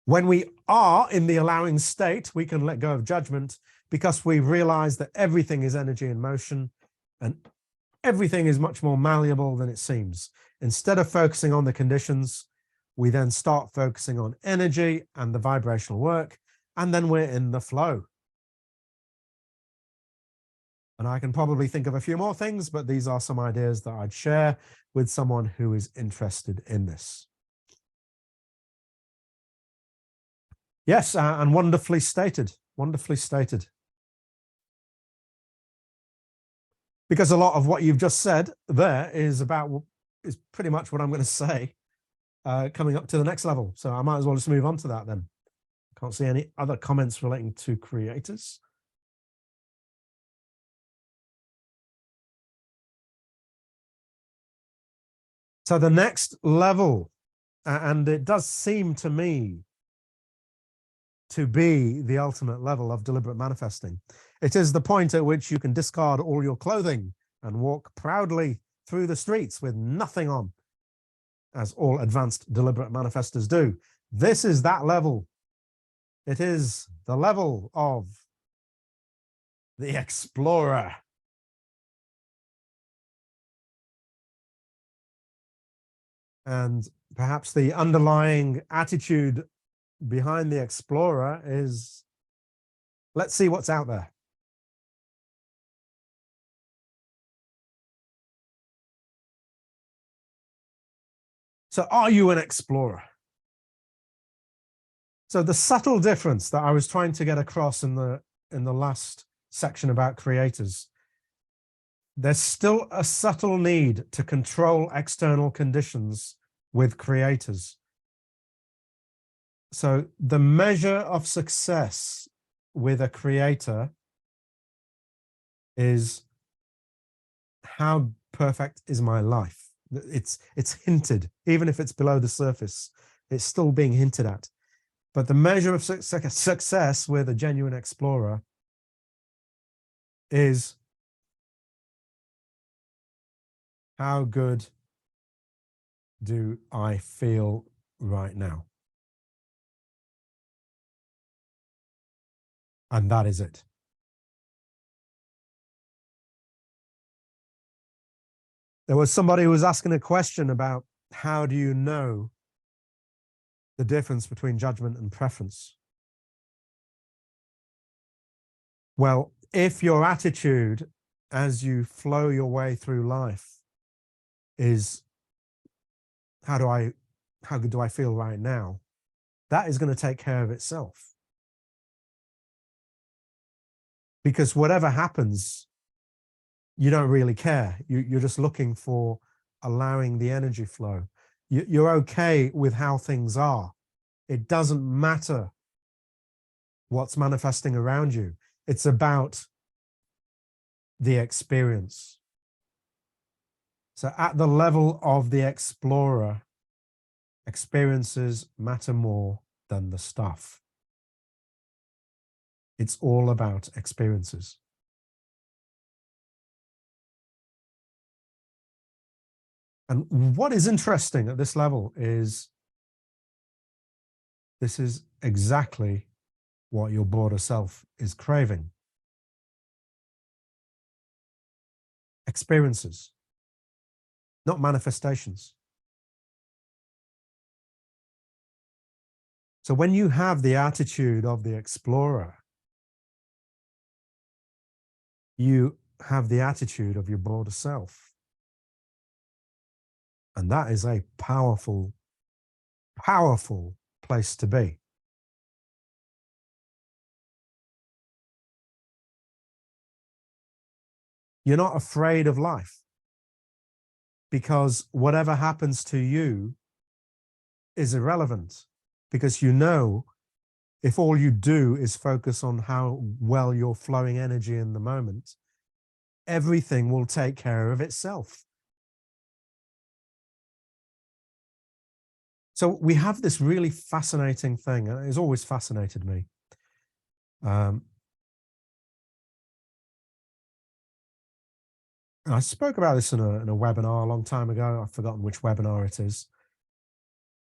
When we are in the allowing state, we can let go of judgment because we realize that everything is energy in motion and everything is much more malleable than it seems. Instead of focusing on the conditions, we then start focusing on energy and the vibrational work, and then we're in the flow. And I can probably think of a few more things, but these are some ideas that I'd share with someone who is interested in this. Yes, and wonderfully stated, wonderfully stated. because a lot of what you've just said there is pretty much what I'm going to say coming up to the next level. So I might as well just move on to that then. Can't see any other comments relating to creators. So the next level, and it does seem to me to be the ultimate level of deliberate manifesting. It is the point at which you can discard all your clothing and walk proudly through the streets with nothing on, as all advanced deliberate manifestors do. This is that level. It is the level of the explorer. And perhaps the underlying attitude behind the explorer is, let's see what's out there. So are you an explorer? So the subtle difference that I was trying to get across in the last section about creators, there's still a subtle need to control external conditions with creators. So the measure of success with a creator is, how perfect is my life? It's hinted, even if it's below the surface, it's still being hinted at. But the measure of success with a genuine explorer is, how good do I feel right now? And that is it. There was somebody who was asking a question about, how do you know the difference between judgment and preference? Well, if your attitude as you flow your way through life is, how good do I feel right now? That is going to take care of itself. Because whatever happens, you don't really care. You're just looking for allowing the energy flow. You're okay with how things are. It doesn't matter what's manifesting around you. It's about the experience. So at the level of the explorer, experiences matter more than the stuff. It's all about experiences. And what is interesting at this level is, this is exactly what your broader self is craving. Experiences, not manifestations. So when you have the attitude of the explorer, you have the attitude of your broader self. And that is a powerful, powerful place to be. You're not afraid of life, because whatever happens to you is irrelevant, because you know, if all you do is focus on how well you're flowing energy in the moment, everything will take care of itself. So we have this really fascinating thing, and it's always fascinated me. I spoke about this in a webinar a long time ago. I've forgotten which webinar it is.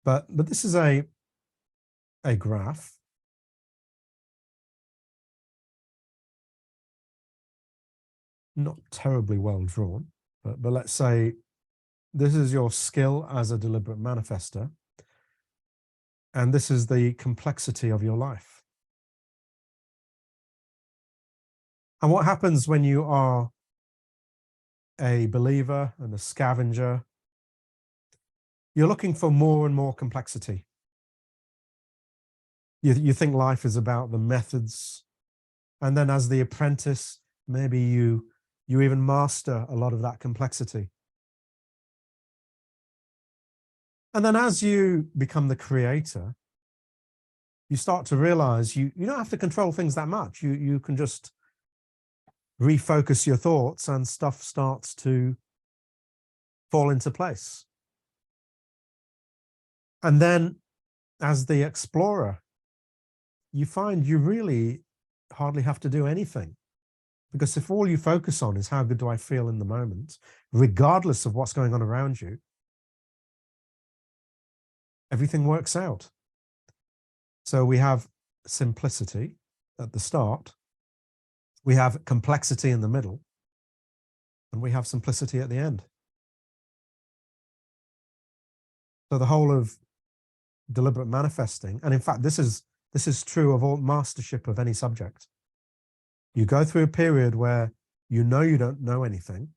But this is a graph. Not terribly well drawn, but let's say this is your skill as a deliberate manifester. And this is the complexity of your life. And what happens when you are a believer and a scavenger? You're looking for more and more complexity. You think life is about the methods. And then as the apprentice, maybe you You even master a lot of that complexity. And then as you become the creator, you start to realize you don't have to control things that much. You can just refocus your thoughts and stuff starts to fall into place. And then as the explorer, you find you really hardly have to do anything. Because if all you focus on is how good do I feel in the moment, regardless of what's going on around you, everything works out. So we have simplicity at the start, we have complexity in the middle, and we have simplicity at the end. So the whole of deliberate manifesting, and in fact, this is true of all mastership of any subject. You go through a period where you know you don't know anything,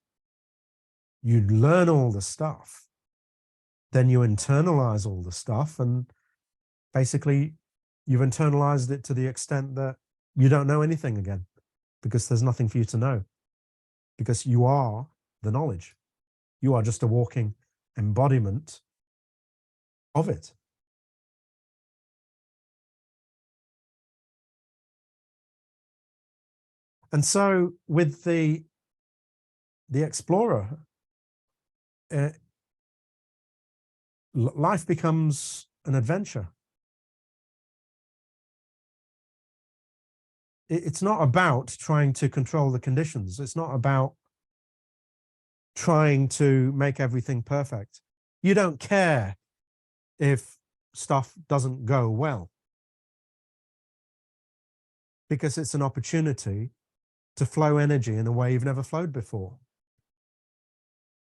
you learn all the stuff, then you internalize all the stuff, and basically you've internalized it to the extent that you don't know anything again, because there's nothing for you to know, because you are the knowledge. You are just a walking embodiment of it. And so with the explorer, life becomes an adventure. It's not about trying to control the conditions. It's not about trying to make everything perfect. You don't care if stuff doesn't go well, because it's an opportunity to flow energy in a way you've never flowed before.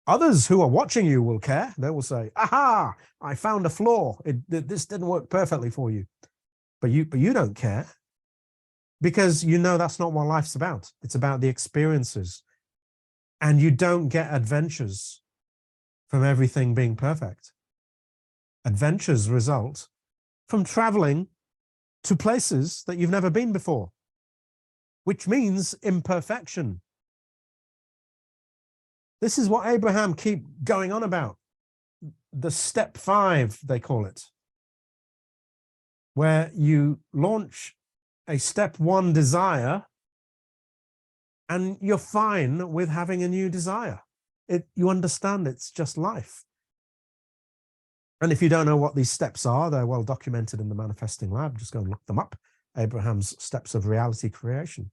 Others who are watching you will care. They will say, aha, I found a flaw. This didn't work perfectly for you. But you don't care, because you know that's not what life's about. It's about the experiences. And you don't get adventures from everything being perfect. Adventures result from traveling to places that you've never been before, which means imperfection. This is what Abraham keep going on about. The step 5, they call it, where you launch a step 1 desire and you're fine with having a new desire. You understand it's just life. And if you don't know what these steps are, they're well documented in the Manifesting Lab. Just go and look them up. Abraham's steps of reality creation.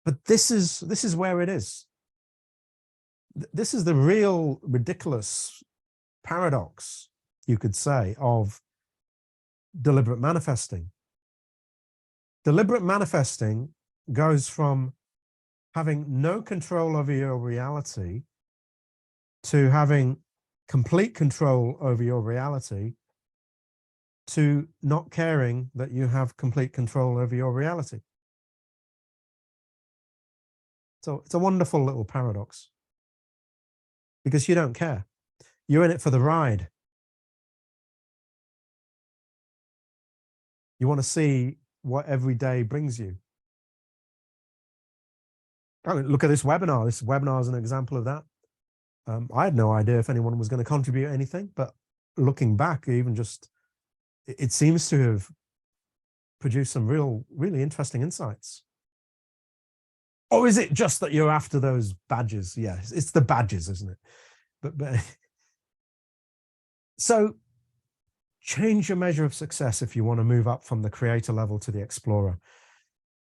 But this is where it is. This is the real ridiculous paradox, you could say, of deliberate manifesting. Deliberate manifesting goes from having no control over your reality to having complete control over your reality to not caring that you have complete control over your reality. So it's a wonderful little paradox, because you don't care. You're in it for the ride. You want to see what every day brings you. I mean, look at this webinar. This webinar is an example of that. I had no idea if anyone was going to contribute anything, but looking back, even just, it seems to have produced some really interesting insights. Or is it just that you're after those badges? Yes, it's the badges, isn't it? But so change your measure of success if you want to move up from the creator level to the explorer.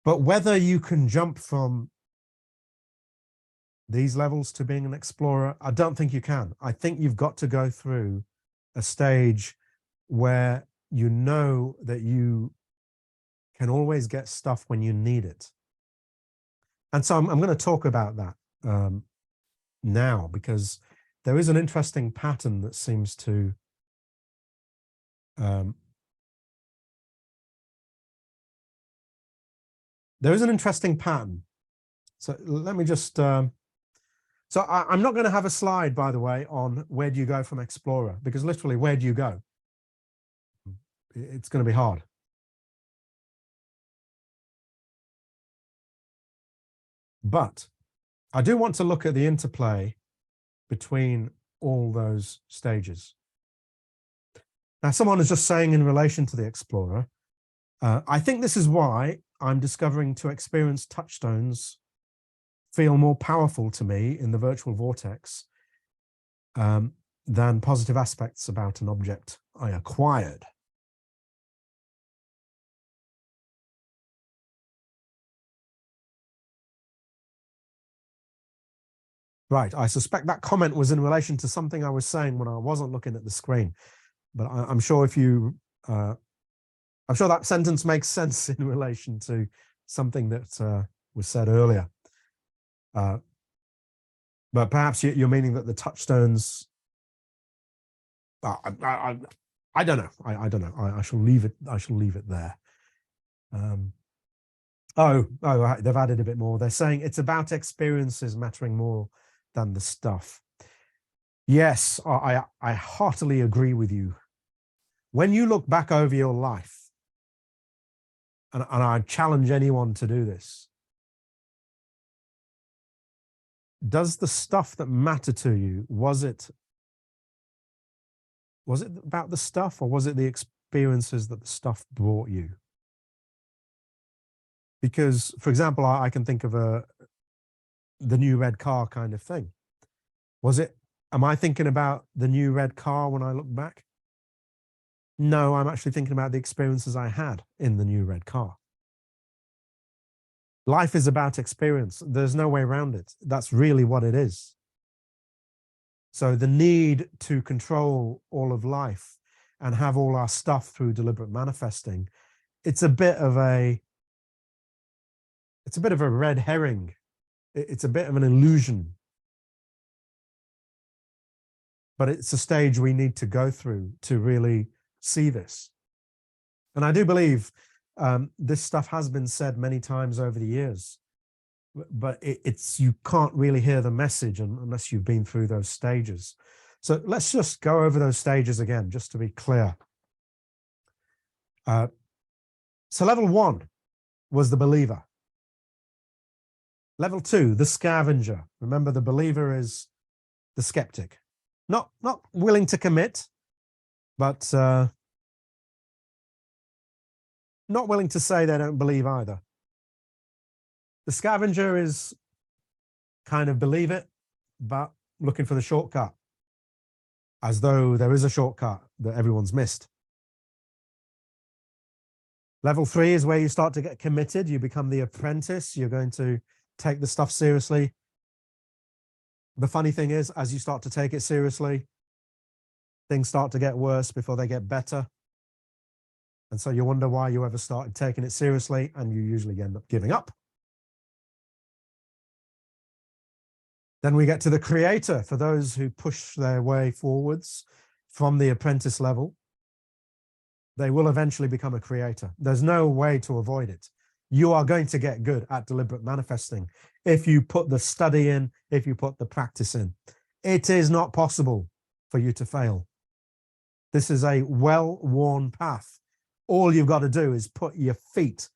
But whether you can jump from these levels to being an explorer, I don't think you can. I think you've got to go through a stage where you know that you can always get stuff when you need it. And so I'm going to talk about that now, because there is an interesting pattern that seems to there is an interesting pattern. So let me just so I'm not going to have a slide, by the way, on where do you go from explorer, because literally, where do you go? It's going to be hard. But I do want to look at the interplay between all those stages. Now, someone is just saying in relation to the explorer, I think this is why I'm discovering to experience touchstones feel more powerful to me in the virtual vortex than positive aspects about an object I acquired. Right, I suspect that comment was in relation to something I was saying when I wasn't looking at the screen, but I'm sure if you, I'm sure that sentence makes sense in relation to something that was said earlier. But perhaps you're meaning that the touchstones. I don't know. I don't know. I shall leave it. I shall leave it there. They've added a bit more. They're saying it's about experiences mattering more than the stuff. Yes, I heartily agree with you. When you look back over your life, and I challenge anyone to do this, does the stuff that mattered to you, was it about the stuff, or was it the experiences that the stuff brought you? Because, for example, I can think of the new red car kind of thing. Am I thinking about the new red car when I look back? No, I'm actually thinking about the experiences I had in the new red car. Life is about experience. There's no way around it. That's really what it is. So the need to control all of life and have all our stuff through deliberate manifesting, it's a bit of a red herring. It's a bit of an illusion. But it's a stage we need to go through to really see this. And I do believe this stuff has been said many times over the years, but you can't really hear the message unless you've been through those stages. So let's just go over those stages again, just to be clear. So level 1 was the believer. Level 2, the scavenger. Remember, the believer is the skeptic. Not willing to commit, but not willing to say they don't believe either. The scavenger is kind of believe it, but looking for the shortcut, as though there is a shortcut that everyone's missed. Level 3 is where you start to get committed. You become the apprentice. You're going to take the stuff seriously. The funny thing is, as you start to take it seriously, things start to get worse before they get better. And so you wonder why you ever started taking it seriously, and you usually end up giving up. Then we get to the creator. For those who push their way forwards from the apprentice level, they will eventually become a creator. There's no way to avoid it. You are going to get good at deliberate manifesting if you put the study in, if you put the practice in. It is not possible for you to fail. This is a well-worn path. All you've got to do is put your feet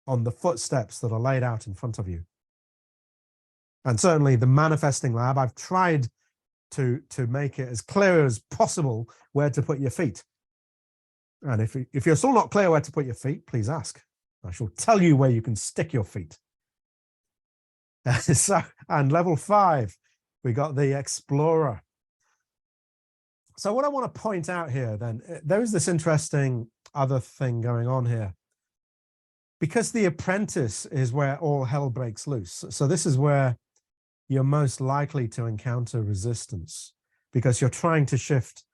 on the footsteps that are laid out in front of you. And certainly the manifesting lab, I've tried to make it as clear as possible where to put your feet. And if you're still not clear where to put your feet, please ask. I shall tell you where you can stick your feet. And level 5, we got the explorer. So what I want to point out here then, there is this interesting other thing going on here. Because the apprentice is where all hell breaks loose. So this is where you're most likely to encounter resistance, because you're trying to shift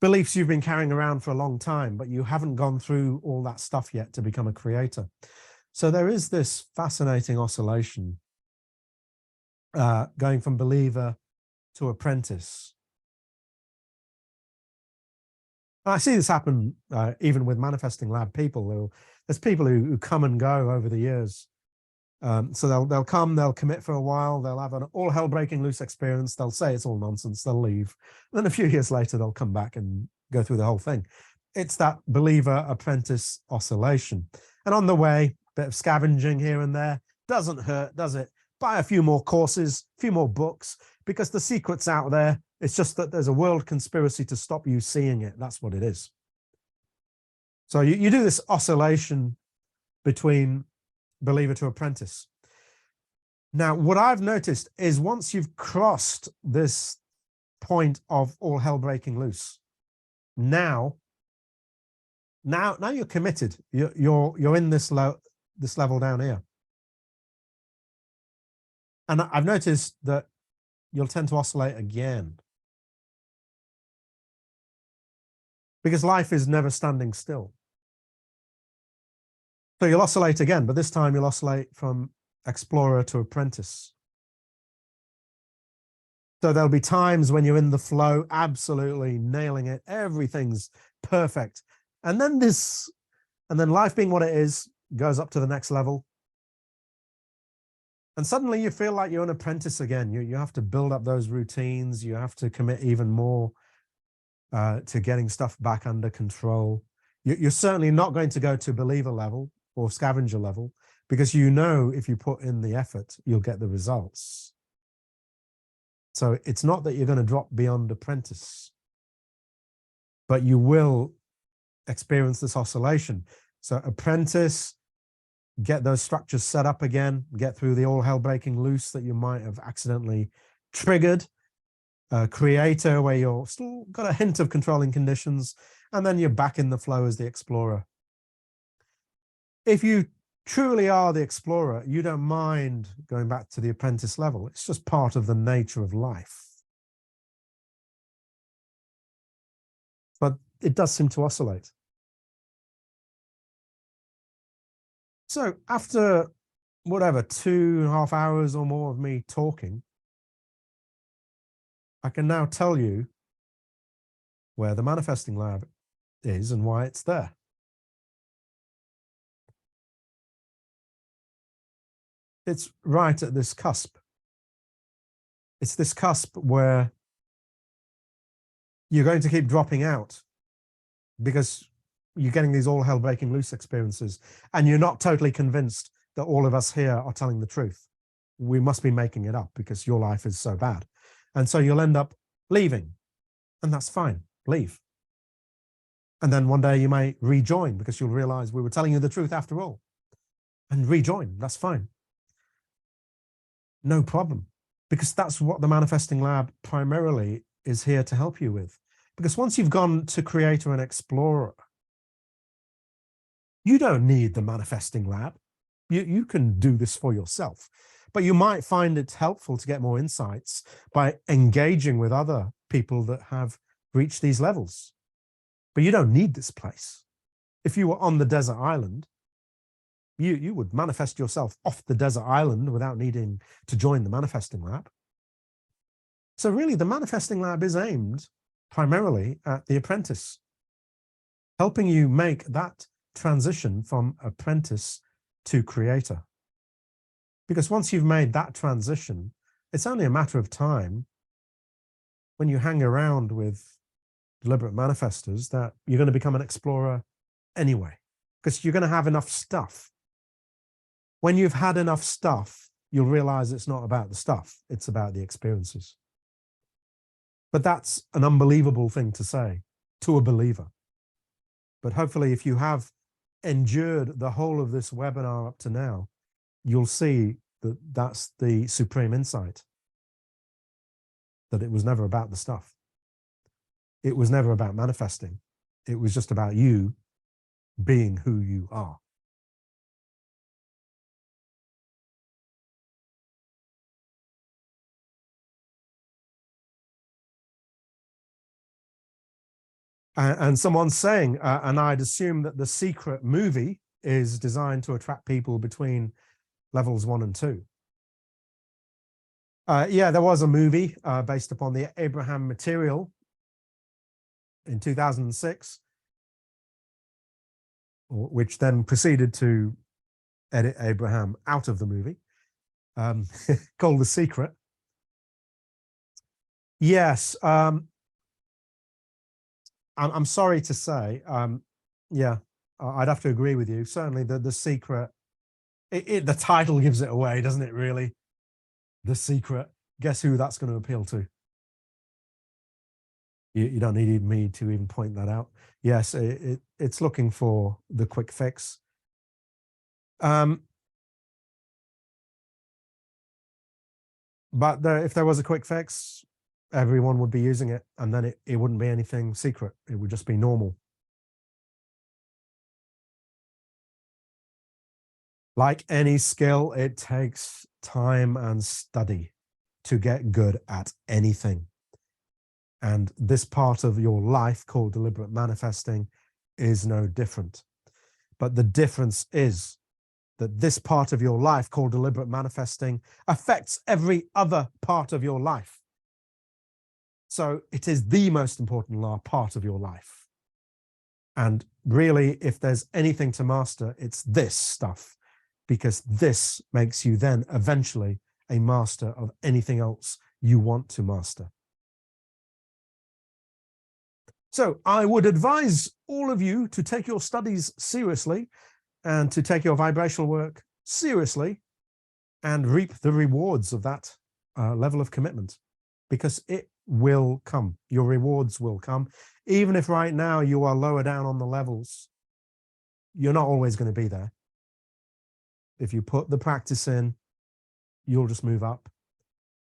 beliefs you've been carrying around for a long time, but you haven't gone through all that stuff yet to become a creator. So there is this fascinating oscillation going from believer to apprentice. I see this happen even with manifesting lab people. There's people who come and go over the years. So they'll come, they'll commit for a while, they'll have an all hell breaking loose experience, they'll say it's all nonsense, they'll leave. Then a few years later, they'll come back and go through the whole thing. It's that believer apprentice oscillation. And on the way, a bit of scavenging here and there, Doesn't hurt, does it? Buy a few more courses, a few more books, because the secret's out there. It's just that there's a world conspiracy to stop you seeing it. That's what it is. So you do this oscillation between believer to apprentice. Now, what I've noticed is once you've crossed this point of all hell breaking loose, now you're committed. You're in this level down here. And I've noticed that you'll tend to oscillate again. Because life is never standing still. So you'll oscillate again, but this time you'll oscillate from explorer to apprentice. So there'll be times when you're in the flow, absolutely nailing it. Everything's perfect. And then life being what it is, goes up to the next level. And suddenly you feel like you're an apprentice again. You have to build up those routines. You have to commit even more to getting stuff back under control. You're certainly not going to go to believer level or scavenger level, because you know if you put in the effort, you'll get the results. So it's not that you're going to drop beyond apprentice, but you will experience this oscillation. So apprentice, get those structures set up again, get through the all hell breaking loose that you might have accidentally triggered. Creator, where you're still got a hint of controlling conditions, and then you're back in the flow as the explorer. If you truly are the explorer, you don't mind going back to the apprentice level. It's just part of the nature of life. But it does seem to oscillate. So after whatever, 2.5 hours or more of me talking, I can now tell you where the manifesting lab is and why it's there. It's right at this cusp. It's this cusp where you're going to keep dropping out because you're getting these all hell breaking loose experiences, and you're not totally convinced that all of us here are telling the truth. We must be making it up because your life is so bad. And so you'll end up leaving, and that's fine. Leave. And then one day you may rejoin because you'll realize we were telling you the truth after all, and rejoin. That's fine. No problem, because that's what the manifesting lab primarily is here to help you with. Because once you've gone to creator and explorer, you don't need the manifesting lab. You can do this for yourself, but you might find it helpful to get more insights by engaging with other people that have reached these levels. But you don't need this place. If you were on the desert island, you would manifest yourself off the desert island without needing to join the manifesting lab. So really, the manifesting lab is aimed primarily at the apprentice, helping you make that transition from apprentice to creator. Because once you've made that transition, it's only a matter of time when you hang around with deliberate manifestors that you're going to become an explorer anyway, because you're going to have enough stuff. When you've had enough stuff, you'll realize it's not about the stuff, it's about the experiences. But that's an unbelievable thing to say to a believer. But hopefully, if you have endured the whole of this webinar up to now, you'll see that that's the supreme insight, that it was never about the stuff. It was never about manifesting. It was just about you being who you are. And someone's saying, and I'd assume that the Secret movie is designed to attract people between levels 1 and 2. Yeah, there was a movie based upon the Abraham material in 2006, which then proceeded to edit Abraham out of the movie, called The Secret. Yes. I'm sorry to say, yeah, I'd have to agree with you. Certainly the Secret The title gives it away, doesn't it, really? The Secret. Guess who that's going to appeal to? You don't need me to even point that out. Yes, it's looking for the quick fix. But if there was a quick fix, everyone would be using it, and then it wouldn't be anything secret. It would just be normal. Like any skill, it takes time and study to get good at anything. And this part of your life called deliberate manifesting is no different. But the difference is that this part of your life called deliberate manifesting affects every other part of your life. So it is the most important part of your life. And really, if there's anything to master, it's this stuff, because this makes you then eventually a master of anything else you want to master. So I would advise all of you to take your studies seriously and to take your vibrational work seriously and reap the rewards of that level of commitment, because it will come. Your rewards will come. Even if right now you are lower down on the levels, you're not always going to be there. If you put the practice in, you'll just move up.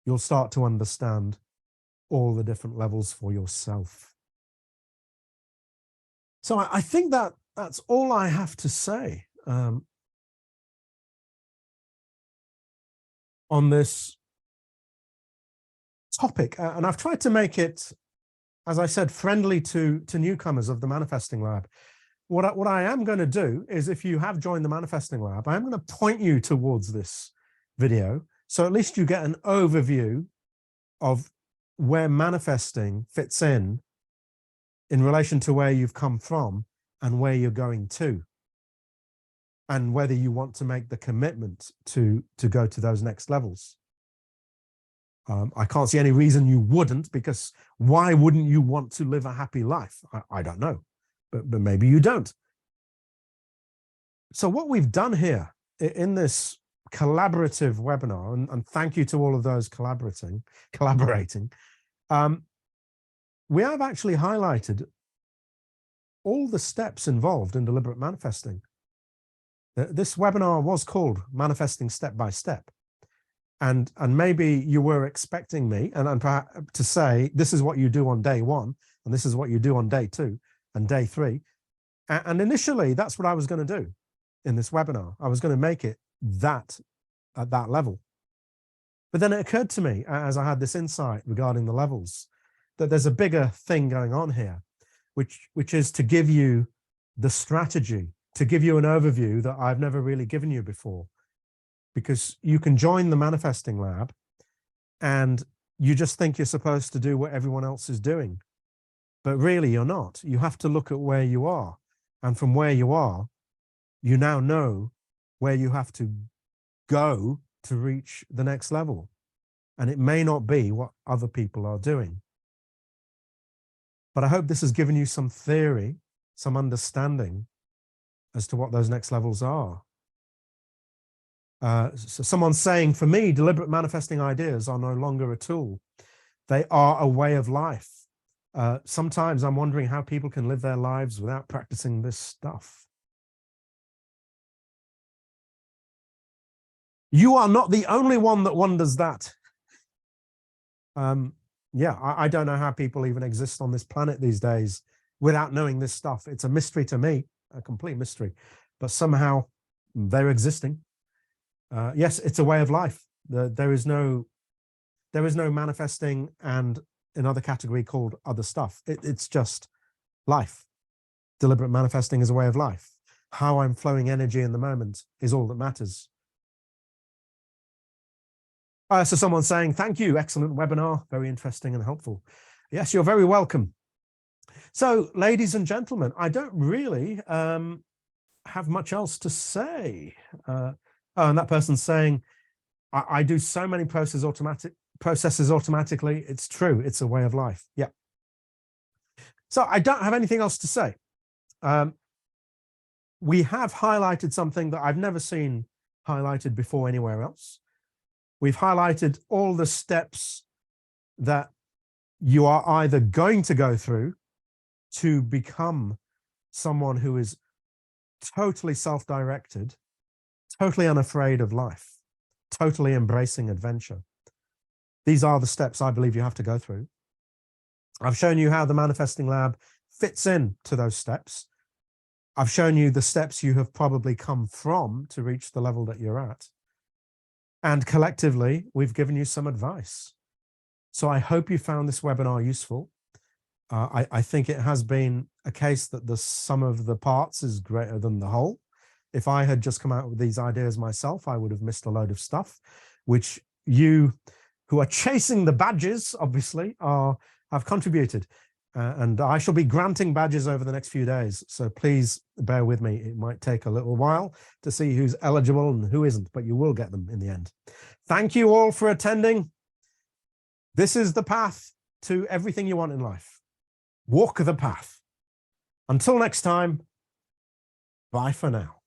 You'll start to understand all the different levels for yourself. So I think that's all I have to say on this topic. And I've tried to make it, as I said, friendly to newcomers of the Manifesting Lab. What I am going to do is, if you have joined the Manifesting Lab, I'm going to point you towards this video, so at least you get an overview of where manifesting fits in relation to where you've come from and where you're going to, and whether you want to make the commitment to go to those next levels. I can't see any reason you wouldn't, because why wouldn't you want to live a happy life? I don't know, but maybe you don't. So what we've done here in this collaborative webinar, and thank you to all of those collaborating, we have actually highlighted all the steps involved in deliberate manifesting. This webinar was called Manifesting Step by Step. And maybe you were expecting me and perhaps to say, this is what you do on day 1, and this is what you do on day 2 and day 3. And initially, that's what I was going to do in this webinar. I was going to make it that at that level. But then it occurred to me, as I had this insight regarding the levels, that there's a bigger thing going on here, which is to give you the strategy, to give you an overview that I've never really given you before. Because you can join the Manifesting Lab and you just think you're supposed to do what everyone else is doing. But really, you're not. You have to look at where you are. And from where you are, you now know where you have to go to reach the next level. And it may not be what other people are doing. But I hope this has given you some theory, some understanding as to what those next levels are. So someone's saying, for me, deliberate manifesting ideas are no longer a tool. They are a way of life. Sometimes I'm wondering how people can live their lives without practicing this stuff. You are not the only one that wonders that. Yeah, I don't know how people even exist on this planet these days without knowing this stuff. It's a mystery to me, a complete mystery, but somehow they're existing. Yes, it's a way of life. There is no manifesting and another category called other stuff. It's just life. Deliberate manifesting is a way of life. How I'm flowing energy in the moment is all that matters. So someone's saying, thank you, excellent webinar, very interesting and helpful. Yes, you're very welcome. So, ladies and gentlemen, I don't really have much else to say. And that person's saying, I do so many processes automatically. It's true. It's a way of life. Yeah. So I don't have anything else to say. We have highlighted something that I've never seen highlighted before anywhere else. We've highlighted all the steps that you are either going to go through to become someone who is totally self-directed, totally unafraid of life, totally embracing adventure. These are the steps I believe you have to go through. I've shown you how the Manifesting Lab fits in to those steps. I've shown you the steps you have probably come from to reach the level that you're at. And collectively, we've given you some advice. So I hope you found this webinar useful. I think it has been a case that the sum of the parts is greater than the whole. If I had just come out with these ideas myself, I would have missed a load of stuff, which you who are chasing the badges, obviously, have contributed. And I shall be granting badges over the next few days. So please bear with me. It might take a little while to see who's eligible and who isn't, but you will get them in the end. Thank you all for attending. This is the path to everything you want in life. Walk the path. Until next time, bye for now.